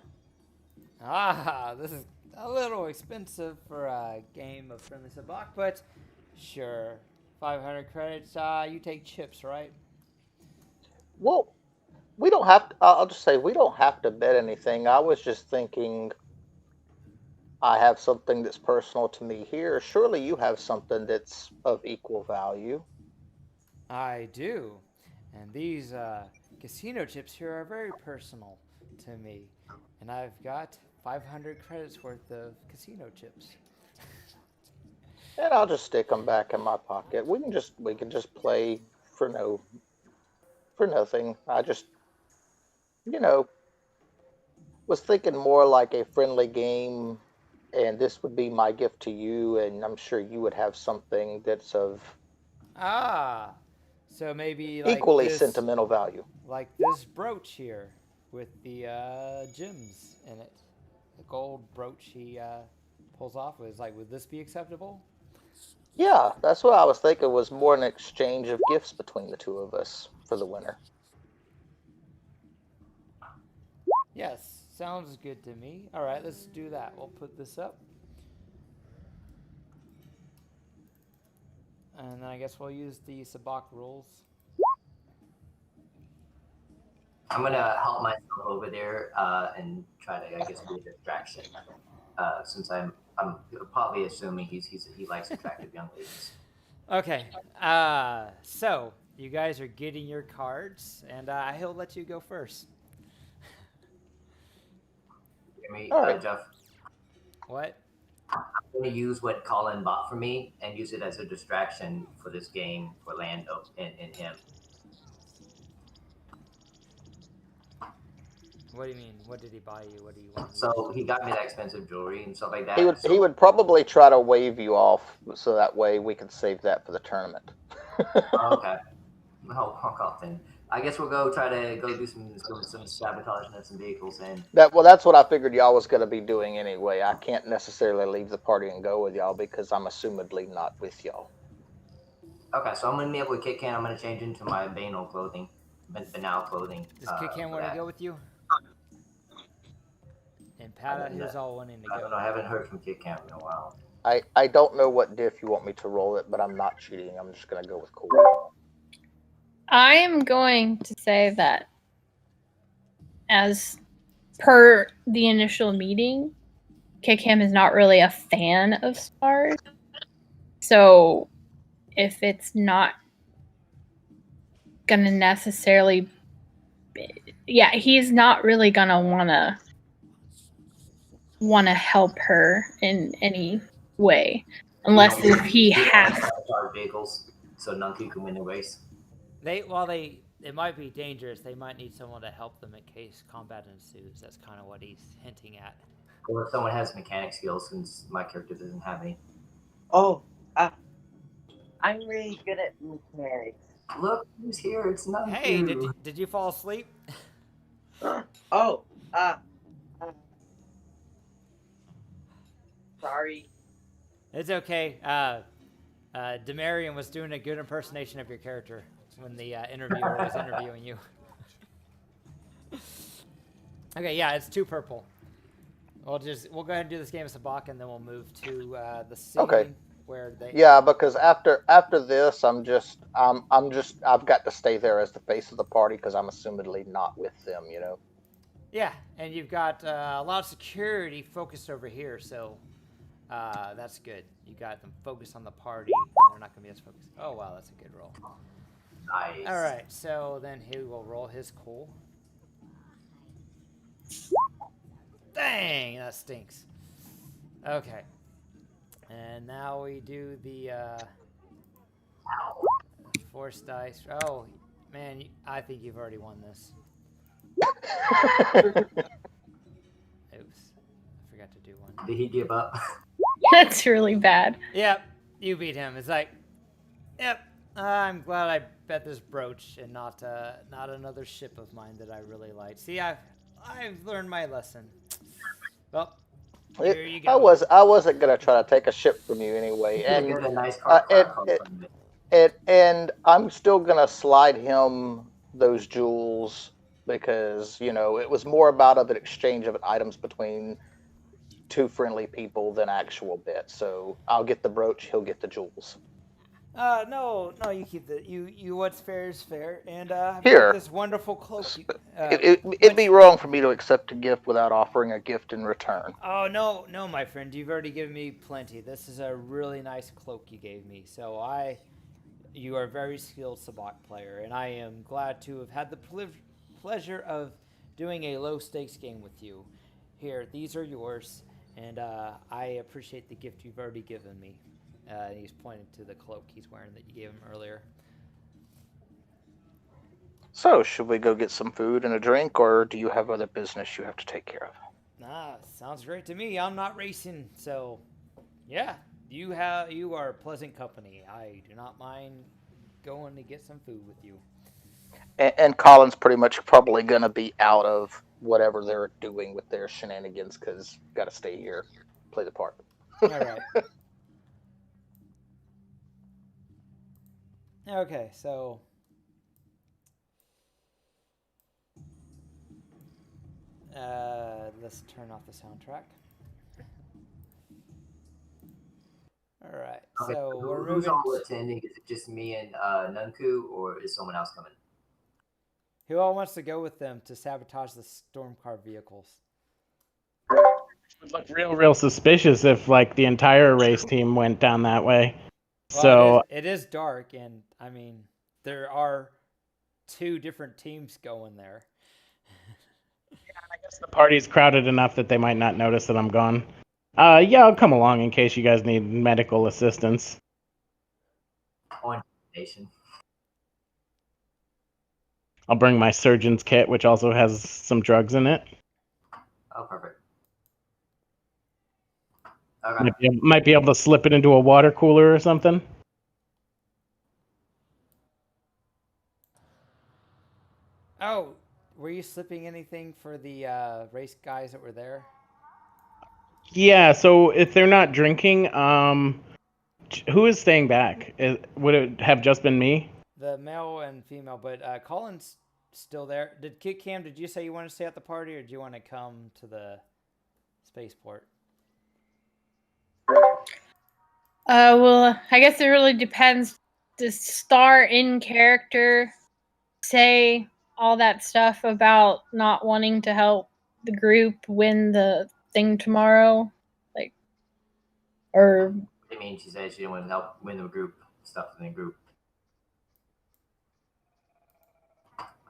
Ah, this is a little expensive for a game of Friendly Saabac, but sure. 500 credits. You take chips, right? Well, we don't have to, I'll just say we don't have to bet anything. I was just thinking I have something that's personal to me here. Surely you have something that's of equal value. I do. And these casino chips here are very personal to me. And I've got 500 credits worth of casino chips. And I'll just stick them back in my pocket. We can just play for nothing. I just, you know, was thinking more like a friendly game, and this would be my gift to you, and I'm sure you would have something that's of Ah, so maybe equally sentimental value. like this brooch here with the gems in it. The gold brooch he pulls off was like, would this be acceptable? Yeah, that's what I was thinking was more an exchange of gifts between the two of us for the winner. Yes, sounds good to me. All right, let's do that. We'll put this up. And then I guess we'll use the Saabac rules. I'm gonna help myself over there and try to, I guess, be a distraction. Since I'm probably assuming he likes attractive young ladies. Okay, so you guys are getting your cards, and he'll let you go first. Hear me, All right. Jeff? What? I'm going to use what Collin bought for me and use it as a distraction for this game for Lando and him. What do you mean? What did he buy you? What do you want? So he got me that expensive jewelry and stuff like that. He would probably try to wave you off so that way we can save that for the tournament. Okay. Oh, then. I guess we'll go try to go do some sabotaging of some vehicles and. That's what I figured y'all was going to be doing anyway. I can't necessarily leave the party and go with y'all because I'm assumedly not with y'all. Okay, so I'm gonna meet up with Ketkam. I'm gonna change into my banal clothing, banal clothing. Does Ketkam want to go with you? And Patta, who's all wanting to go. I don't know. I haven't heard from Ketkam in a while. I don't know what diff you want me to roll it, but I'm not cheating. I'm just going to go with cool. I am going to say that as per the initial meeting, Ketkam is not really a fan of stars. So if it's not going to necessarily... Yeah, he's not really going to want to help her in any way. Unless if he has... vehicles, so Nunku can win the race. It might be dangerous. They might need someone to help them in case combat ensues. That's kind of what he's hinting at. Or if someone has mechanic skills, since my character doesn't have any. Oh, I'm really good at mechanics. Look who's here! It's Nunku. Hey, did you fall asleep? Sorry. It's okay. Demarion was doing a good impersonation of your character when the interviewer was interviewing you. Okay, yeah, it's 2 purple. We'll go ahead and do this game of Saabac, and then we'll move to the scene where they. Yeah, because after this, I've got to stay there as the face of the party because I'm assumedly not with them, you know. Yeah, and you've got a lot of security focused over here, so that's good. You got them focused on the party, and they're not going to be as focused. Oh, wow, that's a good roll. Nice. All right, so then he will roll his cool. Dang, that stinks. Okay. And now we do the force dice. Oh, man, I think you've already won this. Oops. I forgot to do one. Did he give up? That's really bad. Yep, you beat him. It's like, yep, I'm glad I bet this brooch and not another ship of mine that I really like. See, I've learned my lesson. Well, here you go. I wasn't gonna try to take a ship from you anyway, and a nice and I'm still gonna slide him those jewels because it was more about an exchange of items between 2 friendly people than actual bets. So I'll get the brooch, he'll get the jewels. No, you keep the you. What's fair is fair, and Here, this wonderful cloak. It'd be wrong for me to accept a gift without offering a gift in return. Oh no, my friend, you've already given me plenty. This is a really nice cloak you gave me. So you are a very skilled Saabac player, and I am glad to have had the pleasure of doing a low stakes game with you. Here, these are yours, and I appreciate the gift you've already given me. He's pointing to the cloak he's wearing that you gave him earlier. So, should we go get some food and a drink, or do you have other business you have to take care of? Nah, sounds great to me. I'm not racing, so yeah, you are pleasant company. I do not mind going to get some food with you. And Colin's pretty much probably going to be out of whatever they're doing with their shenanigans because got to stay here, play the part. All right. Okay, so let's turn off the soundtrack. All right, Okay, so we're who's moving. all attending? Is it just me and Nunku, or is someone else coming? Who all wants to go with them to sabotage the Stormcar vehicles? It would look real suspicious if like the entire race team went down that way. Well, So it is dark, and I mean there are 2 different teams going there. I guess the party's crowded enough that they might not notice that I'm gone. Yeah, I'll come along in case you guys need medical assistance. On nation. I'll bring my surgeon's kit, which also has some drugs in it. Oh, perfect. Okay. Might be able to slip it into a water cooler or something. Oh, were you slipping anything for the race guys that were there? Yeah, so if they're not drinking, who is staying back? Would it have just been me? The male and female, but Collin's still there. Did Ketkam, did you say you want to stay at the party, or do you want to come to the spaceport? Well, I guess it really depends. Does Star in character say all that stuff about not wanting to help the group win the thing tomorrow? Like, or I mean, she said she didn't want to help win the group stuff in the group.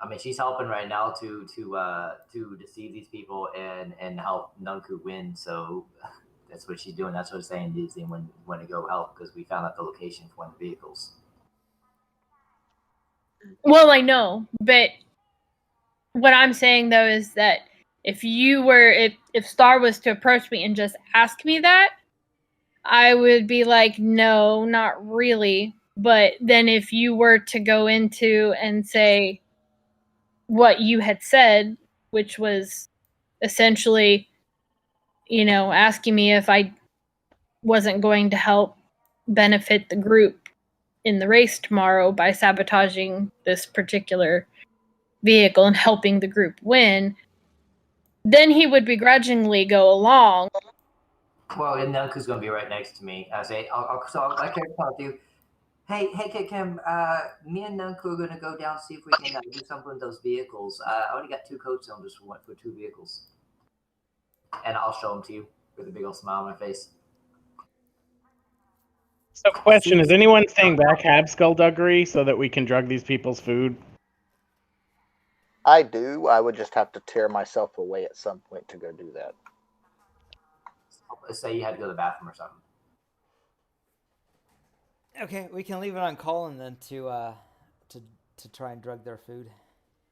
I mean, she's helping right now to deceive these people and help Nunku win. So that's what she's doing. That's what I'm saying. Disney when to go help because we found out the location for one of the vehicles. well, I know, but what I'm saying though is that if Star was to approach me and just ask me that, I would be like, no, not really. But then if you were to go into and say what you had said, which was essentially, asking me if I wasn't going to help benefit the group in the race tomorrow by sabotaging this particular vehicle and helping the group win, then he would begrudgingly go along. Well, and Nunku's going to be right next to me. I say, I can't talk to you. Hey, Ketkam, me and Nunku are going to go down see if we can do something with those vehicles. I already got 2 code cylinders for 2 vehicles. And I'll show them to you with a big old smile on my face. So, question: is anyone staying back have skullduggery so that we can drug these people's food? I do. I would just have to tear myself away at some point to go do that. Let's say you had to go to the bathroom or something. Okay, we can leave it on Collin then to try and drug their food.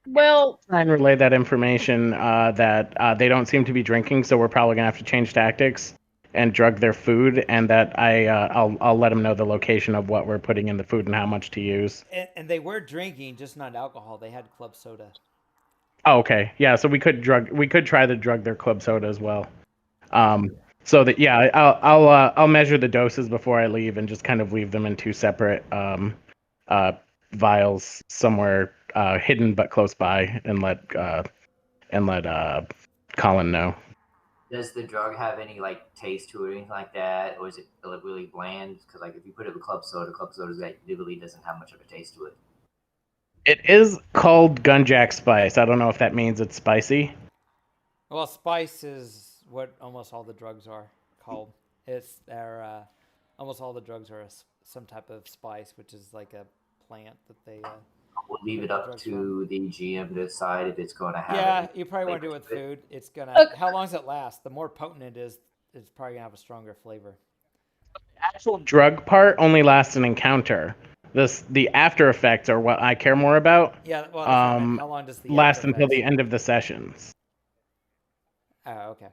Well, Try and relay that information that they don't seem to be drinking, so we're probably gonna have to change tactics and drug their food, and that I'll let them know the location of what we're putting in the food and how much to use. And they were drinking, just not alcohol. They had club soda. Oh, okay, yeah. So we could try to drug their club soda as well. So that I'll measure the doses before I leave and just kind of leave them in 2 separate vials somewhere hidden but close by, and let Collin know. Does the drug have any taste to it or anything like that, or is it really bland? Because if you put it with club soda that really doesn't have much of a taste to it. It is called Gunjack Spice. I don't know if that means it's spicy. Well, spice is what almost all the drugs are called. Almost all the drugs are some type of spice, which is like a plant that they. We'll leave it up to the GM to decide if it's going to have. Yeah, you probably want to do it with food. It's gonna. How long does it last? The more potent it is, it's probably gonna have a stronger flavor. The actual drug part only lasts an encounter. The after effects are what I care more about. Yeah, well, that's what I meant. How long does the Last after until the effects- end of the sessions. Oh, okay.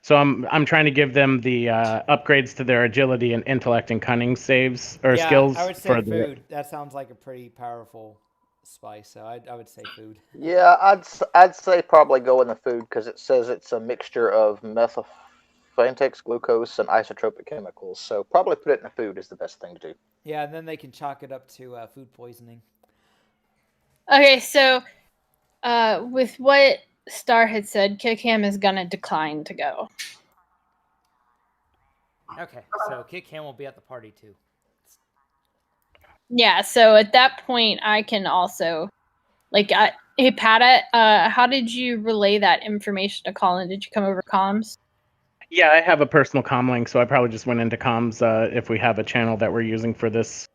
So I'm trying to give them the upgrades to their agility and intellect and cunning saves or skills I would say for food. That sounds like a pretty powerful spice, so I would say food. Yeah, I'd say probably go in the food because it says it's a mixture of methylphentex, glucose, and isotropic chemicals. So probably put it in the food is the best thing to do. Yeah, and then they can chalk it up to food poisoning. Okay, so with what Star had said, Ketkam is gonna decline to go. Okay, so Ketkam will be at the party too. Yeah, so at that point, I can also, like, hey, Patta, how did you relay that information to Collin? Did you come over comms? Yeah, I have a personal comm link, so I probably just went into comms if we have a channel that we're using for this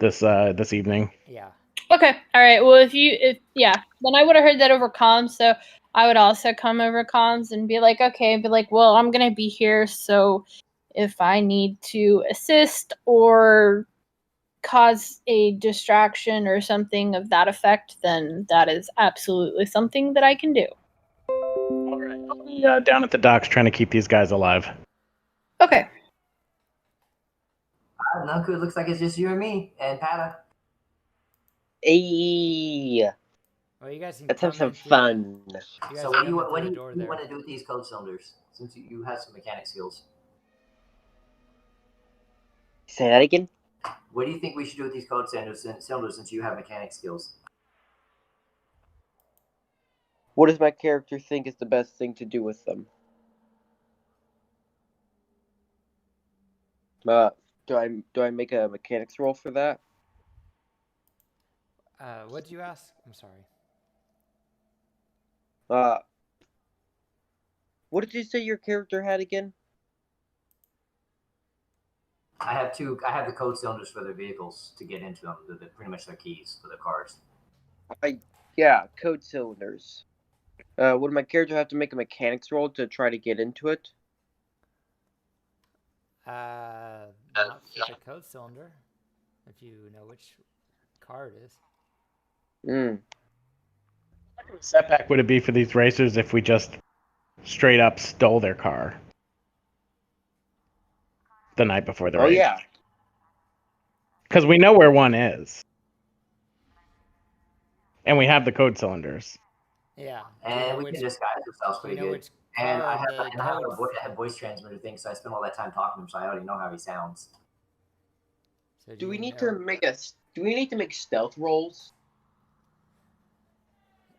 evening. Yeah. Okay, all right. Well, then I would have heard that over comms, so I would also come over comms and be like, well, I'm gonna be here, so if I need to assist or cause a distraction or something of that effect, then that is absolutely something that I can do. All right. I'll be down at the docks trying to keep these guys alive. Okay. Nunku, it looks like it's just you and me and Patta. Hey, Well, you guys can let's have come some in through fun. You guys So can what come do in you, through the door what do you there. want to do with these code cylinders? Since you have some mechanic skills. Say that again. What do you think we should do with these code cylinders since you have mechanic skills? What does my character think is the best thing to do with them? Do I make a mechanics roll for that? What did you ask? I'm sorry. What did you say your character had again? I have the code cylinders for their vehicles to get into them. They're pretty much their keys for the cars. Yeah, code cylinders. Would my character have to make a mechanics roll to try to get into it? Not for the code cylinder, if you know which car it is. What kind of setback would it be for these racers if we just straight up stole their car the night before the race? Oh yeah. Because we know where one is. And we have the code cylinders. Yeah. And we can disguise ourselves pretty good. And I have a voice transmitter thing, so I spend all that time talking to him, so I already know how he sounds. So Do we need to make stealth rolls?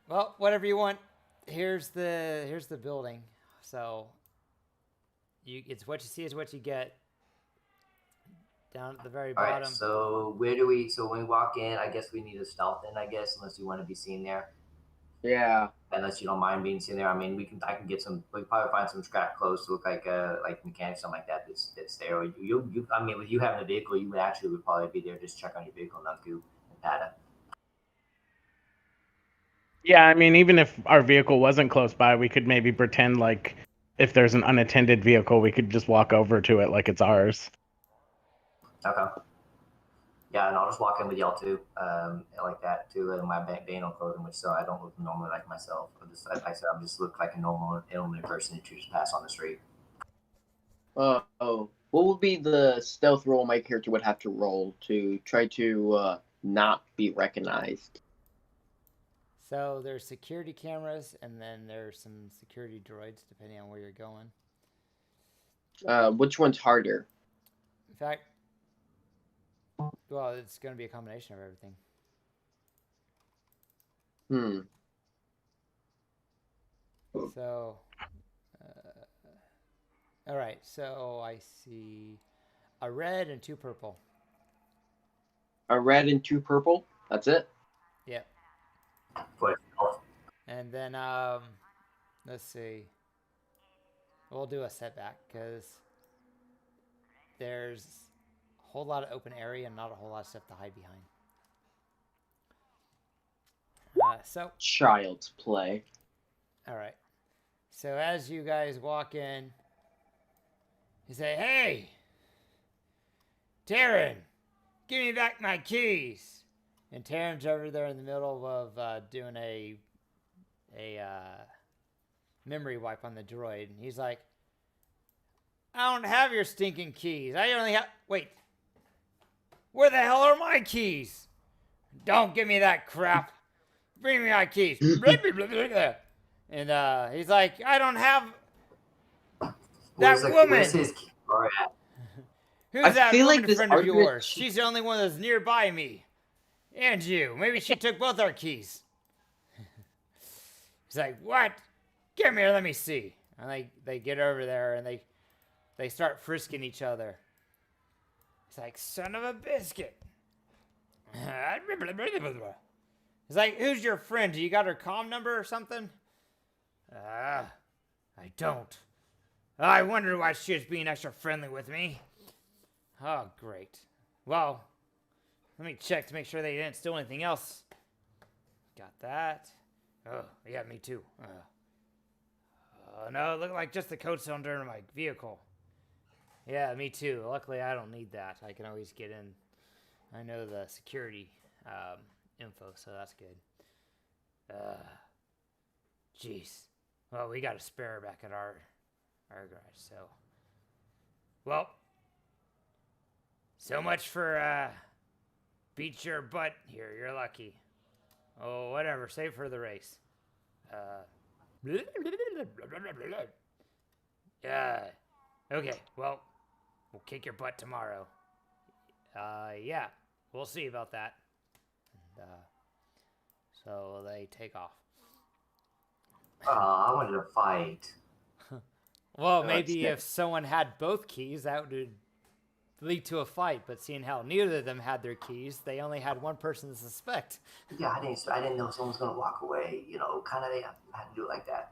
Well, whatever you want. Here's the building. So it's what you see is what you get. Down at the very bottom. Alright, so when we walk in, I guess we need a stealth in, I guess, unless you want to be seen there. Yeah. Unless you don't mind being seen there. I mean, we can probably find some scrap clothes to look like mechanics, something like that that's there. Or I mean, with you having a vehicle, you would probably be there just check on your vehicle, Nunku and Patta. Yeah, I mean, even if our vehicle wasn't close by, we could maybe pretend like if there's an unattended vehicle, we could just walk over to it like it's ours. Okay. Yeah, and I'll just walk in with y'all too, like that too, in my Bano clothing, which so I don't look normally like myself. I just look like a normal person who just pass on the street. What would be the stealth roll my character would have to roll to try to not be recognized? So there's security cameras, and then there's some security droids, depending on where you're going. Which one's harder? In fact, well, it's going to be a combination of everything. So, all right. So I see a red and 2 purple. A red and 2 purple? That's it? Yep. And then, let's see. We'll do a setback because there's a whole lot of open area and not a whole lot of stuff to hide behind. So child's play. All right. So as you guys walk in, you say, "Hey, Taryn, give me back my keys. And Taram's over there in the middle of doing a memory wipe on the droid. And he's like, I don't have your stinking keys. I only have... Wait. Where the hell are my keys? Don't give me that crap. Bring me my keys. And he's like, I don't have that woman. Where's his car at? Who's that feel like woman this friend of argument yours? She's the only one that's nearby me. And you. Maybe she took both our keys. He's like, what? Come here, let me see. And they get over there and they start frisking each other. He's like, son of a biscuit. He's like, who's your friend? Do you got her comm number or something? I don't. I wonder why she was being extra friendly with me. Oh, great. Well, let me check to make sure they didn't steal anything else. Got that. Oh, yeah, me too. No, it looked like just the code cylinder in my vehicle. Yeah, me too. Luckily, I don't need that. I can always get in. I know the security info, so that's good. Jeez. Well, we got a spare back at our garage, so. Well, so much for beat your butt here. You're lucky. Oh, whatever. Save for the race. Yeah. Okay, well, we'll kick your butt tomorrow. Yeah, we'll see about that. And, so they take off. I wanted to fight. Well, maybe if someone had both keys, that would lead to a fight. But seeing how neither of them had their keys, they only had one person to suspect. Yeah, I didn't know someone was gonna walk away. You know, kind of they had to do it like that.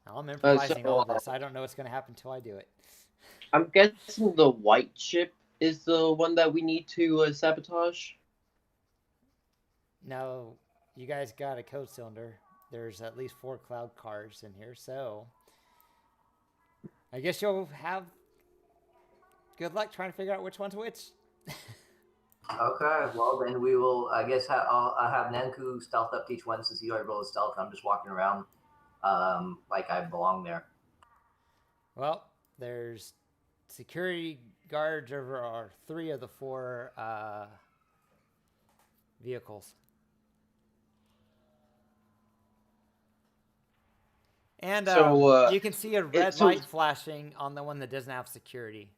I'm improvising all this. I don't know what's going to happen until I do it. I'm guessing the white ship is the one that we need to sabotage. No, you guys got a code cylinder. There's at least 4 cloud cars in here, so I guess you'll have good luck trying to figure out which one's which. Okay, well then we will. I guess I'll have Nunku stealth up to each one since he already rolled stealth. I'm just walking around like I belong there. Well, there's security guards over 3 of the 4 vehicles. And So, you can see a red light flashing on the one that doesn't have security.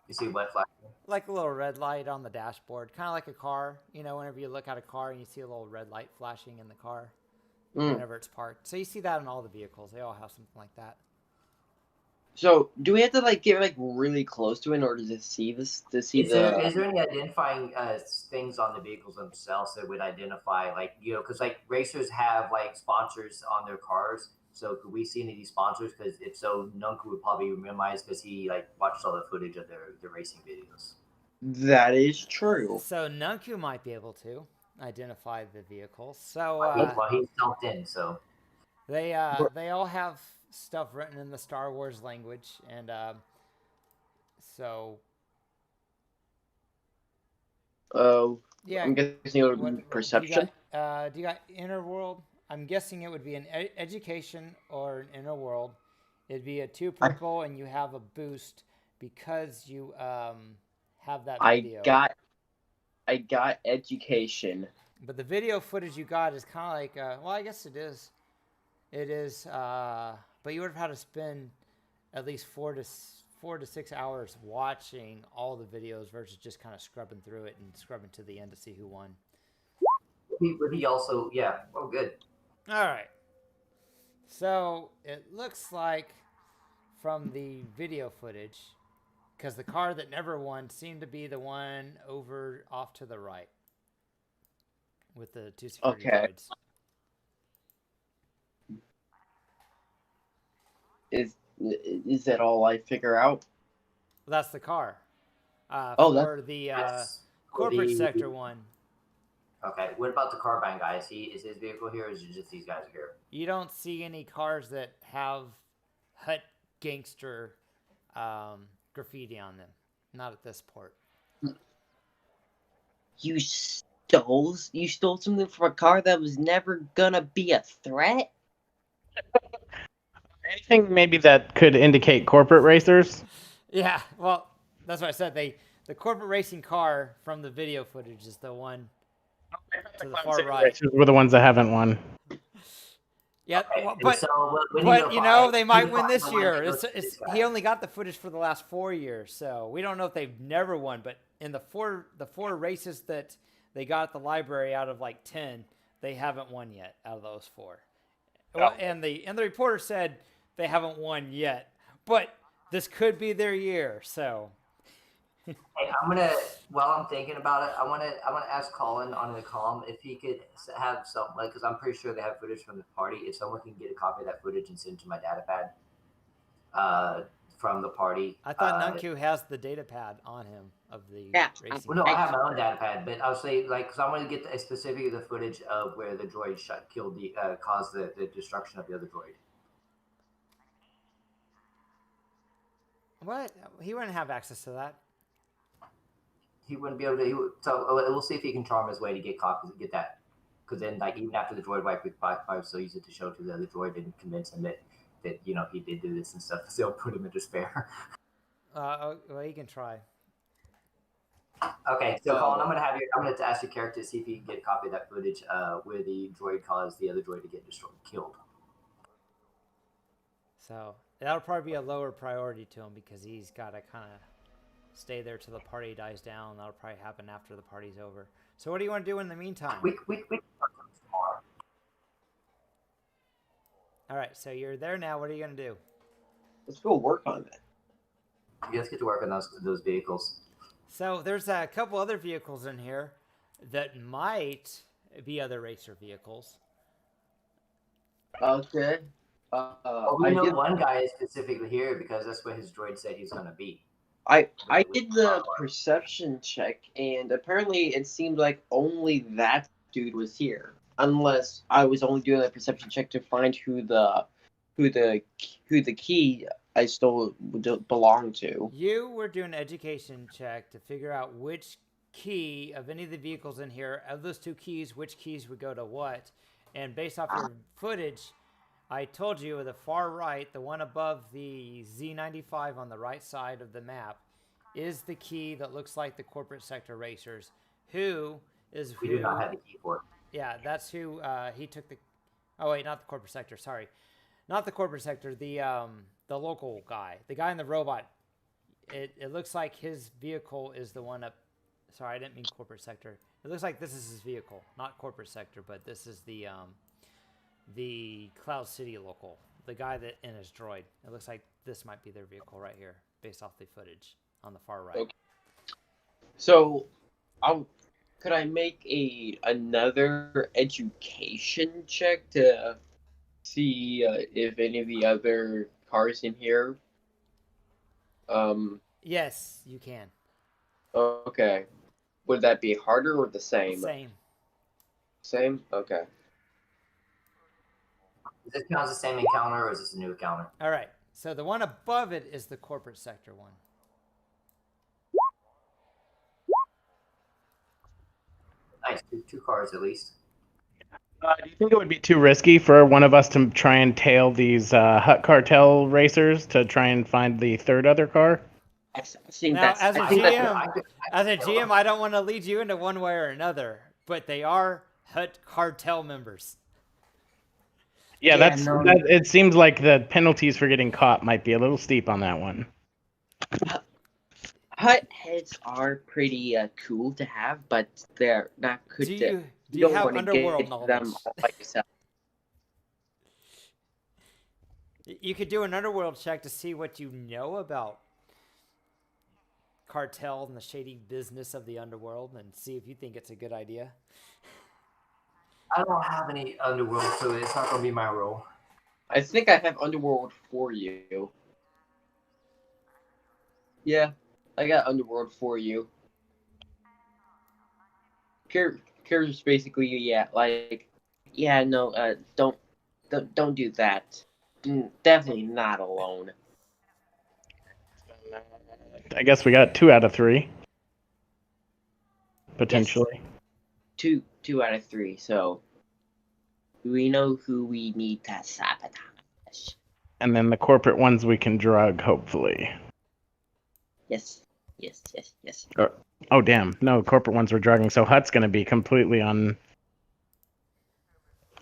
You see what flashing? Like a little red light on the dashboard, kind of like a car. You know, whenever you look at a car and you see a little red light flashing in the car whenever it's parked. So you see that in all the vehicles. They all have something like that. So, do we have to get really close to it in order to see this? Is there any identifying things on the vehicles themselves that would identify, because racers have sponsors on their cars. So could we see any of these sponsors? Because if so, Nunku would probably memorize because he watched all the footage of their racing videos. That is true. So Nunku might be able to identify the vehicles. So well, he's jumped in, so they all have stuff written in the Star Wars language, and so yeah, I'm guessing it would be perception. Do you got inner world? I'm guessing it would be an education or an inner world. It'd be a 2 purple, and you have a boost because you have that video. I got education. But the video footage you got is kind of like, well, I guess it is. It is, but you would have had to spend at least 4 to 6 hours watching all the videos versus just kind of scrubbing through it and scrubbing to the end to see who won. He also, yeah, well, good. All right. So it looks like from the video footage, because the car that never won seemed to be the one off to the right with the 2 security guards. Is that all I figure out? Well, that's the car. For the corporate sector one. Okay, what about the Carbine guy? Is his vehicle here, or is it just these guys here? You don't see any cars that have Hut Gangster graffiti on them. Not at this port. You stole something from a car that was never gonna be a threat? Anything maybe that could indicate corporate racers? Yeah, well, that's what I said. The corporate racing car from the video footage is the one to the far right. Racers were the ones that haven't won. Yeah, Okay, well, so we need to but you know find- they we need might to win find this the one year. that goes It's, to this guy. he only got the footage for the last 4 years, so we don't know if they've never won. But in the four races that they got at the library out of like 10, they haven't won yet out of those 4. Well, and the reporter said they haven't won yet, but this could be their year. So Hey, while I'm thinking about it, I wanna ask Collin on the comm if he could have some, like, because I'm pretty sure they have footage from the party. If someone can get a copy of that footage and send it to my data pad, from the party. I thought Nunku has the data pad on him of the racing. Well, no, I have my own data pad, but I was saying, like, because I want to get specifically the footage of where the droid caused the destruction of the other droid. What? He wouldn't have access to that. He wouldn't be able to. So we'll see if he can charm his way to get copies, get that. Because then, like, even after the droid wiped with backfire, so use it to show to the other droid and convince him that he did do this and stuff. So they'll put him in despair. Well, he can try. Okay, so Collin, I'm gonna ask your character to see if you can get a copy of that footage where the droid caused the other droid to get killed. So that'll probably be a lower priority to him because he's got to kind of stay there till the party dies down. That'll probably happen after the party's over. So what do you want to do in the meantime? We All right, so you're there now. What are you going to do? Let's go work on that. You guys get to work on those vehicles. So there's a couple other vehicles in here that might be other racer vehicles. Okay. We know one guy is specifically here because that's what his droid said he's going to be. I did the perception check, and apparently it seemed like only that dude was here. Unless I was only doing a perception check to find who the key I stole belonged to. You were doing an education check to figure out which key of any of the vehicles in here, of those 2 keys, which keys would go to what. And based off your footage, I told you the far right, the one above the Z95 on the right side of the map, is the key that looks like the corporate sector racers. We do not have the key for it. Yeah, that's who he took the. Oh wait, not the corporate sector. Sorry, not the corporate sector. The local guy, the guy in the robot. It looks like his vehicle is the one up. Sorry, I didn't mean corporate sector. It looks like this is his vehicle, not corporate sector, but this is the Cloud City local. The guy that in his droid. It looks like this might be their vehicle right here, based off the footage on the far right. Okay. So, could I make another education check to see if any of the other cars in here? Yes, you can. Okay. Would that be harder or the same? Same. Same? Okay. Is this count as the same encounter or is this a new encounter? All right. So the one above it is the corporate sector one. Nice, two cars at least. Do you think it would be too risky for one of us to try and tail these Hut Cartel racers to try and find the third other car? Now, as a GM, I don't want to lead you into one way or another, but they are Hut Cartel members. Yeah, that, it seems like the penalties for getting caught might be a little steep on that one. Hut heads are pretty cool to have, but they're not good. Do you have underworld knowledge? Them all by yourself. You could do an underworld check to see what you know about cartel and the shady business of the underworld, and see if you think it's a good idea. I don't have any underworld, so it's not going to be my role. I think I have underworld for you. Yeah, I got underworld for you. Character's basically, don't do that. Definitely not alone. I guess we got 2 out of 3. potentially. Two out of 3. So we know who we need to sabotage. And then the corporate ones we can drug, hopefully. Yes. Oh, damn. No, corporate ones we're drugging. So Hut's going to be completely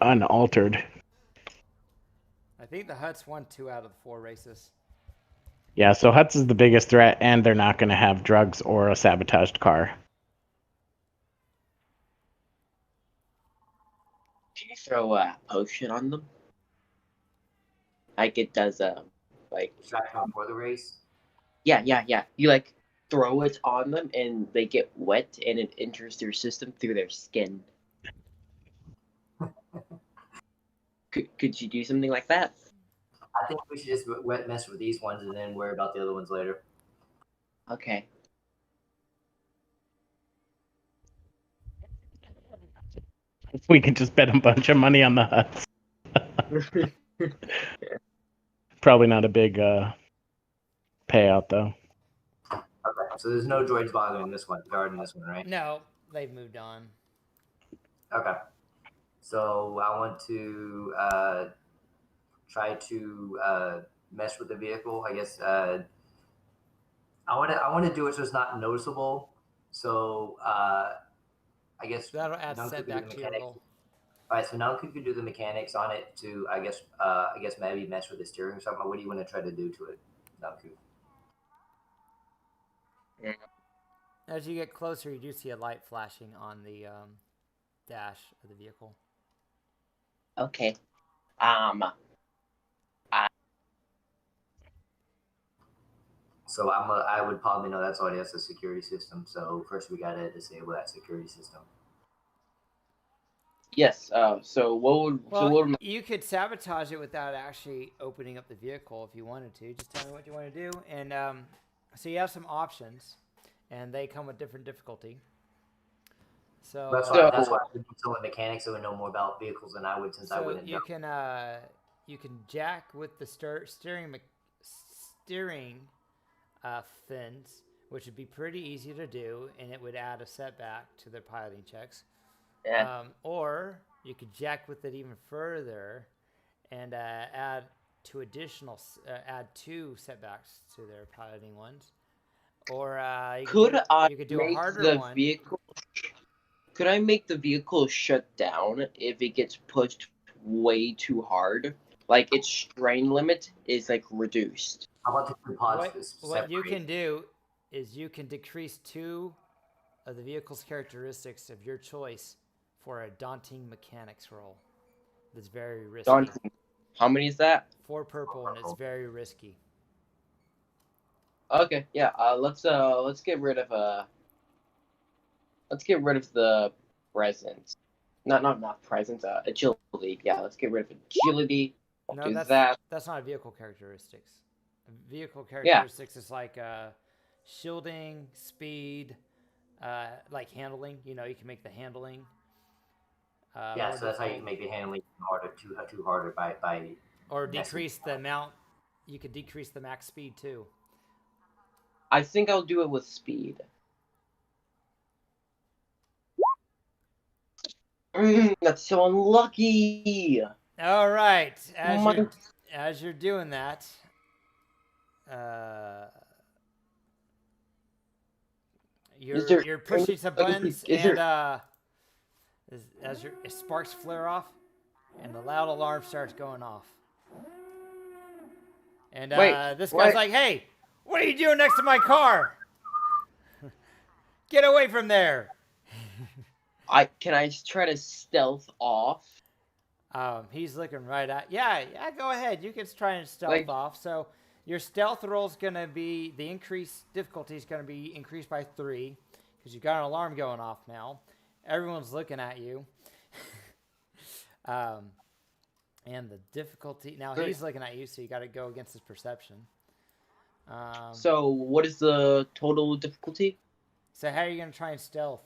unaltered. I think the Huts won 2 out of the 4 races. Yeah, so Hut's is the biggest threat, and they're not going to have drugs or a sabotaged car. Can you throw a potion on them? Like it does, like Distract them for the race. yeah. You like throw it on them, and they get wet, and it enters their system through their skin. Could you do something like that? I think we should just mess with these ones and then worry about the other ones later. Okay. We could just bet a bunch of money on the Huts. Probably not a big payout, though. Okay, so there's no droids guarding this one, right? No, they've moved on. Okay. So I want to try to mess with the vehicle. I guess I want to do it so it's not noticeable. So I guess That'll add Nunku could do setback the to your mechanics. roll. All right, so Nunku could do the mechanics on it to I guess maybe mess with the steering or something. What do you want to try to do to it, Nunku? As you get closer, you do see a light flashing on the dash of the vehicle. Okay. So I would probably know that's already a security system. So first we gotta disable that security system. Yes. So what would you could sabotage it without actually opening up the vehicle if you wanted to. Just tell me what you want to do, and so you have some options, and they come with different difficulty. So that's why I would do some of the mechanics so we know more about vehicles than I would, since I wouldn't know. You can jack with the steering fins, which would be pretty easy to do, and it would add a setback to their piloting checks. Yeah. Or you could jack with it even further and add 2 setbacks to their piloting ones. Or you could do a harder one. Could I make the vehicle shut down if it gets pushed way too hard? Like its strain limit is like reduced. How about the composites? What you can do is you can decrease 2 of the vehicle's characteristics of your choice for a daunting mechanics roll. That's very risky. Daunting. How many is that? 4 purple, and it's very risky. Okay, yeah. Let's get rid of the presence. Not presence. Agility. Yeah, let's get rid of agility. That's not a vehicle characteristics. Vehicle characteristics is like shielding, speed, like handling. You can make the handling. So that's how you can make the handling harder, too harder by. Or decrease the amount. You could decrease the max speed too. I think I'll do it with speed. That's so unlucky. All right, as you're doing that, you're pushing some buttons, and as your sparks flare off, and the loud alarm starts going off. And this guy's like, "Hey, what are you doing next to my car? Get away from there!" Can I try to stealth off? He's looking right at. Yeah, go ahead. You can try and stealth off. So your stealth roll is gonna be the increased difficulty is gonna be increased by 3 because you got an alarm going off now. Everyone's looking at you. And the difficulty now he's looking at you, so you got to go against his perception. So what is the total difficulty? So how are you gonna try and stealth?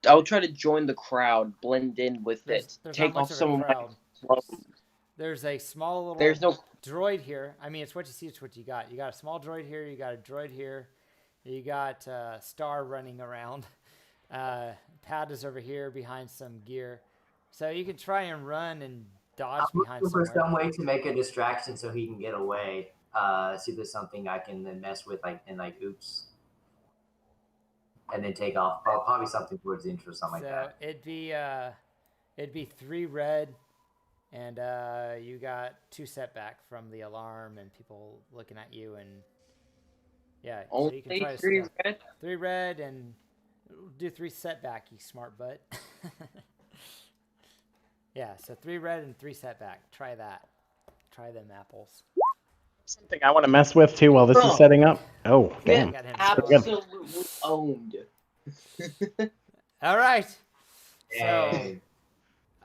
I'll try to join the crowd, blend in with it, take off some of my clothes. There's a small little droid here. I mean, it's what you see, it's what you got. You got a small droid here. You got a droid here. You got Star running around. Pad is over here behind some gear, so you can try and run and dodge I'm behind looking for somewhere. some way to make a distraction so he can get away. See if there's something I can then mess with, like oops, and then take off. Probably something towards the intro, something like that. It'd be 3 red, and you got 2 setback from the alarm and people looking at you, and yeah, so you can Only try to 3 step. red? 3 red and do 3 setback, you smart butt. Yeah, so 3 red and 3 setback. Try that. Try them apples. Something I want to mess with too while this is setting up. Oh, damn. Got him. Absolutely owned. All right. Dang.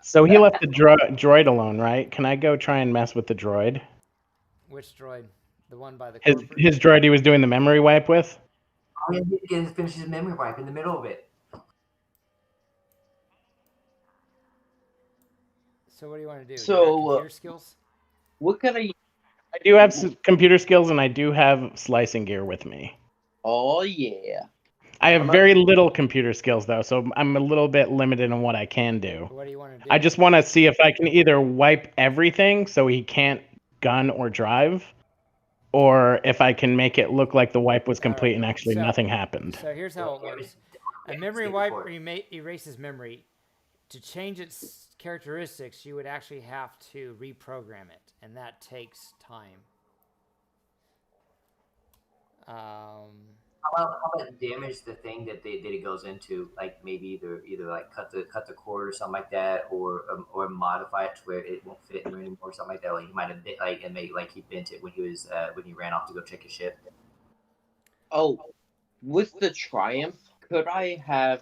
So he left the droid alone, right? Can I go try and mess with the droid? Which droid? The one by the corporate? His droid he was doing the memory wipe with? Oh, yeah, he can finish his memory wipe in the middle of it. So what do you want to do? So, You got computer skills? What could I? I do have some computer skills, and I do have slicing gear with me. Oh yeah. I have very little computer skills, though, so I'm a little bit limited on what I can do. What do you want to do? I just want to see if I can either wipe everything so he can't gun or drive, or if I can make it look like the wipe was complete and actually nothing happened. So here's how it works. A memory wipe erases memory. To change its characteristics, you would actually have to reprogram it, and that takes time. How about damage the thing that it goes into? Like maybe either like cut the cord or something like that, or modify it to where it won't fit in there anymore, or something like that. Like he might have bit and make like he bent it when he ran off to go check his ship. Oh, with the Triumph, could I have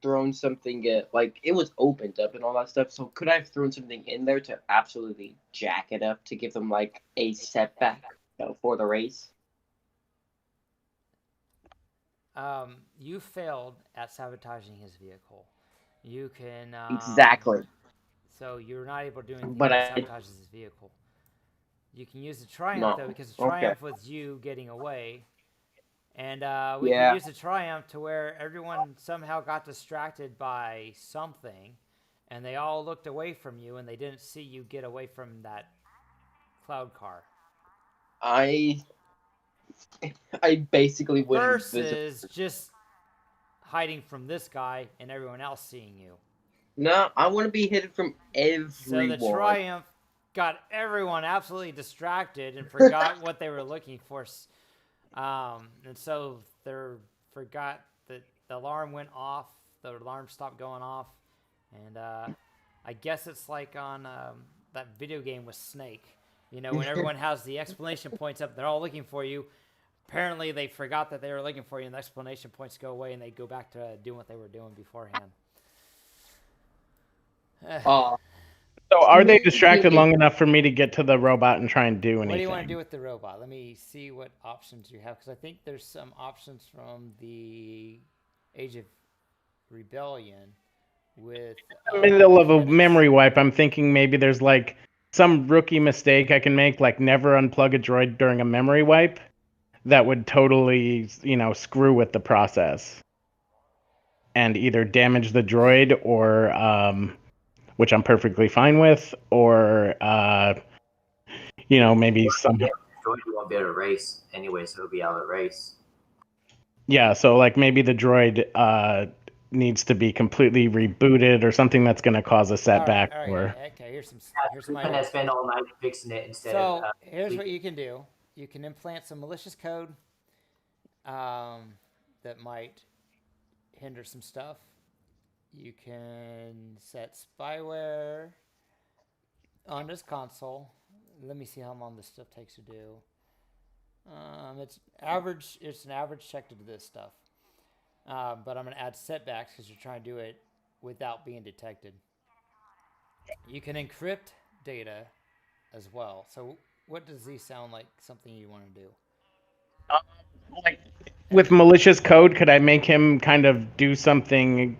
thrown something like it was opened up and all that stuff? So could I have thrown something in there to absolutely jack it up to give them like a setback for the race? You failed at sabotaging his vehicle. You can Exactly. So you're not able to do anything But that sabotages his vehicle. You can use the Triumph though, because the Triumph was you getting away. And we can use the Triumph to where everyone somehow got distracted by something, and they all looked away from you, and they didn't see you get away from that cloud car. I basically would versus just hiding from this guy and everyone else seeing you. No, I want to be hidden from everyone. So the Triumph got everyone absolutely distracted and forgot what they were looking for. And so they forgot that the alarm went off. The alarm stopped going off. And I guess it's like on that video game with Snake. You know, when everyone has the exclamation points up, they're all looking for you. Apparently, they forgot that they were looking for you, and the exclamation points go away, and they go back to doing what they were doing beforehand. So are they distracted long enough for me to get to the robot and try and do anything? What do you want to do with the robot? Let me see what options you have, because I think there's some options from the Age of Rebellion with... in the middle of a memory wipe, I'm thinking maybe there's like some rookie mistake I can make, like never unplug a droid during a memory wipe. That would totally, screw with the process and either damage the droid or, which I'm perfectly fine with, or, maybe some... The droid won't be able to race anyway, so he'll be out of the race. Yeah, so like maybe the droid needs to be completely rebooted or something that's going to cause a setback. All right. Okay, here's some ideas. And spend all night fixing it instead of... So here's what you can do. You can implant some malicious code that might hinder some stuff. You can set spyware on this console. Let me see how long this stuff takes to do. It's average. It's an average check to do this stuff. But I'm going to add setbacks because you're trying to do it without being detected. You can encrypt data as well. So what does these sound like something you want to do? Like with malicious code, could I make him kind of do something,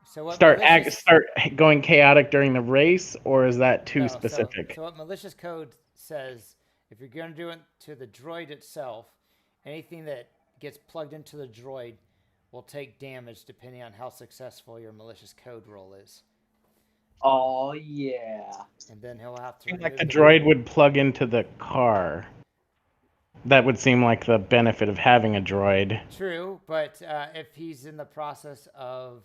start going chaotic during the race, or is that too specific? So what malicious code says, if you're going to do it to the droid itself, anything that gets plugged into the droid will take damage depending on how successful your malicious code roll is. Oh yeah. And then he'll have to Seems remove like the droid would plug into the car. That would seem like the benefit of having a droid. True, but if he's in the process of...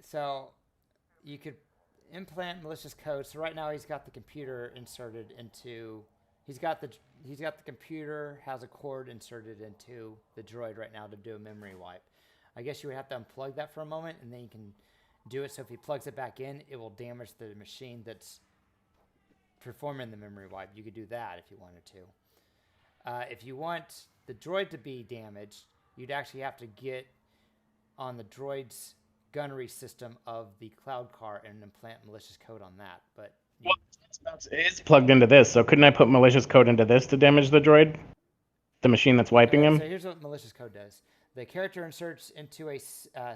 so you could implant malicious code. So right now he's got the computer inserted into... He's got the computer, has a cord inserted into the droid right now to do a memory wipe. I guess you would have to unplug that for a moment, and then you can do it. So if he plugs it back in, it will damage the machine that's performing the memory wipe. You could do that if you wanted to. If you want the droid to be damaged, you'd actually have to get on the droid's gunnery system of the cloud car and implant malicious code on that. But it's plugged into this, so couldn't I put malicious code into this to damage the droid? The machine that's wiping him? So here's what malicious code does. The character inserts into a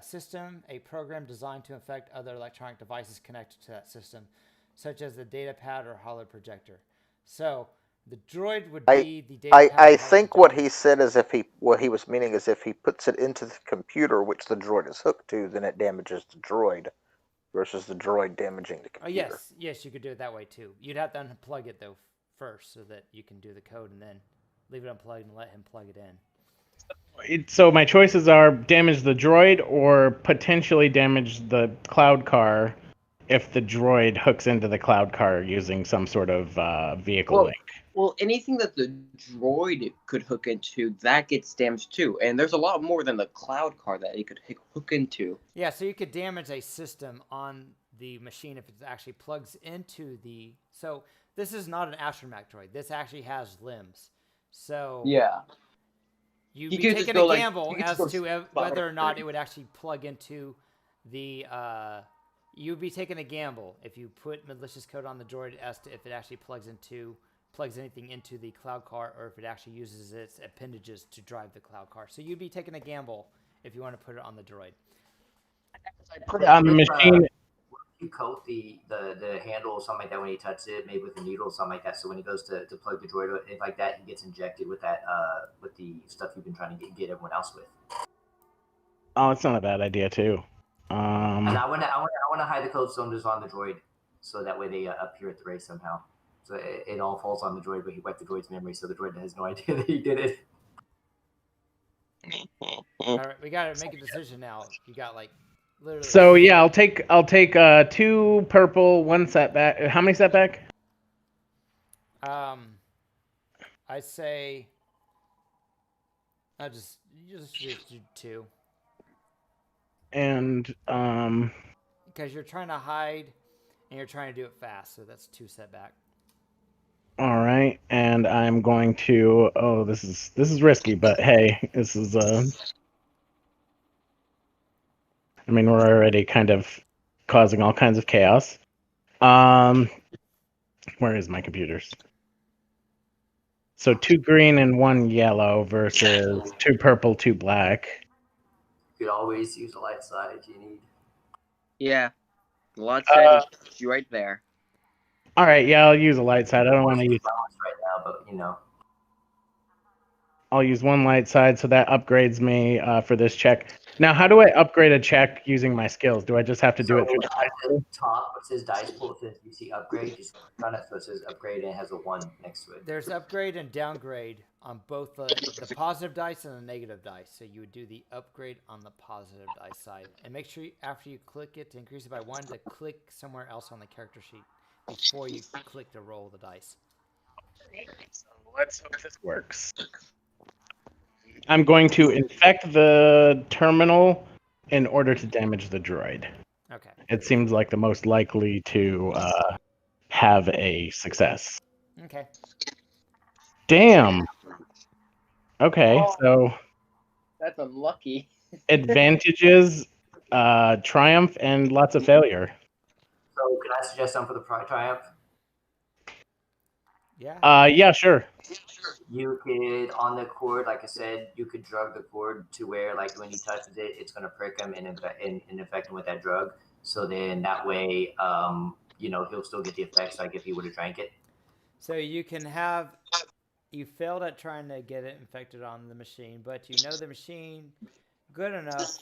system a program designed to infect other electronic devices connected to that system, such as the data pad or holo projector. So the droid would be the data pad. I think what he said is what he was meaning is if he puts it into the computer, which the droid is hooked to, then it damages the droid versus the droid damaging the computer. Oh, yes, you could do it that way too. You'd have to unplug it though first so that you can do the code, and then leave it unplugged and let him plug it in. So my choices are damage the droid or potentially damage the cloud car if the droid hooks into the cloud car using some sort of vehicle link. Well, anything that the droid could hook into, that gets damaged too. And there's a lot more than the cloud car that it could hook into. Yeah, so you could damage a system on the machine if it actually plugs into the... So this is not an astromech droid. This actually has limbs. So yeah, you'd be taking a gamble as to whether or not it would actually plug into the... you'd be taking a gamble if you put malicious code on the droid as to if it actually plugs anything into the cloud car, or if it actually uses its appendages to drive the cloud car. So you'd be taking a gamble if you want to put it on the droid. Put it on the machine. You coat the handle or something like that when he touches it, maybe with a needle or something like that. So when he goes to plug the droid in like that, he gets injected with that with the stuff you've been trying to get everyone else with. Oh, it's not a bad idea too. And I want to hide the code cylinders on the droid, so that way they appear at the race somehow. So it all falls on the droid, but he wiped the droid's memory, so the droid has no idea that he did it. All right, we got to make a decision now. You got like literally... So yeah, I'll take 2 purple, 1 setback. How many setback? I say you just do 2. And because you're trying to hide and you're trying to do it fast, so that's 2 setback. All right, and I'm going to. Oh, this is risky, but hey, this is. I mean, we're already kind of causing all kinds of chaos. Where is my computers? So 2 green and 1 yellow versus 2 purple, 2 black. You could always use a light side if you need. Yeah, the light side is right there. All right, yeah, I'll use a light side. I don't want to use right now, but you know. I'll use 1 light side, so that upgrades me for this check. Now, how do I upgrade a check using my skills? Do I just have to do it through the dice pool? Top, it says dice pool. It says you see upgrade. Just click on it, so it says upgrade, and it has a 1 next to it. There's upgrade and downgrade on both the positive dice and the negative dice. So you would do the upgrade on the positive dice side, and make sure after you click it to increase it by 1, to click somewhere else on the character sheet before you click to roll the dice. So let's hope this works. I'm going to infect the terminal in order to damage the droid. Okay. It seems like the most likely to have a success. Okay. Damn. Okay, so That's unlucky. advantages, triumph, and lots of failure. So can I suggest something for the triumph? Yeah. Yeah, sure. You could, on the cord, like I said, you could drug the cord to where, like, when he touches it, it's going to prick him and infect him with that drug. So then that way, you know, he'll still get the effects like if he would have drank it. So you can have You failed at trying to get it infected on the machine, but you know the machine good enough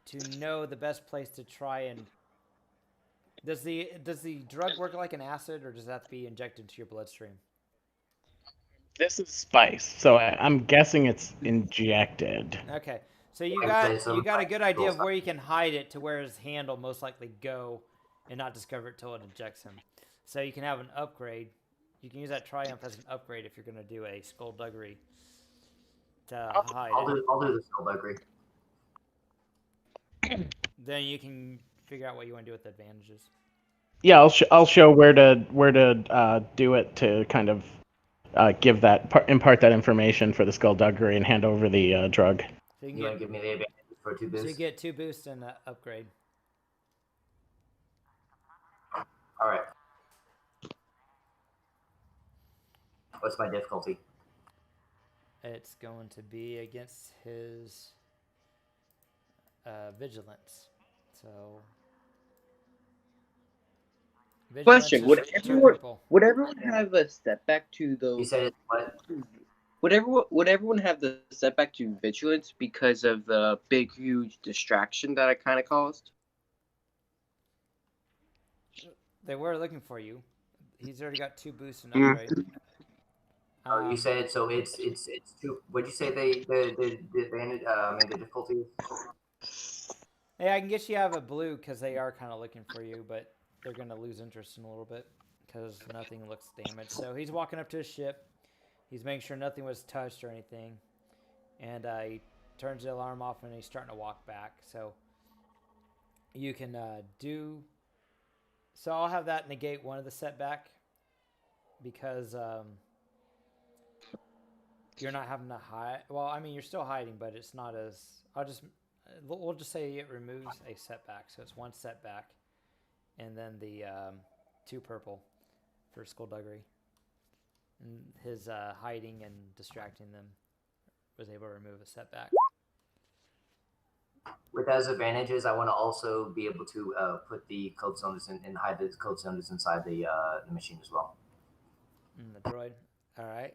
to know the best place to try and. Does the drug work like an acid, or does that have to be injected into your bloodstream? This is spice, so I'm guessing it's injected. Okay, so you I'd got say some a good idea of stuff. where you can hide it to where his hand will most likely go, and not discover it till it injects him. So you can have an upgrade. You can use that Triumph as an upgrade if you're going to do a skullduggery to hide it. I'll do the skullduggery. Then you can figure out what you want to do with the advantages. Yeah, I'll show where to do it to kind of impart that information for the skullduggery and hand over the drug. So You want to give me the advantage for 2 boosts? So you get 2 boosts and an upgrade. All right. What's my difficulty? It's going to be against his vigilance. So. Vigilance Question: is Would everyone have a setback to those? You said it's what? Would everyone have the setback to vigilance because of the big, huge distraction that I kind of caused? They were looking for you. He's already got 2 boosts and upgrade. Oh, you said so. It's 2. What'd you say the advantage? The difficulty is? Hey, I can get you out of a blue because they are kind of looking for you, but they're going to lose interest in a little bit because nothing looks damaged. So he's walking up to his ship. He's making sure nothing was touched or anything. And he turns the alarm off and he's starting to walk back. So you can do... So I'll have that negate one of the setback because you're not having to hide. Well, I mean, you're still hiding, but it's not as... We'll just say it removes a setback. So it's 1 setback. And then the 2 purple for skullduggery. And his hiding and distracting them was able to remove a setback. With those advantages, I want to also be able to put the code cylinders and hide the code cylinders inside the machine as well. The droid. All right.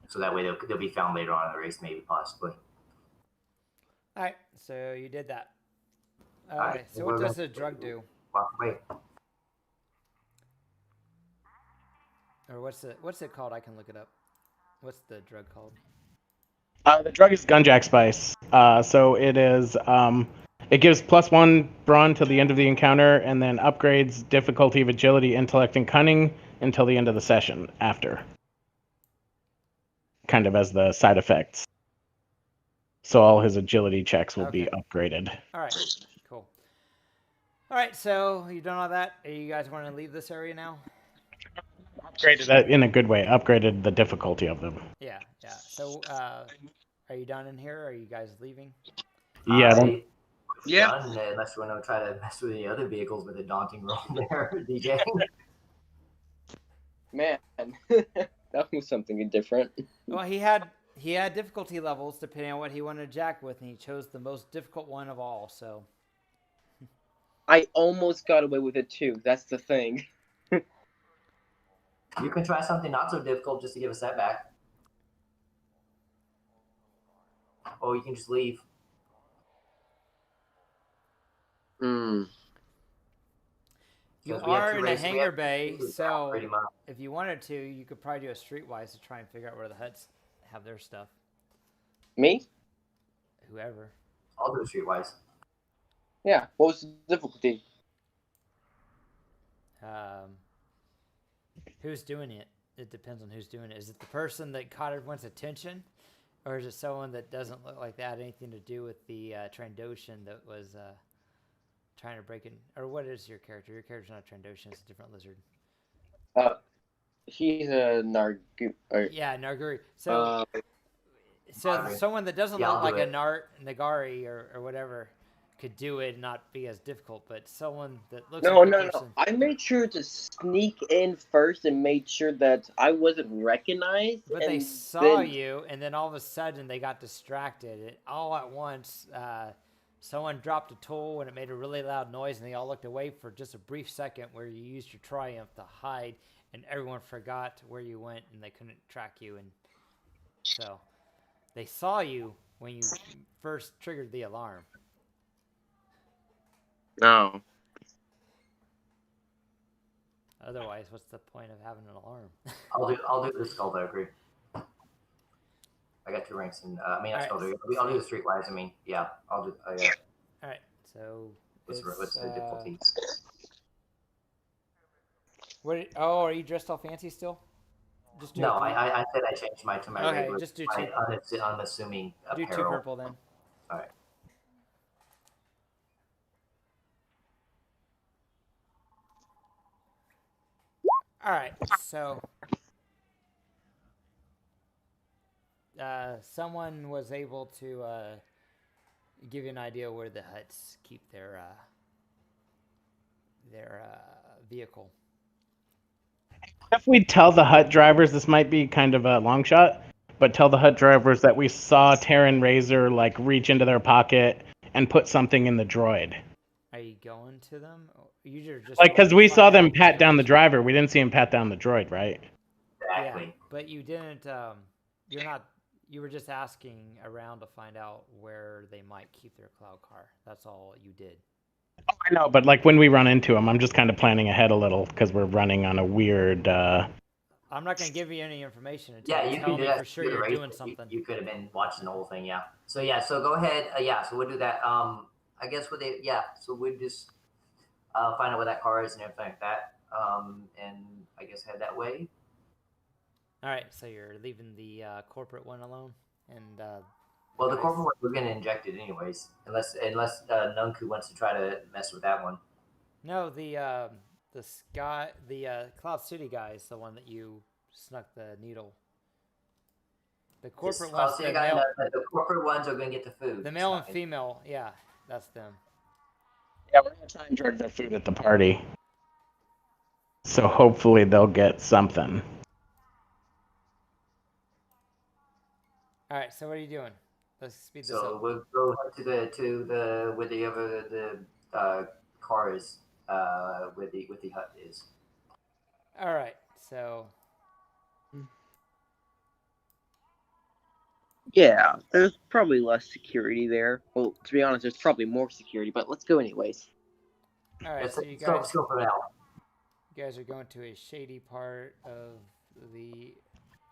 So that way they'll be found later on in the race, maybe, possibly. All right. So you did that. All All right. right. So what does the drug do? Walk away. Or what's it called? I can look it up. What's the drug called? The drug is Gunjack Spice. So it is. It gives +1 brawn till the end of the encounter, and then upgrades difficulty of agility, intellect, and cunning until the end of the session after. Kind of as the side effects. So all his agility checks will be upgraded. All right. Cool. All right. So you've done all that. You guys want to leave this area now? Upgraded that in a good way. Upgraded the difficulty of them. Yeah. So, are you done in here? Or are you guys leaving? Yeah. Yeah. Unless you want to try to mess with any other vehicles with a daunting roll there, DJ. Man, that was something different. Well, he had difficulty levels depending on what he wanted to jack with, and he chose the most difficult one of all. So I almost got away with it too. That's the thing. You can try something not so difficult just to give a setback. Or you can just leave. You are in a hangar bay, so if you wanted to, you could probably do a streetwise to try and figure out where the Hutts have their stuff. Me? Whoever. I'll do a streetwise. Yeah. What was the difficulty? Who's doing it? It depends on who's doing it. Is it the person that caught everyone's attention? Or is it someone that doesn't look like they had anything to do with the Trandoshan that was trying to break in? Or what is your character? Your character's not a Trandoshan, it's a different lizard. He's a Nargu. Yeah, Narguri. So someone that doesn't look like a Nagari or whatever could do it and not be as difficult, but someone that looks like a person... No. I made sure to sneak in first and made sure that I wasn't recognized. But they saw you, and then all of a sudden they got distracted. All at once, someone dropped a tool and it made a really loud noise, and they all looked away for just a brief second where you used your Triumph to hide, and everyone forgot where you went, and they couldn't track you, and so they saw you when you first triggered the alarm. No. Otherwise, what's the point of having an alarm? I'll do the skullduggery. I got 2 ranks in. I mean, not skullduggery. I'll do the streetwise. I mean, yeah, I'll do. Yeah. All right, so What's the difficulty? are you dressed all fancy still? Just do No, three. I said I changed to my Okay, regular. just do my two. unassuming Do apparel. 2 purple then. All right. All right, so someone was able to give you an idea where the huts keep their vehicle. If we tell the hut drivers, this might be kind of a long shot, but tell the hut drivers that we saw Terran Razor like reach into their pocket and put something in the droid. Are you going to them? You're just Like, because going we to saw find them out pat down the information. driver. We didn't see him pat down the droid, right? Exactly. Yeah, but you didn't. You're not. You were just asking around to find out where they might keep their cloud car. That's all you did. Oh, I know, but like when we run into him, I'm just kind of planning ahead a little because we're running on a weird. I'm not going to give you any information until Yeah, you you tell can do me that. for sure you're doing something. You could have been watching the whole thing, yeah. So yeah, so go ahead. Yeah, so we'll do that. I guess so we'll just find out what that car is and everything like that. And I guess head that way. All right, so you're leaving the corporate one alone, and well, the corporate one we're gonna inject it anyways, unless Nunku wants to try to mess with that one. No, the Cloud City guy is the one that you snuck the needle. The corporate ones, the corporate ones are gonna get the food. The male and female, yeah, that's them. Yeah, we're gonna try and drug their food at the party. So hopefully they'll get something. All right, so what are you doing? Let's speed this up. So we'll go to the where the car is, where the hut is. All right, so. Yeah, there's probably less security there. Well, to be honest, there's probably more security, but let's go anyways. All right, so you guys are going to a shady part of the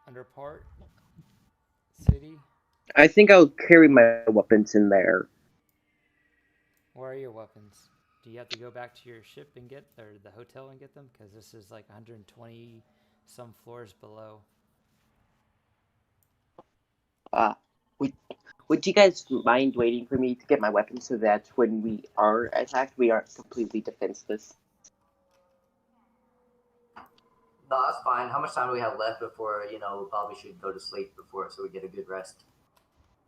underpart city. I think I'll carry my weapons in there. Where are your weapons? Do you have to go back to your ship and get, or the hotel and get them? Because this is like 120 some floors below. Would you guys mind waiting for me to get my weapons so that when we are attacked, we aren't completely defenseless? No, that's fine. How much time do we have left before, probably should go to sleep before so we get a good rest?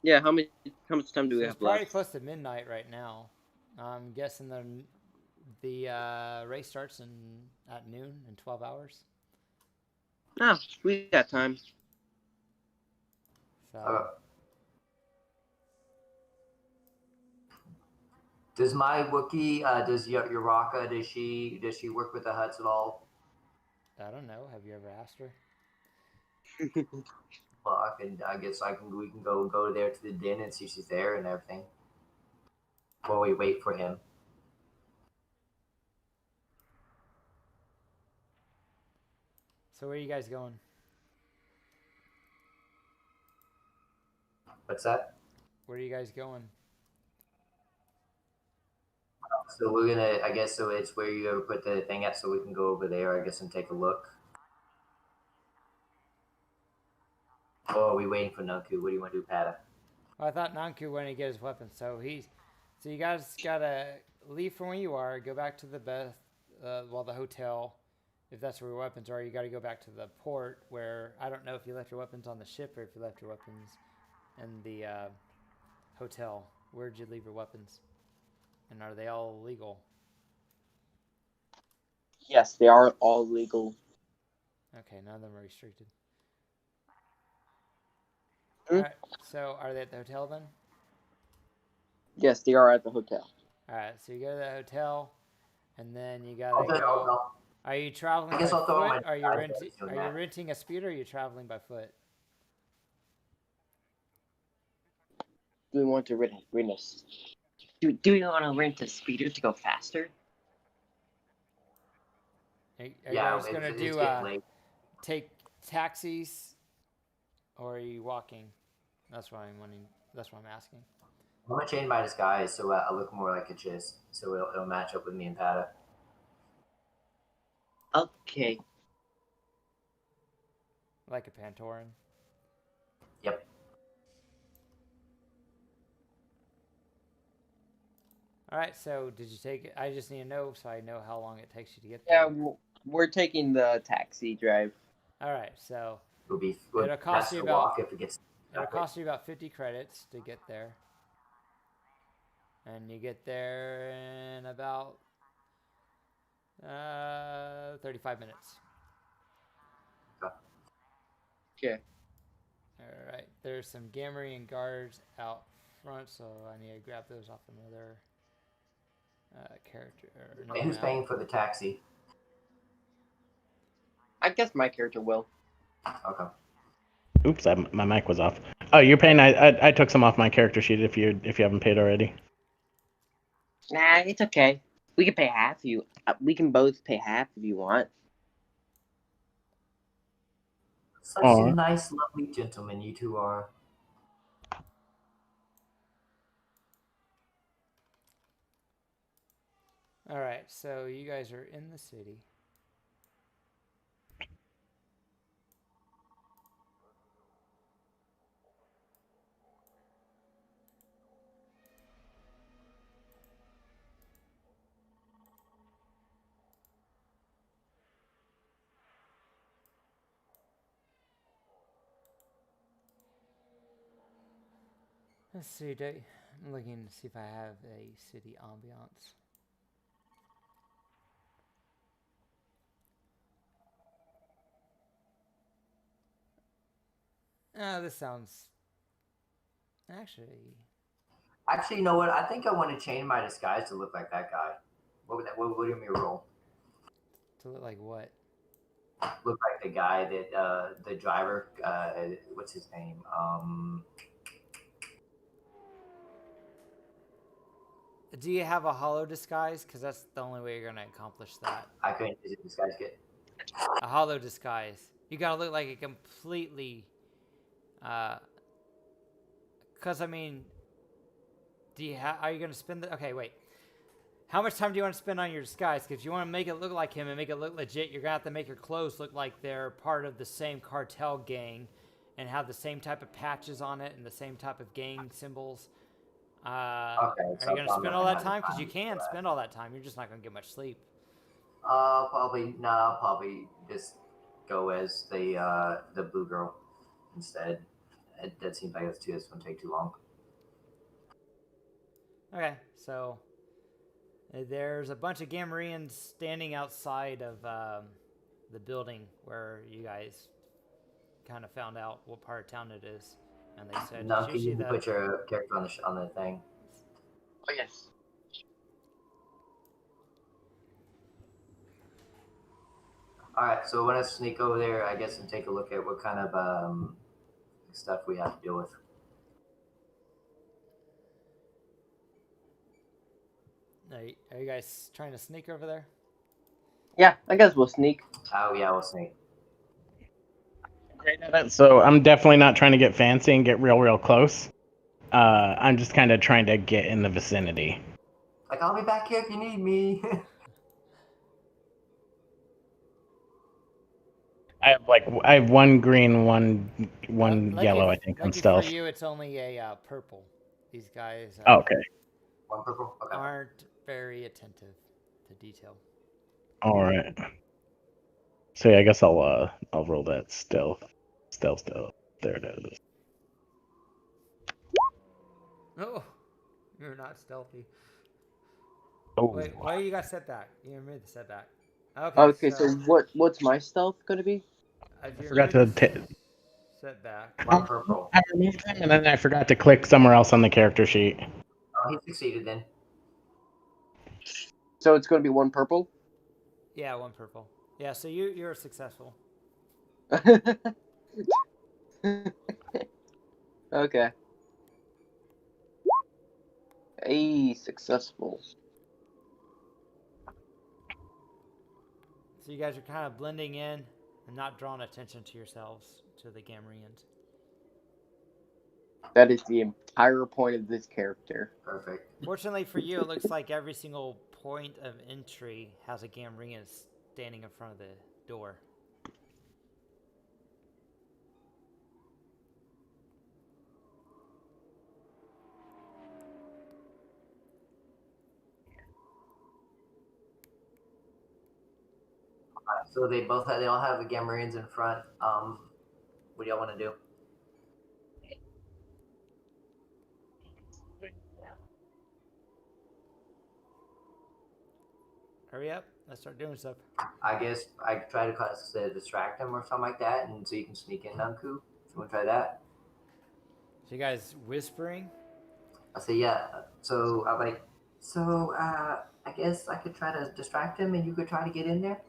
Yeah, how much time do we have left? It's probably close to midnight right now. I'm guessing the race starts at noon in 12 hours. No, we got time. So. Does my Wookiee, does Uraka, does she work with the huts at all? I don't know. Have you ever asked her? Well, we can go there to the den and see if she's there and everything. While we wait for him. So where are you guys going? What's that? Where are you guys going? So we're gonna, I guess, so it's where you ever put the thing at, so we can go over there, I guess, and take a look. Oh, are we waiting for Nunku? What do you want to do, Patta? Well, I thought Nunku wanted to get his weapon, so you guys gotta leave from where you are, go back to the hotel, if that's where your weapons are. You gotta go back to the port, where I don't know if you left your weapons on the ship or if you left your weapons in the hotel. Where'd you leave your weapons? And are they all legal? Yes, they are all legal. Okay, none of them are restricted. Mm-hmm. All right, so are they at the hotel then? Yes, they are at the hotel. All right, so you go to the hotel, and then you gotta go. Are you traveling I by guess I'll throw foot? my Are you disguise renting? dice doing Are you that. renting a speeder? Or are you traveling by foot? Do we want to rent a Do we want to rent a speeder to go faster? Are you Yeah, guys gonna it's do getting late. take taxis, or are you walking? That's what I'm wanting. That's what I'm asking. I'm gonna change my disguise so I look more like a Chiss, so it'll match up with me and Patta. Okay. Like a Pantoran. Yep. All right. So did you take it? I just need to know so I know how long it takes you to get Yeah, there. we're taking the taxi drive. All right. So It'll cost you to about. walk if it gets. It'll cost you about 50 credits to get there. And you get there in about 35 minutes. Okay. All right. There's some Gamorrean guards out front, so I need to grab those off another character. Or another And who's map. paying for the taxi? I guess my character will. Okay. Oops, my mic was off. Oh, you're paying. I took some off my character sheet if you haven't paid already. Nah, it's okay. We can pay half. We can both pay half if you want. Such Alright. nice, lovely gentlemen you two are. All right. So you guys are in the city. Let's see. I'm looking to see if I have a city ambiance. This sounds. Actually, You know what? I think I want to change my disguise to look like that guy. What would you roll? to look like what? Look like the guy that the driver. What's his name? Do you have a hollow disguise? Because that's the only way you're gonna accomplish that. I couldn't. Is it disguise get? A hollow disguise. You gotta look like a completely. Because I mean, are you gonna spend the? Okay, wait. How much time do you want to spend on your disguise? Because if you want to make it look like him and make it look legit, you're gonna have to make your clothes look like they're part of the same cartel gang, and have the same type of patches on it and the same type of gang symbols. Are you gonna spend all that time? Because you can spend all that time. You're just not gonna get much sleep. Probably no. I'll probably just go as the blue girl instead. That seems like it's gonna take too long. Okay, so there's a bunch of Gamorreans standing outside of the building where you guys kind of found out what part of town it is, and they said, No, can you put your character on the thing? Oh yes. All right, so when I sneak over there, I guess, and take a look at what kind of stuff we have to deal with. Are you guys trying to sneak over there? Yeah, I guess we'll sneak. Oh yeah, we'll sneak. Great at it. So I'm definitely not trying to get fancy and get real close. I'm just kind of trying to get in the vicinity. Like, I'll be back here if you need me. I have one green, one yellow. I think on stealth. For you, it's only a purple. These guys. Okay. One purple. Okay. Aren't very attentive to detail. All right. So yeah, I guess I'll roll that stealth. There it is. Oh, you're not stealthy. Oh. Wait, why you got setback? You remember the setback. Okay, so what's my stealth gonna be? I forgot to setback. One purple. I removed him, and then I forgot to click somewhere else on the character sheet. Oh, he succeeded then. So it's gonna be one purple. Yeah, 1 purple. Yeah, so you're successful. Okay. Hey, successful. So you guys are kind of blending in and not drawing attention to yourselves, to the Gamorreans. That is the entire point of this character. Perfect. Fortunately for you, it looks like every single point of entry has a Gamorrean standing in front of the door. So they all have the Gamorreans in front. What do y'all want to do? Hurry up. Let's start doing stuff. I guess I could try to distract him or something like that, and so you can sneak in Nunku. If you want to try that. So you guys whispering? I say, yeah. So I'm like, so I guess I could try to distract him, and you could try to get in there.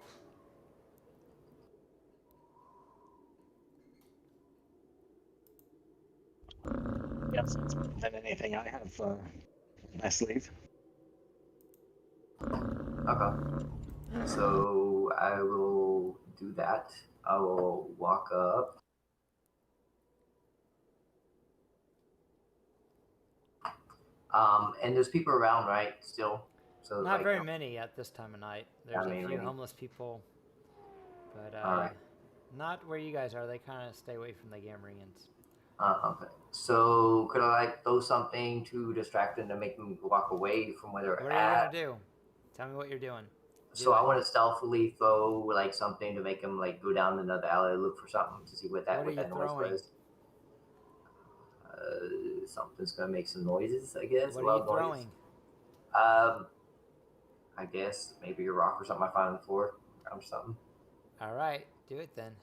Yes, it's better than anything I have my sleeve. Okay. So I will do that. I will walk up. And there's people around, right? Still. So Not very many at this time of night. There's a few homeless people, but Alright. not where you guys are. They kind of stay away from the Gamorreans. Okay. So could I like throw something to distract them to make them walk away from where they're What at? are you gonna do? Tell me what you're doing. So I want to stealthily throw like something to make them like go down another alley, look for something to see what that What are you noise throwing? was. Something's gonna make some noises, I guess. What are you throwing? I guess maybe a rock or something I find on the floor or something. All right, do it then.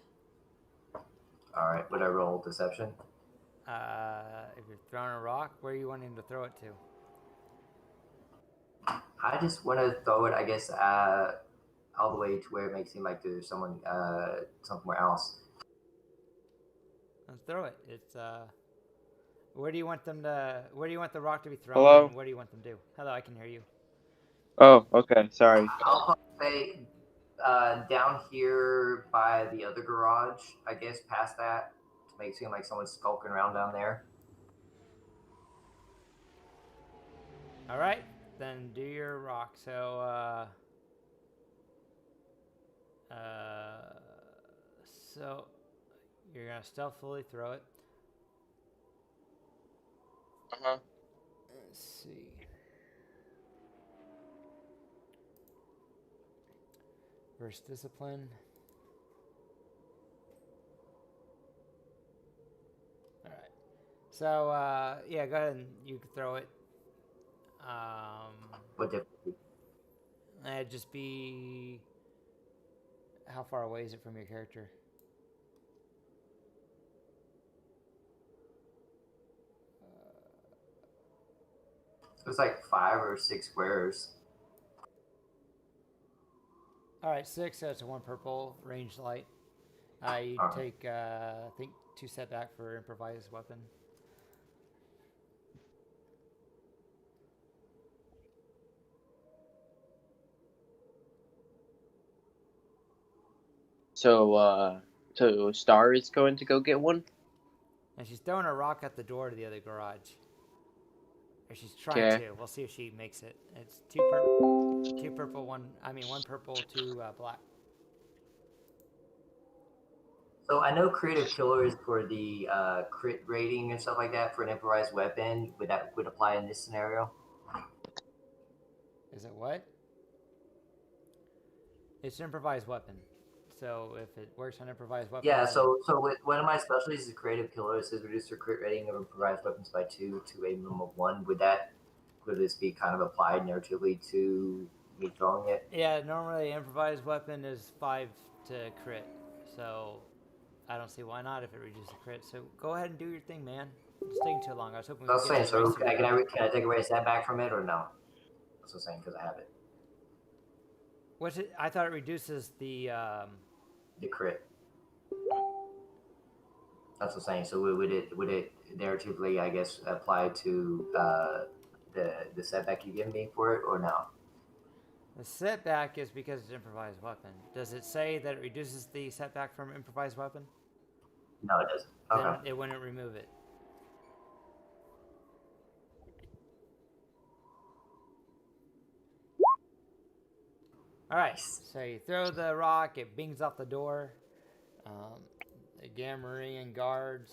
All right, would I roll deception? If you're throwing a rock, where are you wanting to throw it to? I just want to throw it, I guess, all the way to where it makes it seem like there's someone somewhere else. Let's throw it. It's where do you want them to? Where do you want the rock to be thrown? Hello? And what do you want them to do? Hello, I can hear you. Oh, okay. Sorry. I'll probably say down here by the other garage, I guess, past that, to make it seem like someone's skulking around down there. All right, then do your rock. So so you're gonna stealthily throw it. Uh-huh. Let's see. Versus discipline. All right. So yeah, go ahead and you can throw it. What difficulty? It'd just be how far away is it from your character? It's like 5 or 6 squares. All right, 6. So it's a 1 purple ranged light. You take I think 2 setback for improvised weapon. So Star is going to go get one? And she's throwing a rock at the door to the other garage. Or she's trying to. We'll see if she makes it. It's 2 purple, 1 purple, 2 black. So I know creative killers for the crit rating and stuff like that for an improvised weapon. Would that apply in this scenario? Is it what? It's an improvised weapon. So if it works on improvised weapons. Yeah, so with one of my specialties is creative killers is reduce their crit rating of improvised weapons by 2 to a minimum of 1. Would this be kind of applied narratively to me throwing it? Yeah, normally improvised weapon is 5 to crit. So I don't see why not if it reduces crit. So go ahead and do your thing, man. It's taking too long. I was hoping. I was saying, so can I take away a setback from it or no? That's what I'm saying because I have it. What's it? I thought it reduces the. The crit. That's what I'm saying. So would it narratively, I guess, apply to the setback you give me for it, or no? The setback is because it's improvised weapon. Does it say that it reduces the setback from improvised weapon? No, it doesn't. Okay. Then it wouldn't remove it. All right, so you throw the rock, it bings off the door. The Gamorrean guards.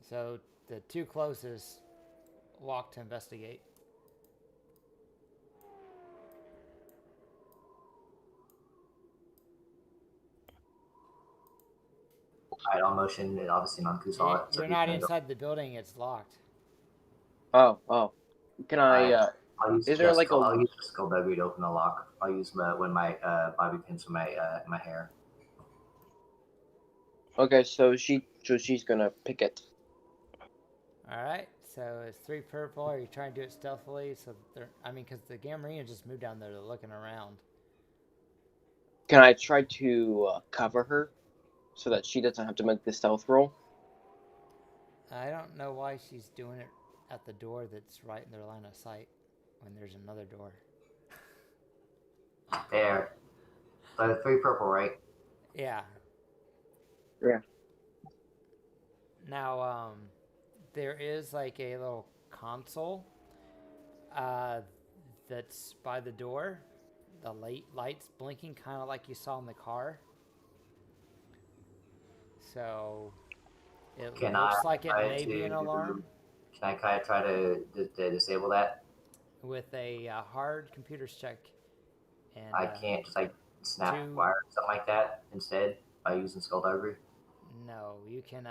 So the two closest walk to investigate. Alright, I'll motion. Obviously, Nunku saw it. So You're he's not gonna go. inside the building; it's locked. Oh. Can I? I'll use Is there like I'll use the skullduggery to open the lock. I'll use when my bobby pins for my hair. Okay, so she's gonna pick it. All right, so it's 3 purple. Are you trying to do it stealthily? So because the Gamorrean just moved down there, they're looking around. Can I try to cover her so that she doesn't have to make the stealth roll? I don't know why she's doing it at the door that's right in their line of sight when there's another door. There. So 3 purple, right? Yeah. Yeah. Now, there is like a little console that's by the door. The lights blinking, kind of like you saw in the car. So it looks like it may be an alarm. Can I try to disable that? With a hard computers check. And I can't just like snap wire or something like that instead by using skullduggery. No, you can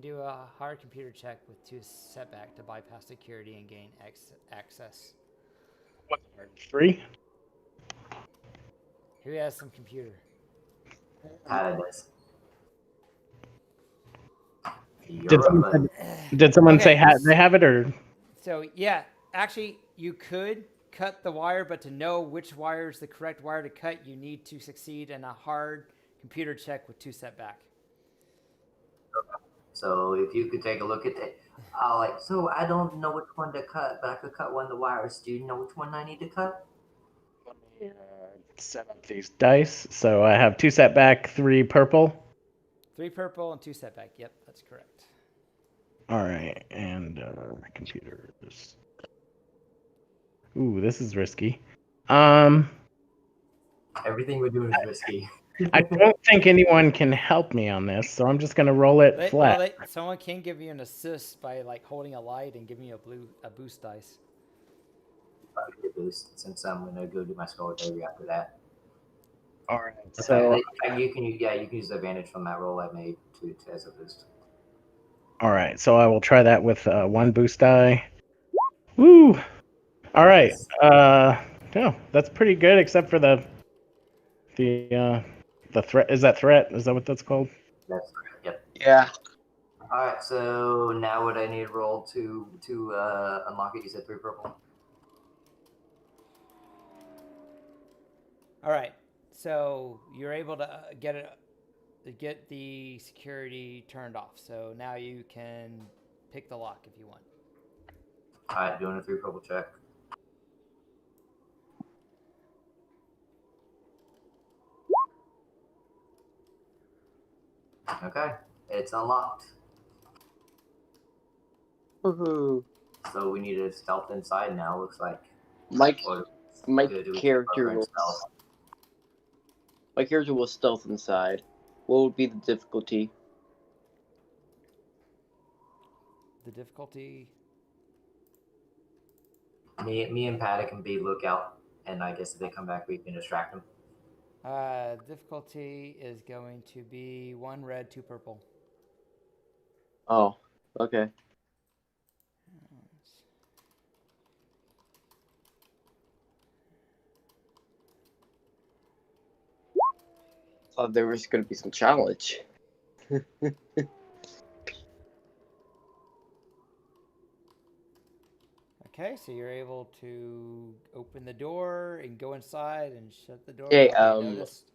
do a hard computer check with 2 setback to bypass security and gain access. What's hard? 3? Who has some computer? Patta does. Did someone say they have it, or? So yeah, actually you could cut the wire, but to know which wire is the correct wire to cut, you need to succeed in a hard computer check with 2 setback. So if you could take a look at that, so I don't know which one to cut, but I could cut one of the wires. Do you know which one I need to cut? Let me set up these dice. So I have 2 setback, 3 purple. 3 purple and 2 setback. Yep, that's correct. All right, and computers. Ooh, this is risky. Everything we're doing is risky. I don't think anyone can help me on this, so I'm just gonna roll it flat. Someone can give you an assist by like holding a light and giving you a boost dice. I'll give you a boost since I'm gonna go do my skullduggery after that. All right, so you can use the advantage from that roll I made to as a boost. All right, so I will try that with 1 boost die. Woo! All right, no, that's pretty good, except for the threat. Is that threat? Is that what that's called? That's correct. Yep. Yeah. All right, so now what I need to roll to unlock it? You said 3 purple. All right, so you're able to get the security turned off. So now you can pick the lock if you want. All right, doing a 3 purple check. Okay, it's unlocked. Woohoo! So we need a stealth inside now. Looks like My character will stealth inside. What would be the difficulty? The difficulty. Me and Patta can be lookout, and I guess if they come back, we can distract them. Difficulty is going to be 1 red, 2 purple. Oh, okay. Thought there was going to be some challenge. Okay, so you're able to open the door and go inside and shut the door Okay, without being noticed.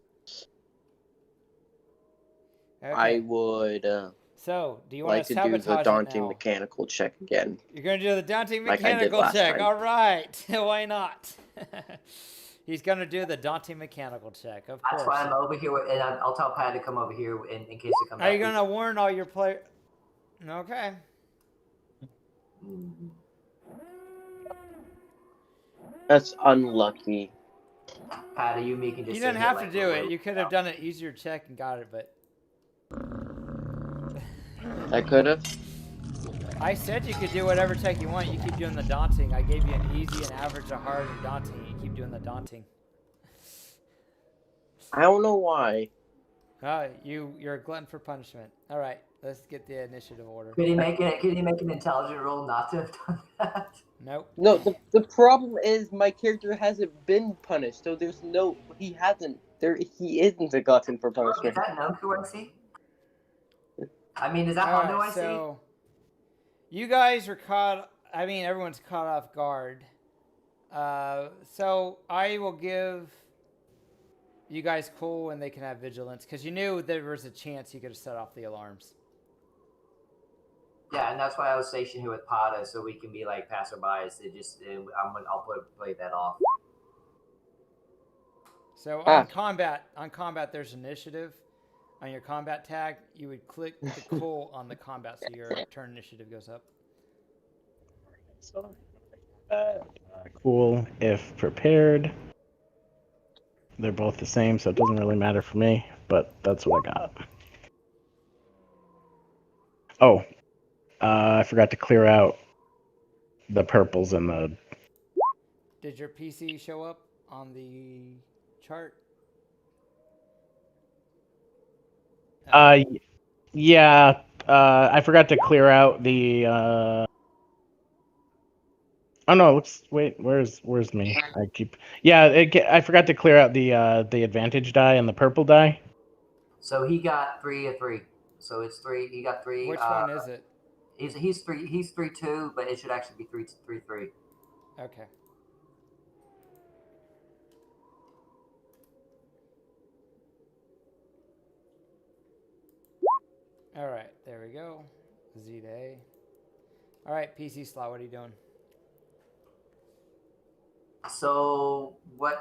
I Okay, would so do you want like to to do the sabotage it daunting now? mechanical check again. You're going to do the daunting Like I did mechanical last check. time. All right. Why not? He's going to do the daunting mechanical check, of course. That's why I'm over here, and I'll tell Pat to come over here in case it comes. Are you going to warn all your players? Okay. That's unlucky. Pat, you can just. You didn't have to do it. You could have done an easier check and got it, but. I could have. I said you could do whatever check you want. You keep doing the daunting. I gave you an easy, an average, a hard, and daunting. You keep doing the daunting. I don't know why. You're a glutton for punishment. All right, let's get the initiative order. Could he make an intelligent roll not to have done that? Nope. No, the problem is my character hasn't been punished, so there's no. He hasn't. He isn't a glutton for punishment. Is that Nunku I see? I mean, is that All Hondo right, I see? so you guys are caught. I mean, everyone's caught off guard. So I will give you guys cool and they can have vigilance because you knew there was a chance you could have set off the alarms. Yeah, and that's why I was stationed here with Patta, so we can be like passerbys. I'll play that off. So on combat, there's initiative. On your combat tag, you would click the cool on the combat, so your turn initiative goes up. Cool if prepared. They're both the same, so it doesn't really matter for me, but that's what I got. Oh, I forgot to clear out the purples and the... Did your PC show up on the chart? Yeah, I forgot to clear out the... Oh no! Wait. Where's me? I forgot to clear out the advantage die and the purple die. So he got 3 of 3. So it's 3. He got 3. Which one is it? He's 3. He's 3-2, but it should actually be 3-3. Okay. All right, there we go. Z to A. All right, PC slot. What are you doing? So why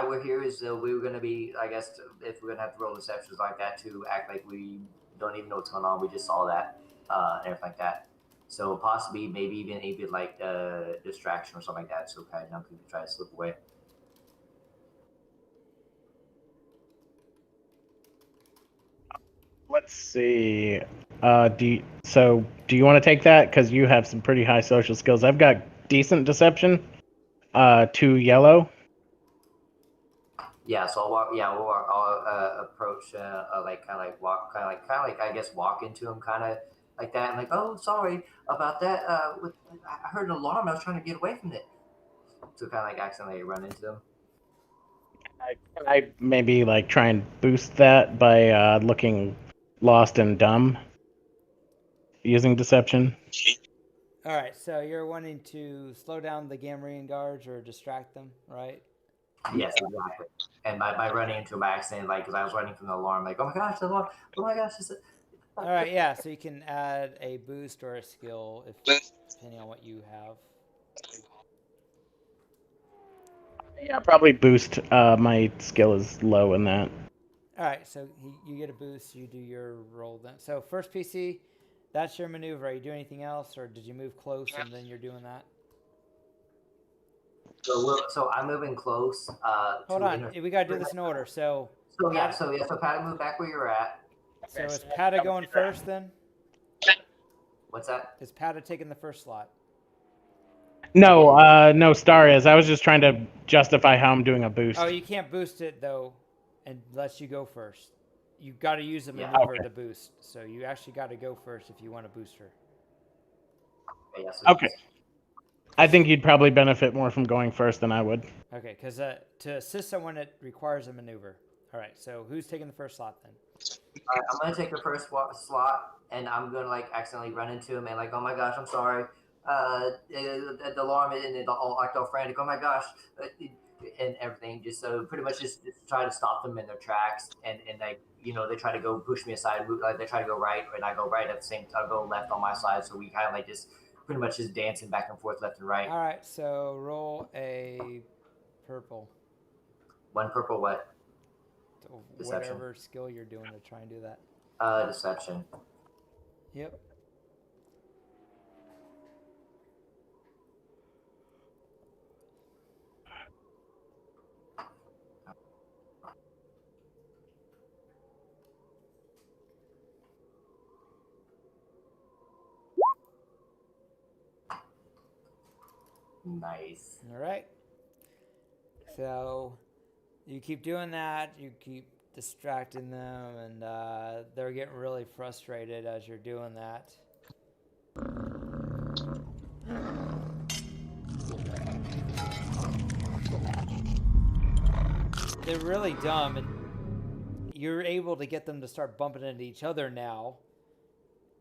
we're here is we were going to be, I guess, if we're going to have to roll deceptions like that to act like we don't even know what's going on. We just saw that and everything like that. So possibly maybe even like distraction or something like that. So kind of people try to slip away. Let's see. Do you want to take that? Because you have some pretty high social skills. I've got decent deception. 2 yellow. Yeah, so I'll approach, walk into him, kind of like that, and like, oh, sorry about that. I heard an alarm. I was trying to get away from it, so kind of like accidentally run into them. I maybe like try and boost that by looking lost and dumb using deception. All right, so you're wanting to slow down the Gamorrean guards or distract them, right? Yes, exactly. And by running into him by accident, like, because I was running from the alarm, like, oh my gosh, the alarm! Oh my gosh! All right, yeah. So you can add a boost or a skill depending on what you have. Yeah, probably boost. My skill is low in that. All right, so you get a boost. You do your roll then. So first PC, that's your maneuver. Are you doing anything else, or did you move close and then you're doing that? So I'm moving close. Hold on, we gotta do this in order. So Pat, move back where you're at. So is Patta going first then? What's that? Is Patta taking the first slot? No, Star is. I was just trying to justify how I'm doing a boost. Oh, you can't boost it though, unless you go first. You got to use a maneuver to boost. So you actually got to go first if you want to boost her. Okay. I think you'd probably benefit more from going first than I would. Okay, because to assist someone, it requires a maneuver. All right. So who's taking the first slot then? I'm gonna take the first slot, and I'm gonna like accidentally run into him and like, oh my gosh, I'm sorry. The alarm and all act all frantic. Oh my gosh, and everything. Just so pretty much just try to stop them in their tracks, and like they try to go push me aside. Like they try to go right, and I go right at the same time. I go left on my side, so we kind of like just pretty much just dancing back and forth, left and right. All right. So roll a purple. One purple what? Deception. Whatever skill you're doing to try and do that. Deception. Yep. Nice. All right. So you keep doing that. You keep distracting them, and they're getting really frustrated as you're doing that. They're really dumb, and you're able to get them to start bumping into each other now.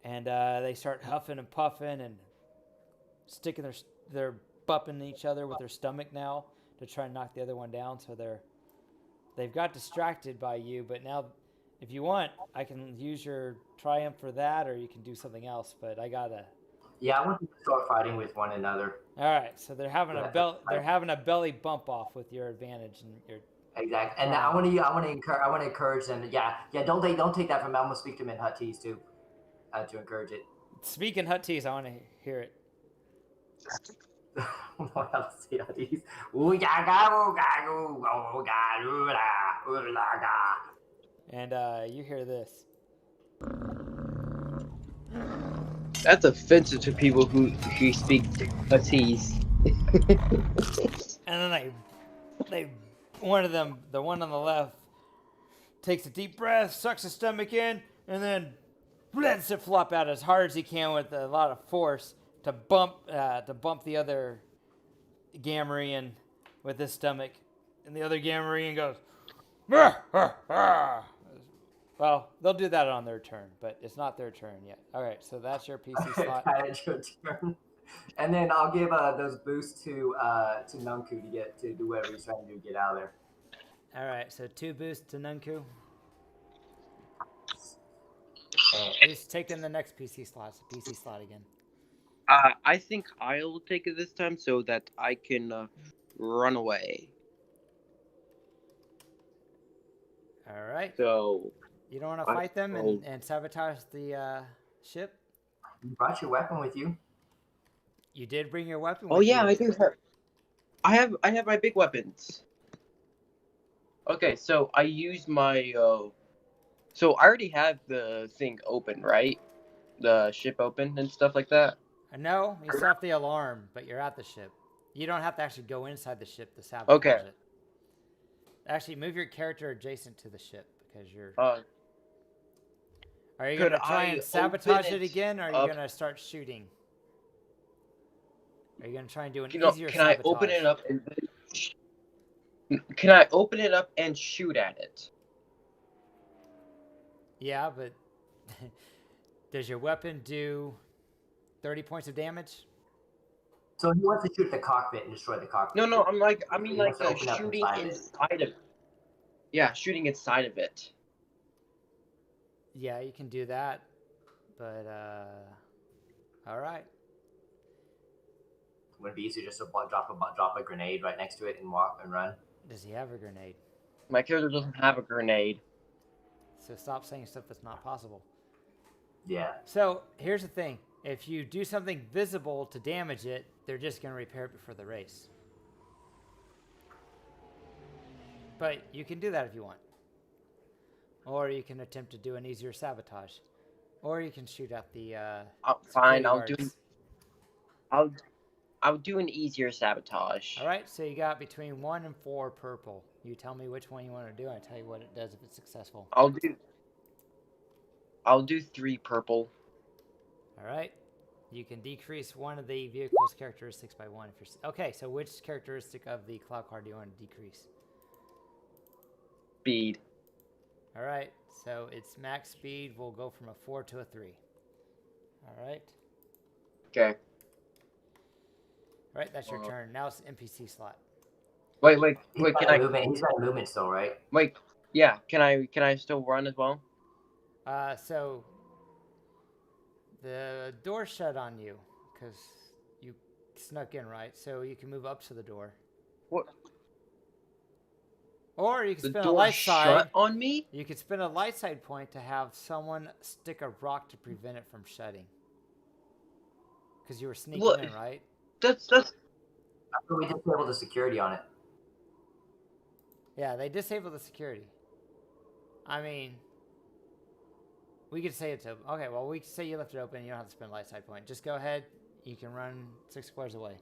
And they start huffing and puffing and sticking their bumping each other with their stomach now to try and knock the other one down. So they've got distracted by you, but now if you want, I can use your triumph for that, or you can do something else, but I gotta. Yeah, I want to start fighting with one another. All right, so they're having a belly bump off with your advantage and your. Exactly, and I want to encourage them. Yeah. Don't take that from me. I'm gonna speak to them in Huttese too, to encourage it. Speak in Huttese. I want to hear it. What else is Huttese? And you hear this. That's offensive to people who speak Huttese. And then one of them, the one on the left, takes a deep breath, sucks his stomach in, and then lets it flop out as hard as he can with a lot of force to bump the other Gamorrean with his stomach, and the other Gamorrean goes, "Rah, rah, rah." Well, they'll do that on their turn, but it's not their turn yet. All right, so that's your PC slot. It's your turn. And then I'll give those boosts to Nunku to do whatever he's trying to do, get out of there. All right, so 2 boosts to Nunku. Who's taking the next PC slot? It's a PC slot again. I think I'll take it this time so that I can run away. All right. So you don't want to fight them and sabotage the ship? You brought your weapon with you. You did bring your weapon with you. I do. I have my big weapons. Okay, so I use my so I already have the thing open, right? The ship open and stuff like that. No, you set off the alarm, but you're at the ship. You don't have to actually go inside the ship to sabotage it. Actually, move your character adjacent to the ship because you're. Are you going to try and sabotage it again, or are you going to start shooting? Are you going to try and do an easier sabotage? Can I open it up and can I open it up and shoot at it? Yeah, but does your weapon do 30 points of damage? So he wants to shoot the cockpit and destroy the cockpit. No, I mean like shooting inside of it. Yeah, shooting inside of it. Yeah, you can do that, but all right. Would it be easier just to drop a grenade right next to it and walk and run? Does he have a grenade? My character doesn't have a grenade. So stop saying stuff that's not possible. Yeah. So here's the thing. If you do something visible to damage it, they're just going to repair it before the race. But you can do that if you want. Or you can attempt to do an easier sabotage. Or you can shoot at the fine, I'll do an easier sabotage. Alright, so you got between 1 and 4 purple. You tell me which one you want to do, and I'll tell you what it does if it's successful. I'll do 3 purple. Alright. You can decrease one of the vehicle's characteristics by 1 if you're... Okay, so which characteristic of the cloud card do you want to decrease? Speed. All right. So its max speed will go from a 4 to a 3. All right. Okay. All right. That's your turn. Now it's NPC slot. Wait. He's Can got I? movement. He's got movement still, right? Wait. Yeah. Can I still run as well? So the door shut on you because you snuck in, right? So you can move up to the door. What? Or you can The spend a door light side. shut on me? You could spend a light side point to have someone stick a rock to prevent it from shutting. Because you were sneaking What? in, right? That's. I thought we disabled the security on it. Yeah, they disabled the security. I mean, we could say it's open. Okay, well, we could say you left it open. You don't have to spend a light side point. Just go ahead. You can run 6 squares away.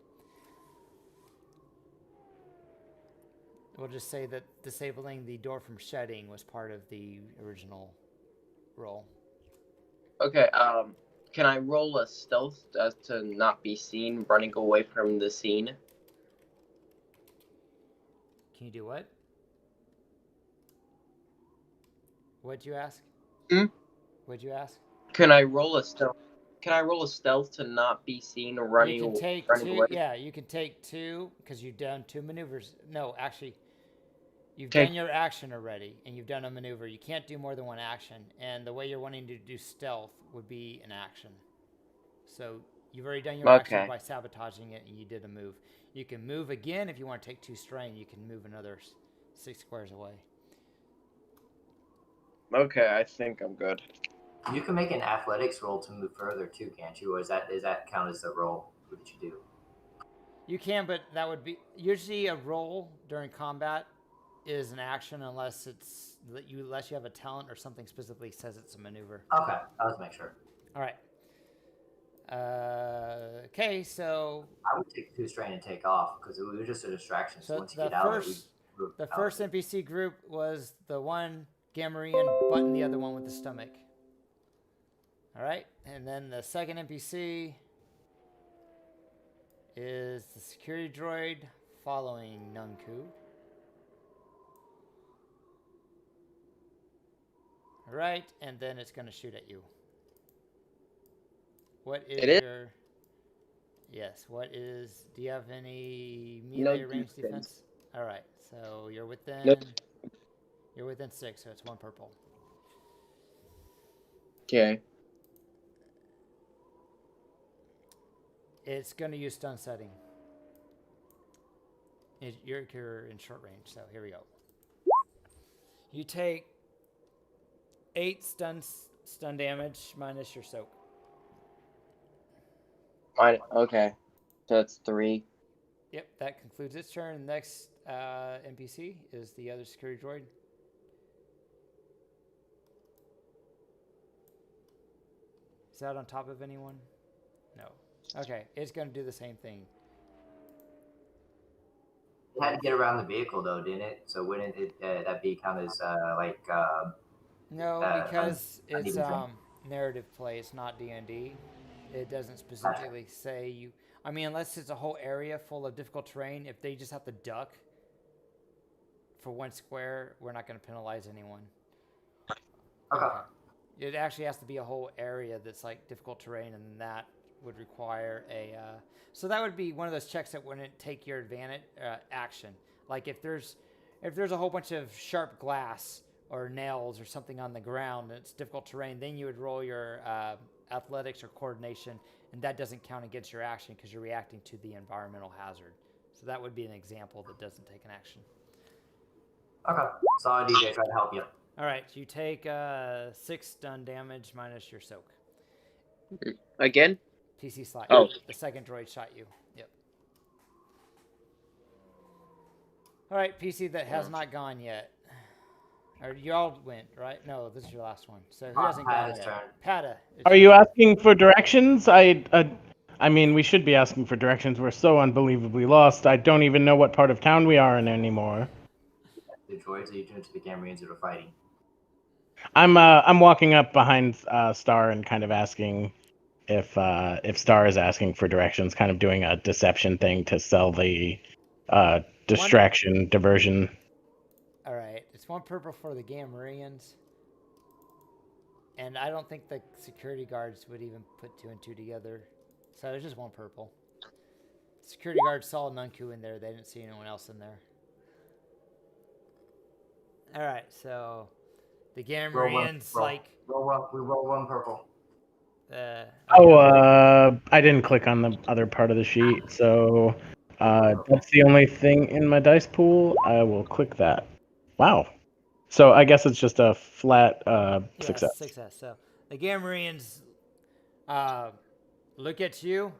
We'll just say that disabling the door from shutting was part of the original roll. Okay. Can I roll a stealth to not be seen running away from the scene? Can you do what? What'd you ask? What'd you ask? Can I roll a stealth? Can I roll a stealth to not be seen running? You can take running 2. away? Yeah, you can take 2 because you've done 2 maneuvers. No, actually, you've Take- done your action already, and you've done a maneuver. You can't do more than 1 action, and the way you're wanting to do stealth would be an action. So you've already done your action Okay. by sabotaging it, and you did a move. You can move again if you want to take 2 strain. You can move another 6 squares away. Okay, I think I'm good. You can make an athletics roll to move further too, can't you? Or is that count as the roll that you do? You can, but that would be usually a roll during combat is an action unless you have a talent or something specifically says it's a maneuver. Okay, I'll just make sure. All right. Okay, so I would take 2 strain and take off because it was just a distraction. So once you the get out, first NPC group was the one Gamorrean button the other one with the stomach. All right, and then the second NPC is the security droid following Nunku. All right, and then it's going to shoot at you. What is It is? your... Yes, what is... Do you have any melee range defense? All right, so you're within... Nope. You're within 6, so it's 1 purple. Okay. It's going to use stun setting. You're in short range, so here we go. You take 8 stun damage minus your soak. Okay. So that's 3. Yep, that concludes its turn. Next NPC is the other security droid. Is that on top of anyone? No. Okay, it's going to do the same thing. It had to get around the vehicle though, didn't it? So wouldn't it that be kind of No, because it's narrative play. It's not D&D. It doesn't specifically say you... I mean, unless it's a whole area full of difficult terrain, if they just have to duck for 1 square, we're not going to penalize anyone. Okay. It actually has to be a whole area that's like difficult terrain, and that would require a... so that would be one of those checks that wouldn't take your advantage action. Like if there's a whole bunch of sharp glass or nails or something on the ground and it's difficult terrain, then you would roll your athletics or coordination, and that doesn't count against your action because you're reacting to the environmental hazard. So that would be an example that doesn't take an action. Okay. Sorry, DJ, try to help you. All right, you take 6 stun damage minus your soak. Again? PC slot. Oh. The second droid shot you. Yep. All right, PC that has not gone yet. Or you all went, right? No, this is your last one. So who hasn't gone Patta's yet? turn. Patta. Are you asking for directions? I mean, we should be asking for directions. We're so unbelievably lost. I don't even know what part of town we are in anymore. The droids, are you doing to the Gamorreans that are fighting? I'm walking up behind Star and kind of asking if Star is asking for directions, kind of doing a deception thing to sell the distraction diversion. All right, it's 1 purple for the Gamorreans. And I don't think the security guards would even put 2 and 2 together. So it's just 1 purple. Security guards saw Nunku in there. They didn't see anyone else in there. All right, so the Gamorreans we roll 1 purple. I didn't click on the other part of the sheet, so that's the only thing in my dice pool. I will click that. Wow. So I guess it's just a flat success. Success. So the Gamorreans look at you,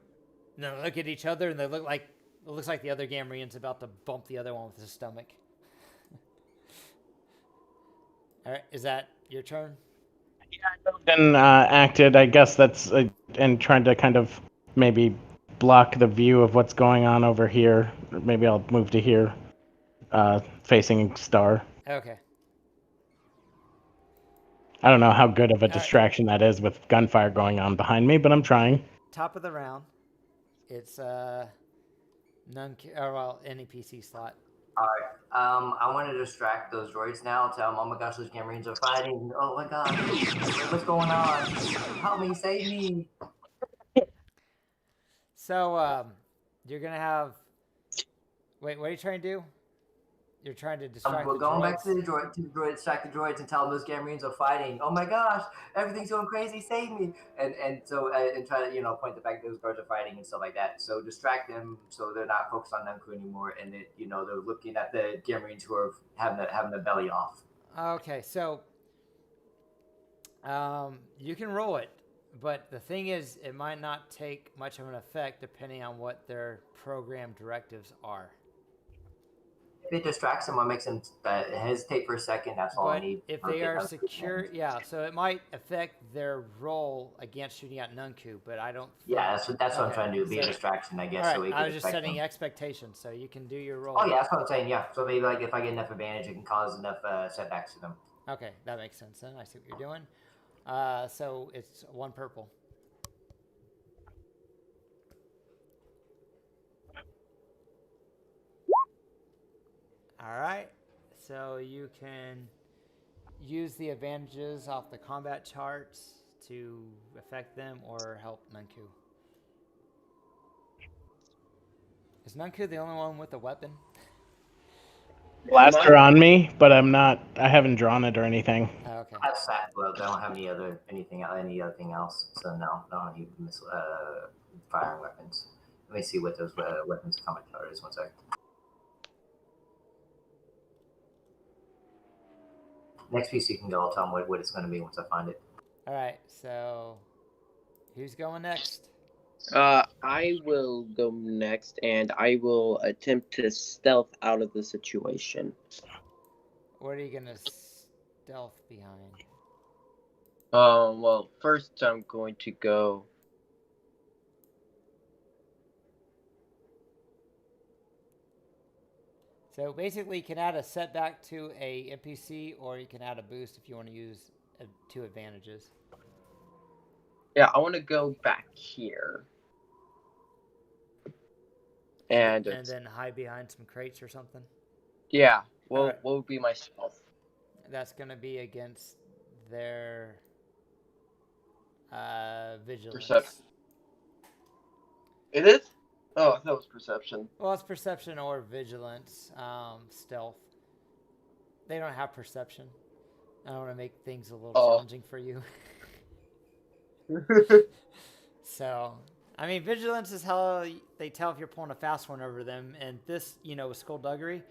and then look at each other, and it looks like the other Gamorrean's about to bump the other one with his stomach. All right, is that your turn? Then acted. I guess that's and trying to kind of maybe block the view of what's going on over here. Maybe I'll move to here, facing Star. Okay. I don't know how good of a distraction that is with gunfire going on behind me, but I'm trying. Top of the round. It's any PC slot. Alright. I want to distract those droids now. Tell them, oh my gosh, those Gamorreans are fighting. Oh my god. What's going on? Help me, save me. So, you're going to have... Wait, what are you trying to do? You're trying to distract We're going back to the droid, distract the droids and tell them those Gamorreans are fighting. Oh my gosh, everything's going crazy, save me! And try to point the fact that those guards are fighting and stuff like that. So distract them so they're not focused on Nunku anymore, and that they're looking at the Gamorreans who are having the belly off. Okay, so you can roll it, but the thing is, it might not take much of an effect depending on what their program directives are. If it distracts them or makes them hesitate for a second, that's all I need. If they are secure, so it might affect their role against shooting at Nunku, but I don't. Yeah, that's what I'm trying to do. Be a distraction, I guess. Right, so we I was just setting expectations, so you can do your role. Oh yeah, that's what I'm saying. Yeah, so maybe if I get enough advantage, it can cause enough setbacks to them. Okay, that makes sense. Then I see what you're doing. So it's 1 purple. All right, so you can use the advantages off the combat charts to affect them or help Nunku. Is Nunku the only one with a weapon? Blaster on me, but I haven't drawn it or anything. Oh, okay. I have sack gloves. I don't have any other thing else. So no, I don't need firing weapons. Let me see what those weapons combat chart is. 1 sec. Next piece you can go. I'll tell them what it's going to be once I find it. All right, so who's going next? I will go next, and I will attempt to stealth out of the situation. What are you gonna stealth behind? Well, first I'm going to go. So basically, you can add a setback to a NPC, or you can add a boost if you want to use 2 advantages. Yeah, I want to go back here. And then hide behind some crates or something? Yeah. What would be my stealth? That's going to be against their vigilance. Perception. It is? Oh, I thought it was perception. Well, it's perception or vigilance, stealth. They don't have perception. I don't want to make things a little challenging for you. So, I mean, vigilance is how they tell if you're pulling a fast one over them. And this, with skullduggery,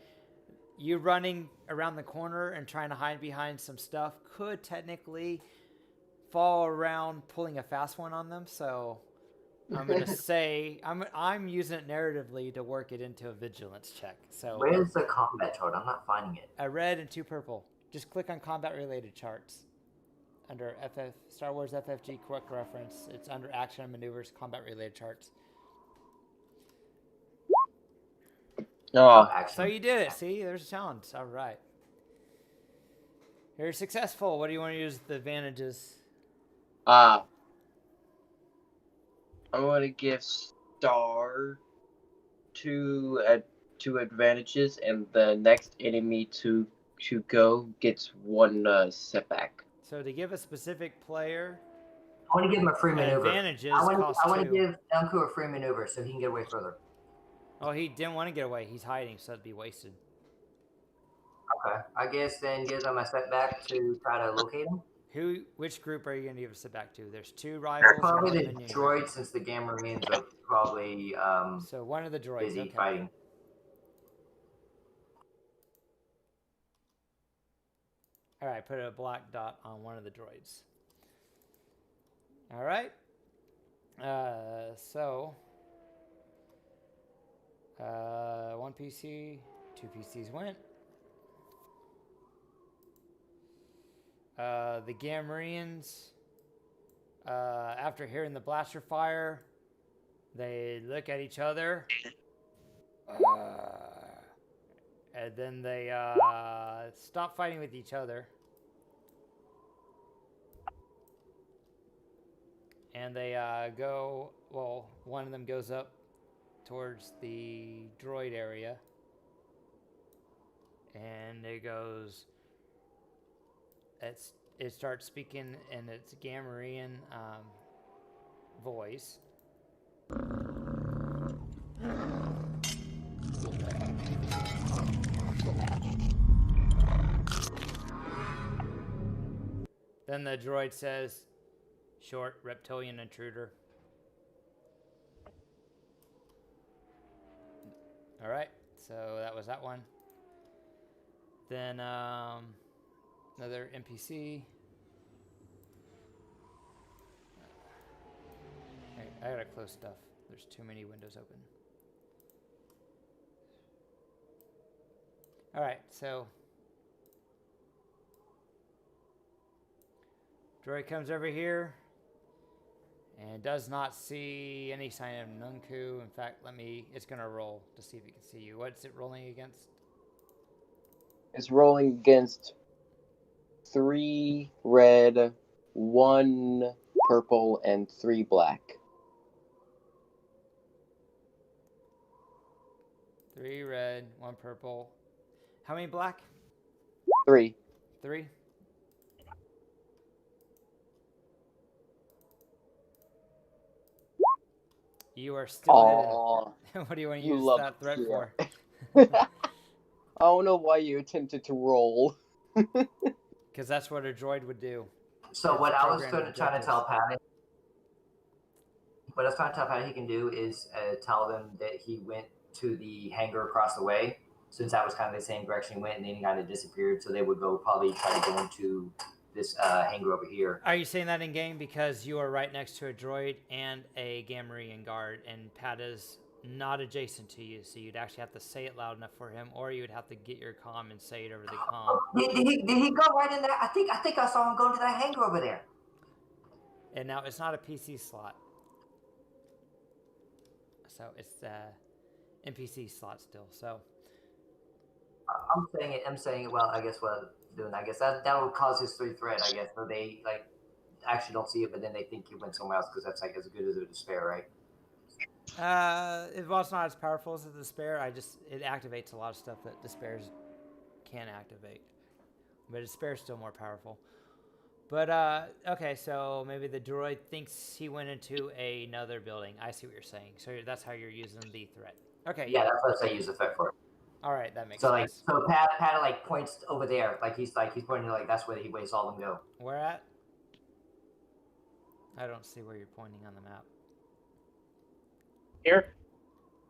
you running around the corner and trying to hide behind some stuff could technically fall around pulling a fast one on them. So I'm going to say I'm using it narratively to work it into a vigilance check. So where's the combat chart? I'm not finding it. A red and 2 purple. Just click on combat-related charts. Under Star Wars FFG quick reference, it's under action and maneuvers, combat-related charts. Oh, so you did it. See, there's a challenge. All right. You're successful. What do you want to use the advantages? I'm going to give Star 2 advantages, and the next enemy to go gets 1 setback. So to give a specific player I want to give him a free maneuver. advantages I want cost to 2. give Nunku a free maneuver so he can get away further. Oh, he didn't want to get away. He's hiding, so it'd be wasted. Okay. I guess then give them a setback to try to locate him. Which group are you going to give a setback to? There's 2 rivals. Probably and the one minion group. droid, since the Gamorreans are probably So one of the droids. busy Okay. fighting. All right, put a black dot on one of the droids. All right. So 1 PC, 2 PCs went. The Gamorreans, after hearing the blaster fire, they look at each other. And then they stop fighting with each other. And they go, well, one of them goes up towards the droid area. And it goes, it starts speaking in its Gamorrean voice. Then the droid says, "Short reptilian intruder." All right, so that was that one. Then another NPC. I gotta close stuff. There's too many windows open. All right, so droid comes over here and does not see any sign of Nunku. In fact, it's gonna roll to see if it can see you. What's it rolling against? It's rolling against 3 red, 1 purple, and 3 black. 3 red, 1 purple. How many black? 3. 3? You are still hidden. What do you want to use that threat for? I don't know why you attempted to roll. Because that's what a droid would do. So what I was trying to tell Patty, he can do is tell them that he went to the hangar across the way, since that was kind of the same direction he went, and then he kind of disappeared. So they would probably try to go into this hangar over here. Are you saying that in game because you are right next to a droid and a Gamorrean guard, and Patta's not adjacent to you, so you'd actually have to say it loud enough for him, or you would have to get your comm and say it over the comm. Did he go right in there? I think I saw him go to that hangar over there. And now it's not a PC slot, so it's NPC slot still. So I'm saying it. Well, I guess what I'm doing. I guess that would cause his 3 threat. I guess so they actually don't see it, but then they think he went somewhere else because that's like as good as a despair, right? Well, it's not as powerful as the despair. It activates a lot of stuff that despairs can't activate, but despair is still more powerful. But okay, so maybe the droid thinks he went into another building. I see what you're saying. So that's how you're using the threat. Okay. Yeah, that's what I use the threat for. All right, that makes sense. So Pat points over there, he's pointing that's where he waits all them go. Where at? I don't see where you're pointing on the map. Here.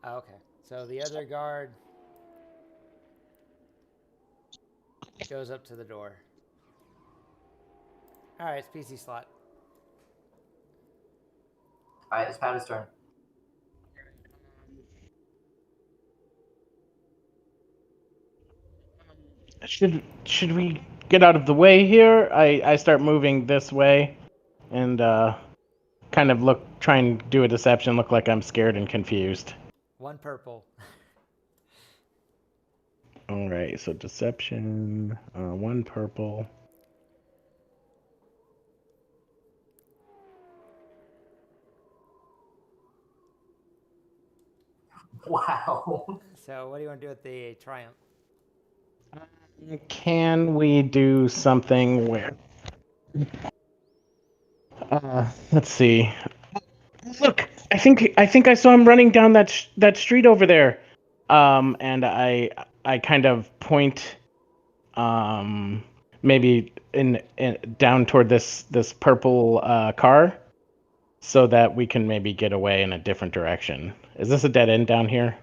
Oh, okay. So the other guard goes up to the door. All right, it's PC slot. All right, it's Pat's turn. Should we get out of the way here? I start moving this way, and kind of try and do a deception, look like I'm scared and confused. 1 purple. All right, so deception, 1 purple. Wow. So what do you want to do with the triumph? Can we do something where Let's see. Look, I think I saw him running down that street over there. And I kind of point, maybe in down toward this purple car, so that we can maybe get away in a different direction. Is this a dead end down here?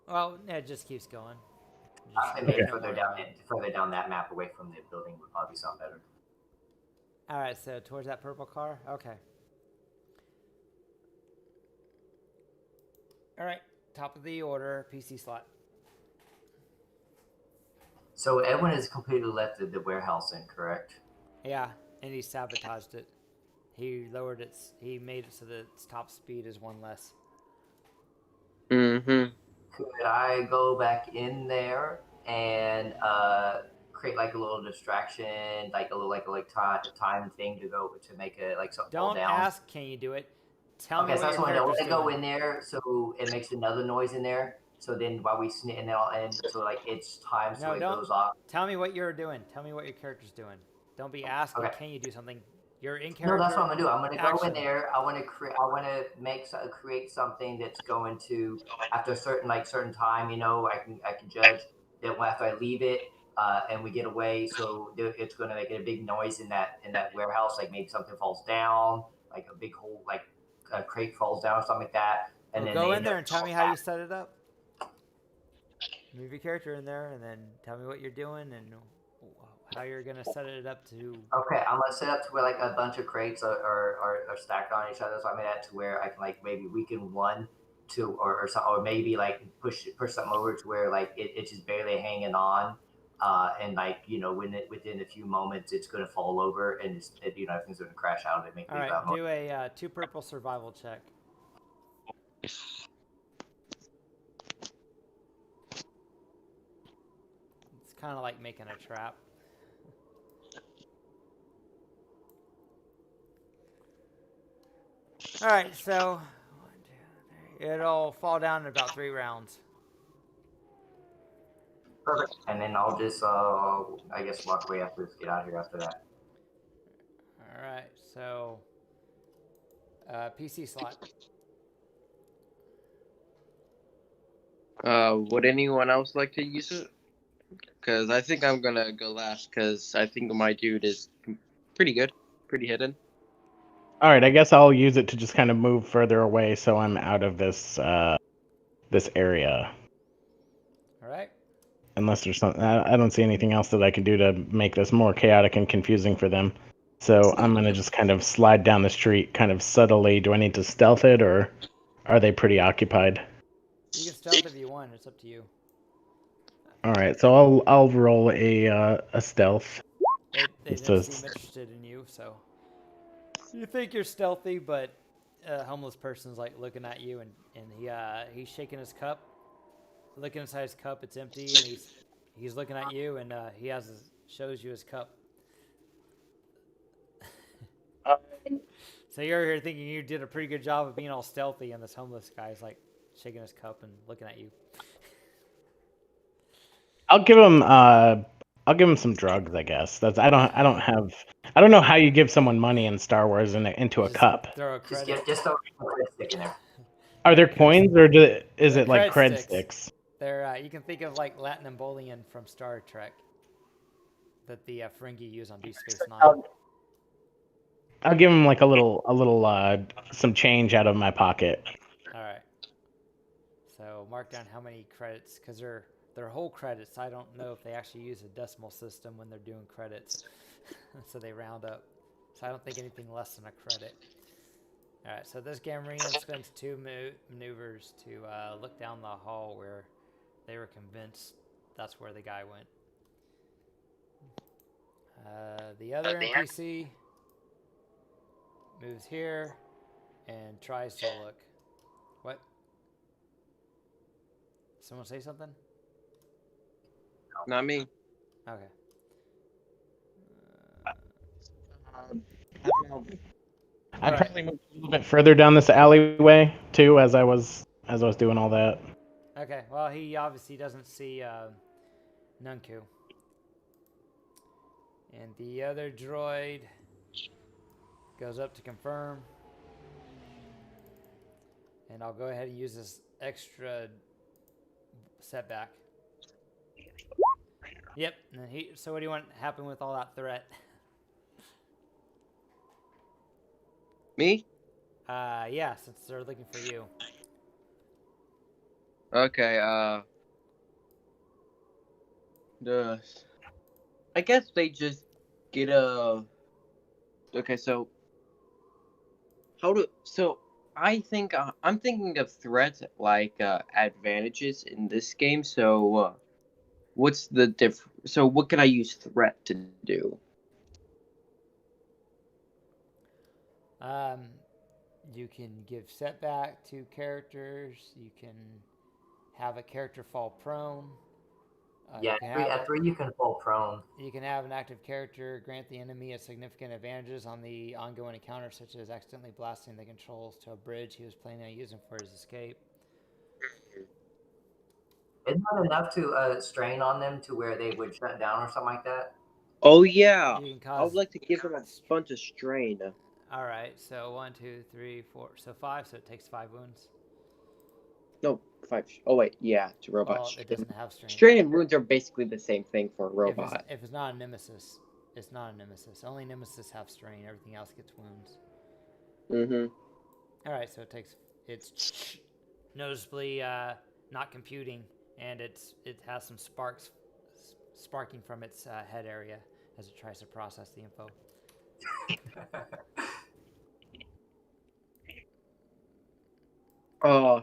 Well, it just keeps going. I think maybe Okay. further down that map away from the building would probably sound better. All right, so towards that purple car. Okay. All right, top of the order, PC slot. So Edwin has completely left the warehouse in, correct? Yeah, and he sabotaged it. He lowered its. He made it so that its top speed is one less. Mm-hmm. Could I go back in there and create like a little distraction, like a little time thing to go to make it like something fall Don't down? ask, can you do it? Tell me Okay, so what that's your what I want character's to go doing. in there, so it makes another noise in there. So then while we snip, and then I'll end. So like it's time, so No, it don't. goes off. Tell me what you're doing. Tell me what your character's doing. Don't be asking, Okay. can you do something? You're in No, character. that's what I'm gonna do. I'm gonna go action. in there. I want to create something that's going to, after a certain time, I can judge that after I leave it, and we get away. So it's gonna make a big noise in that warehouse. Like maybe something falls down, like a big hole, like a crate falls down or something like that. And Well, then go they in end there up and tell me how you set it up. Move your character in there, and then tell me what you're doing and how you're gonna set it up to. Okay, I'm gonna set up to where like a bunch of crates are stacked on each other. So I made that to where I can like maybe weaken one to or maybe like push something over to where like it's just barely hanging on, and like within a few moments it's gonna fall over and everything's gonna crash out and make All me right, loud noise. do a 2 purple survival check. It's kind of like making a trap. All right, so 1, 2, 3. It'll fall down in about 3 rounds. Perfect. And then I'll just I guess walk away after this, get out of here after that. All right, so PC slot. Would anyone else like to use it? Because I think I'm gonna go last. Because I think my dude is pretty good, pretty hidden. All right, I guess I'll use it to just kind of move further away, so I'm out of this area. All right. Unless there's something, I don't see anything else that I can do to make this more chaotic and confusing for them. So I'm gonna just kind of slide down the street, kind of subtly. Do I need to stealth it, or are they pretty occupied? You can stealth if you want. It's up to you. All right, so I'll roll a stealth. They It's didn't just- seem interested in you, so you think you're stealthy, but a homeless person's like looking at you, and he's shaking his cup, looking inside his cup. It's empty, and he's looking at you, and he shows you his cup. So you're here thinking you did a pretty good job of being all stealthy, and this homeless guy's like shaking his cup and looking at you. I'll give him some drugs, I guess. I don't know how you give someone money in Star Wars into a Just cup. Throw a credit. Just throw a credit stick in there. Are there coins, or is They're it like cred cred sticks. sticks? They're you can think of like Latin and Bolian from Star Trek that the Ferengi use on Deep Space Nine. I'll give him like a little some change out of my pocket. All right. So mark down how many credits, because they're whole credits. I don't know if they actually use a decimal system when they're doing credits, so they round up. So I don't think anything less than a credit. All right. So this Gamorrean spends 2 maneuvers to look down the hall where they were convinced that's where the guy went. The other NPC moves here and tries to look. What? Someone say something? Not me. Okay. I'd probably move a little bit further down this alleyway too, as I was doing all that. Okay. Well, he obviously doesn't see Nunku. And the other droid goes up to confirm. And I'll go ahead and use this extra setback. Yep. So what do you want to happen with all that threat? Me? Yeah, since they're looking for you. Okay, I guess they just get a. Okay, so I'm thinking of threats like advantages in this game. So what's the So what can I use threat to do? You can give setback to characters. You can have a character fall prone. Yeah, at 3 you can fall prone. You can have an active character grant the enemy a significant advantages on the ongoing encounter, such as accidentally blasting the controls to a bridge he was planning on using for his escape. Isn't that enough to strain on them to where they would shut down or something like that? Oh yeah, You can I would like to give them a bunch of strain. All right, so 1, 2, 3, 4, so 5. So it takes 5 wounds. No, 5. Oh wait, yeah, it's a robot. Well, it doesn't have strain. Strain and wounds are basically the same thing for a robot. If it's not a nemesis, it's not a nemesis. Only nemesis have strain. Everything else gets wounds. Mm-hmm. All right, so it's noticeably not computing, and it has some sparks sparking from its head area as it tries to process the info. Oh.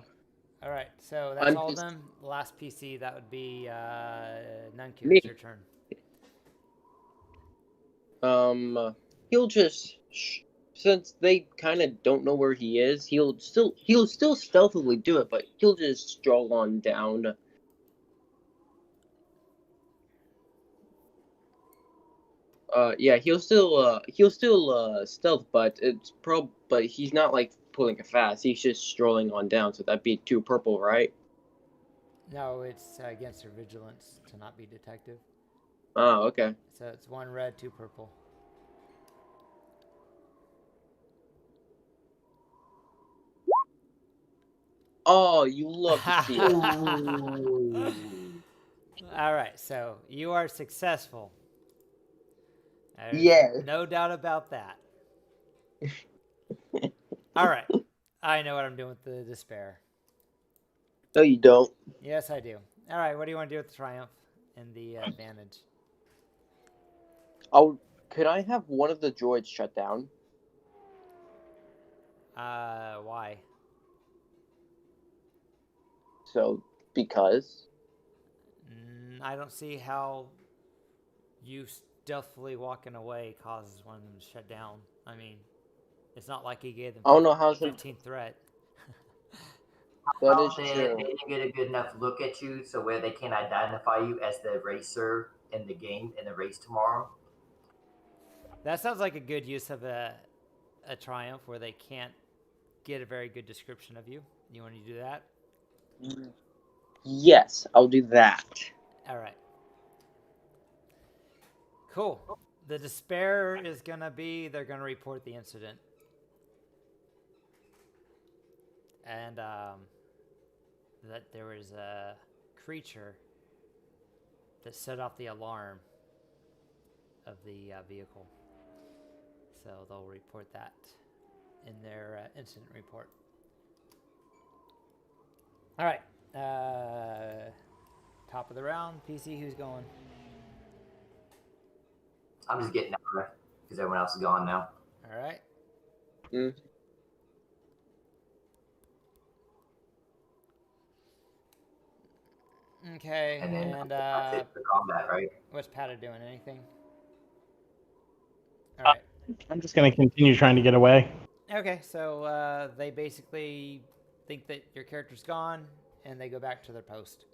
All right, so that's all of them. The last PC, that would be Nunku. It's your turn. He'll just since they kind of don't know where he is, he'll still stealthily do it, but he'll just stroll on down. Yeah, he'll still stealth, but but he's not like pulling a fast. He's just strolling on down, so that'd be 2 purple, right? No, it's against your vigilance to not be detective. Oh, okay. So it's 1 red, 2 purple. Oh, you love to see it. All right, so you are successful. Yeah. No doubt about that. All right. I know what I'm doing with the despair. No, you don't. Yes, I do. All right, what do you want to do with the triumph and the advantage? Could I have one of the droids shut down? Why? So, because? I don't see how you stealthily walking away causes one of them to shut down. I mean, it's not like he gave them 15 threat. That is They true. didn't get a good enough look at you, so where they can identify you as the racer in the game, in the race tomorrow. That sounds like a good use of a triumph where they can't get a very good description of you. You want to do that? Yes, I'll do that. All right. Cool. The despair is going to be, they're going to report the incident. And that there was a creature that set off the alarm of the vehicle. So they'll report that in their incident report. All right. Top of the round. PC, who's going? I'm just getting out there because everyone else is gone now. All right. Okay. And that's it for combat, right? What's Patta doing? Anything? All right. I'm just going to continue trying to get away. Okay, so they basically think that your character's gone, and they go back to their post.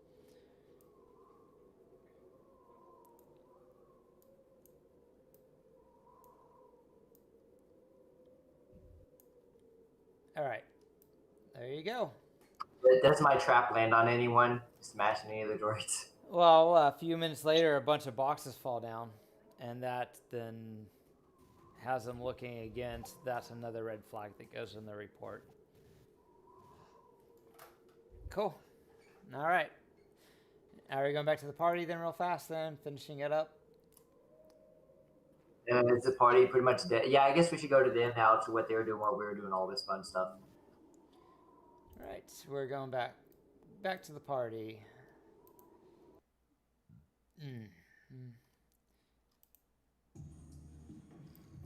All right. There you go. Does my trap land on anyone? Smash any of the droids? Well, a few minutes later, a bunch of boxes fall down, and that then has them looking against. That's another red flag that goes in the report. Cool. All right. Are we going back to the party then real fast then, finishing it up? Is the party pretty much dead? Yeah, I guess we should go to them now to what they were doing while we were doing all this fun stuff. All right, so we're going back to the party.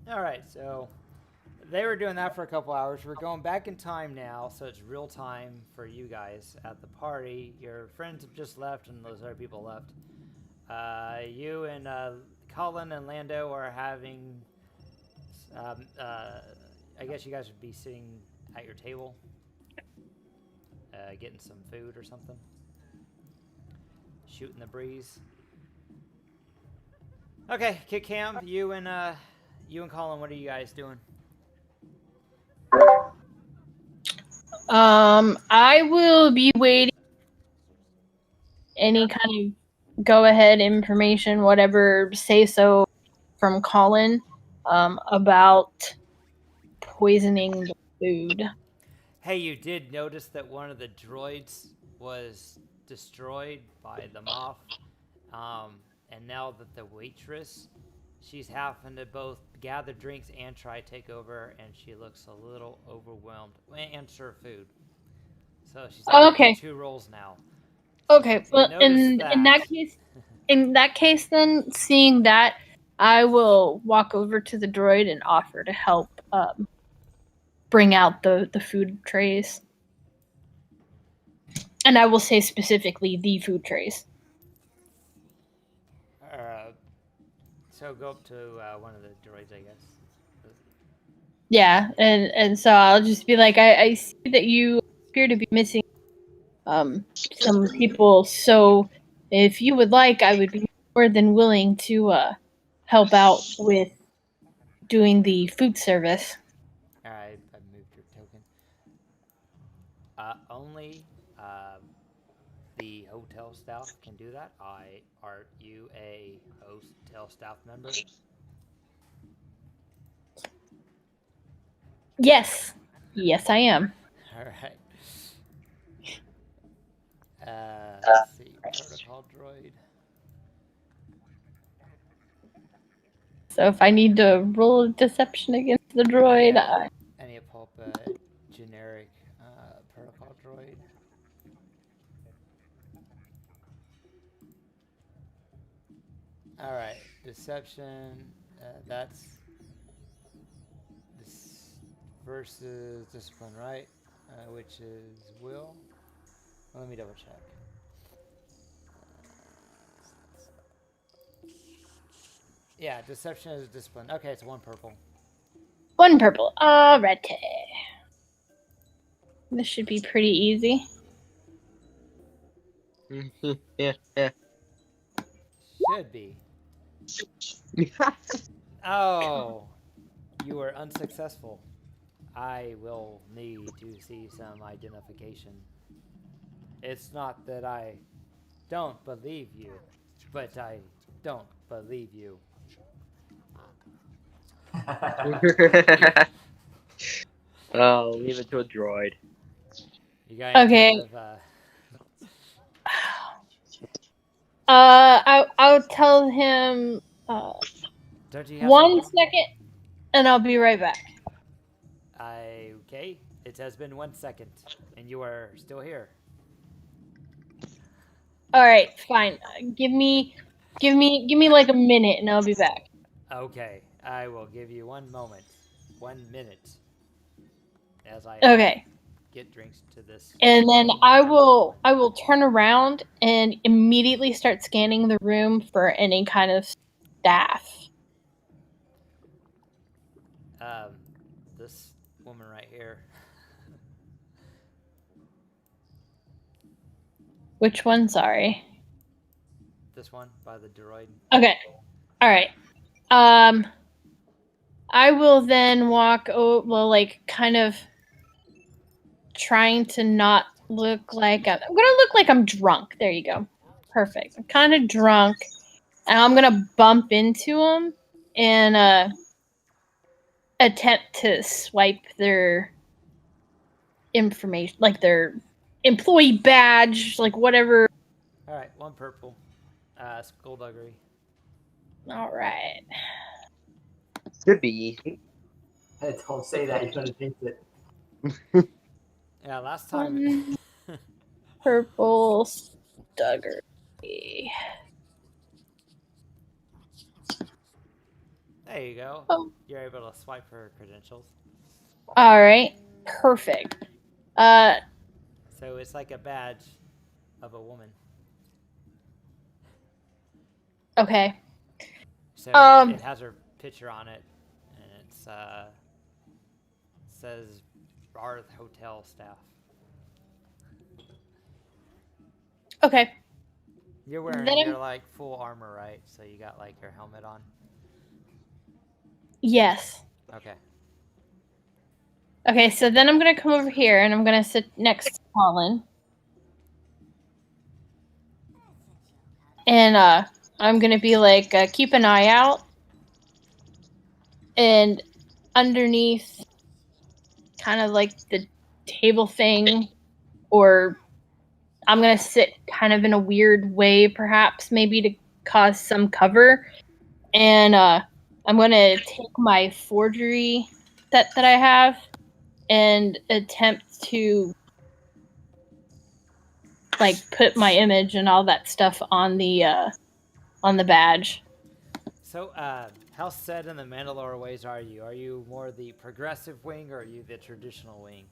All right, so they were doing that for a couple hours. We're going back in time now, so it's real time for you guys at the party. Your friends have just left, and those other people left. You and Collin and Lando are having. I guess you guys would be sitting at your table, getting some food or something, shooting the breeze. Okay, Ketkam, you and Collin, what are you guys doing? I will be waiting. Any kind of go-ahead information, whatever, say so from Collin about poisoning the food. Hey, you did notice that one of the droids was destroyed by the Moff, and now that the waitress, she's having to both gather drinks and try to take over, and she looks a little overwhelmed and serve food. So she's okay. 2 roles now. Okay, So well, in that case, then, seeing that, I will walk over to the droid and offer to help bring out the food trays. And I will say specifically the food trays. So go up to one of the droids, I guess. Yeah, and so I'll just be like, I see that you appear to be missing some people, so if you would like, I would be more than willing to help out with doing the food service. Alright, I moved your token. Only the hotel staff can do that. Are you a hotel staff member? Yes, I am. Alright. Let's see. Protocol droid. So if I need to roll a deception against the droid, I need to pull up a generic protocol droid. Alright, deception. That's this versus discipline, right? Which is will. Well, let me double check. Yeah, deception is discipline. Okay, it's 1 purple. 1 purple. Alrighty. This should be pretty easy. Should be. Oh, you were unsuccessful. I will need to see some identification. It's not that I don't believe you, but I don't believe you. Oh, leave it to a droid. You got any Okay. kind of, I'll tell him don't you have 1 second, and I'll be right back. Okay, it has been 1 second, and you are still here. All right, fine. Give me like a minute, and I'll be back. Okay, I will give you 1 moment, 1 minute, as I get drinks to this. And then I will turn around and immediately start scanning the room for any kind of staff. This woman right here. Which one? Sorry. This one by the droid. Okay. All right. I will then walk over, well, like, kind of trying to not look like I'm gonna look like I'm drunk. There you go. Perfect. I'm kind of drunk. And I'm gonna bump into them and attempt to swipe their information, like their employee badge, like whatever. All right, 1 purple. Skullduggery. All right. Should be easy. Don't say that. You're gonna jinx it. Yeah, last time. Purple Skullduggery. There you go. Oh. You're able to swipe her credentials. All right. Perfect. So it's like a badge of a woman. Okay. So it has her picture on it, and it's says Barth Hotel staff. Okay. You're wearing your like full armor, right? So you got like your helmet on. Yes. Okay. Okay, so then I'm gonna come over here and I'm gonna sit next to Collin. And I'm gonna be like, keep an eye out. And underneath kind of like the table thing, or I'm gonna sit kind of in a weird way, perhaps, maybe to cause some cover. And I'm gonna take my forgery set that I have and attempt to like put my image and all that stuff on the badge. So, how set in the Mandalorian ways are you? Are you more the progressive wing, or are you the traditional wing?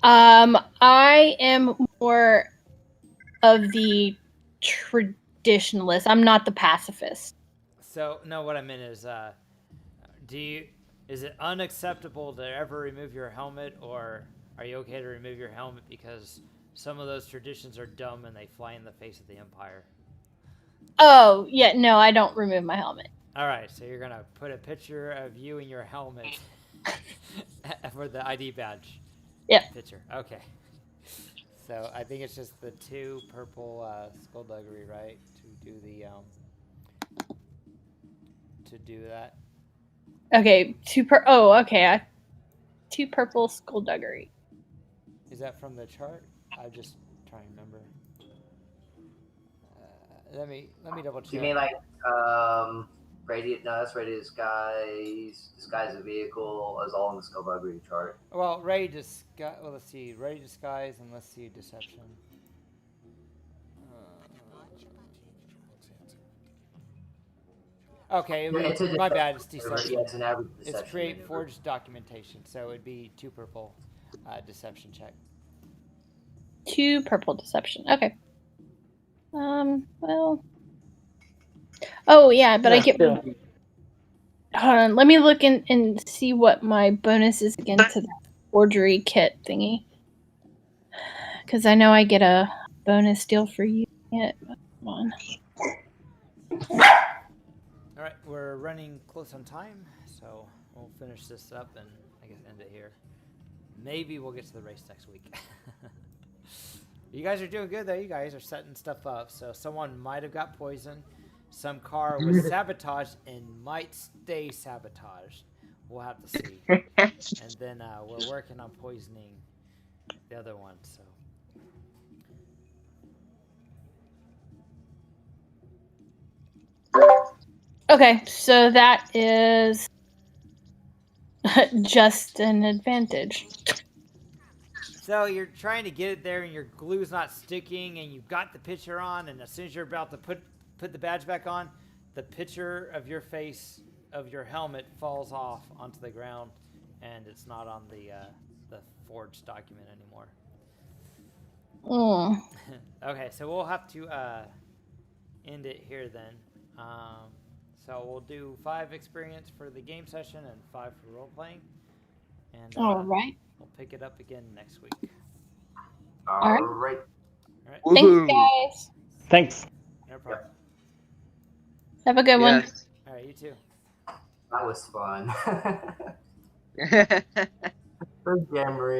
I am more of the traditionalist. I'm not the pacifist. So, no, what I meant is, is it unacceptable to ever remove your helmet, or are you okay to remove your helmet because some of those traditions are dumb and they fly in the face of the Empire? Oh, yeah, no, I don't remove my helmet. All right, so you're gonna put a picture of you in your helmet for the ID badge. Yep. Picture. Okay. So I think it's just the 2 purple skullduggery, right? To do the to do that. Okay, 2 okay. 2 purple skullduggery. Is that from the chart? I just trying to remember. Let me double check. You mean like radiant? No, that's radiant disguise a vehicle is all in the skullduggery chart. Well, ready disguise. Well, let's see. Ready disguise, and let's see deception. Okay, my bad. It's deception. Yeah, it's an average deception. It's create forged documentation, so it'd be 2 purple deception check. 2 purple deception. Okay. Well. Oh yeah, but I get. Hold on, let me look and see what my bonus is against that forgery kit thingy. Because I know I get a bonus deal for using it. Come on. All right, we're running close on time, so we'll finish this up and I guess end it here. Maybe we'll get to the race next week. You guys are doing good though. You guys are setting stuff up. So someone might have got poisoned. Some car was sabotaged and might stay sabotaged. We'll have to see. And then we're working on poisoning the other one. So. Okay, so that is just an advantage. So you're trying to get it there and your glue's not sticking and you've got the picture on, and as soon as you're about to put the badge back on, the picture of your face of your helmet falls off onto the ground and it's not on the forged document anymore. Okay, so we'll have to end it here then. So we'll do 5 experience for the game session and 5 for role playing. And all right. We'll pick it up again next week. All right. Thanks, guys. Thanks. No problem. Have a good one. All right, you too. That was fun. Jammering.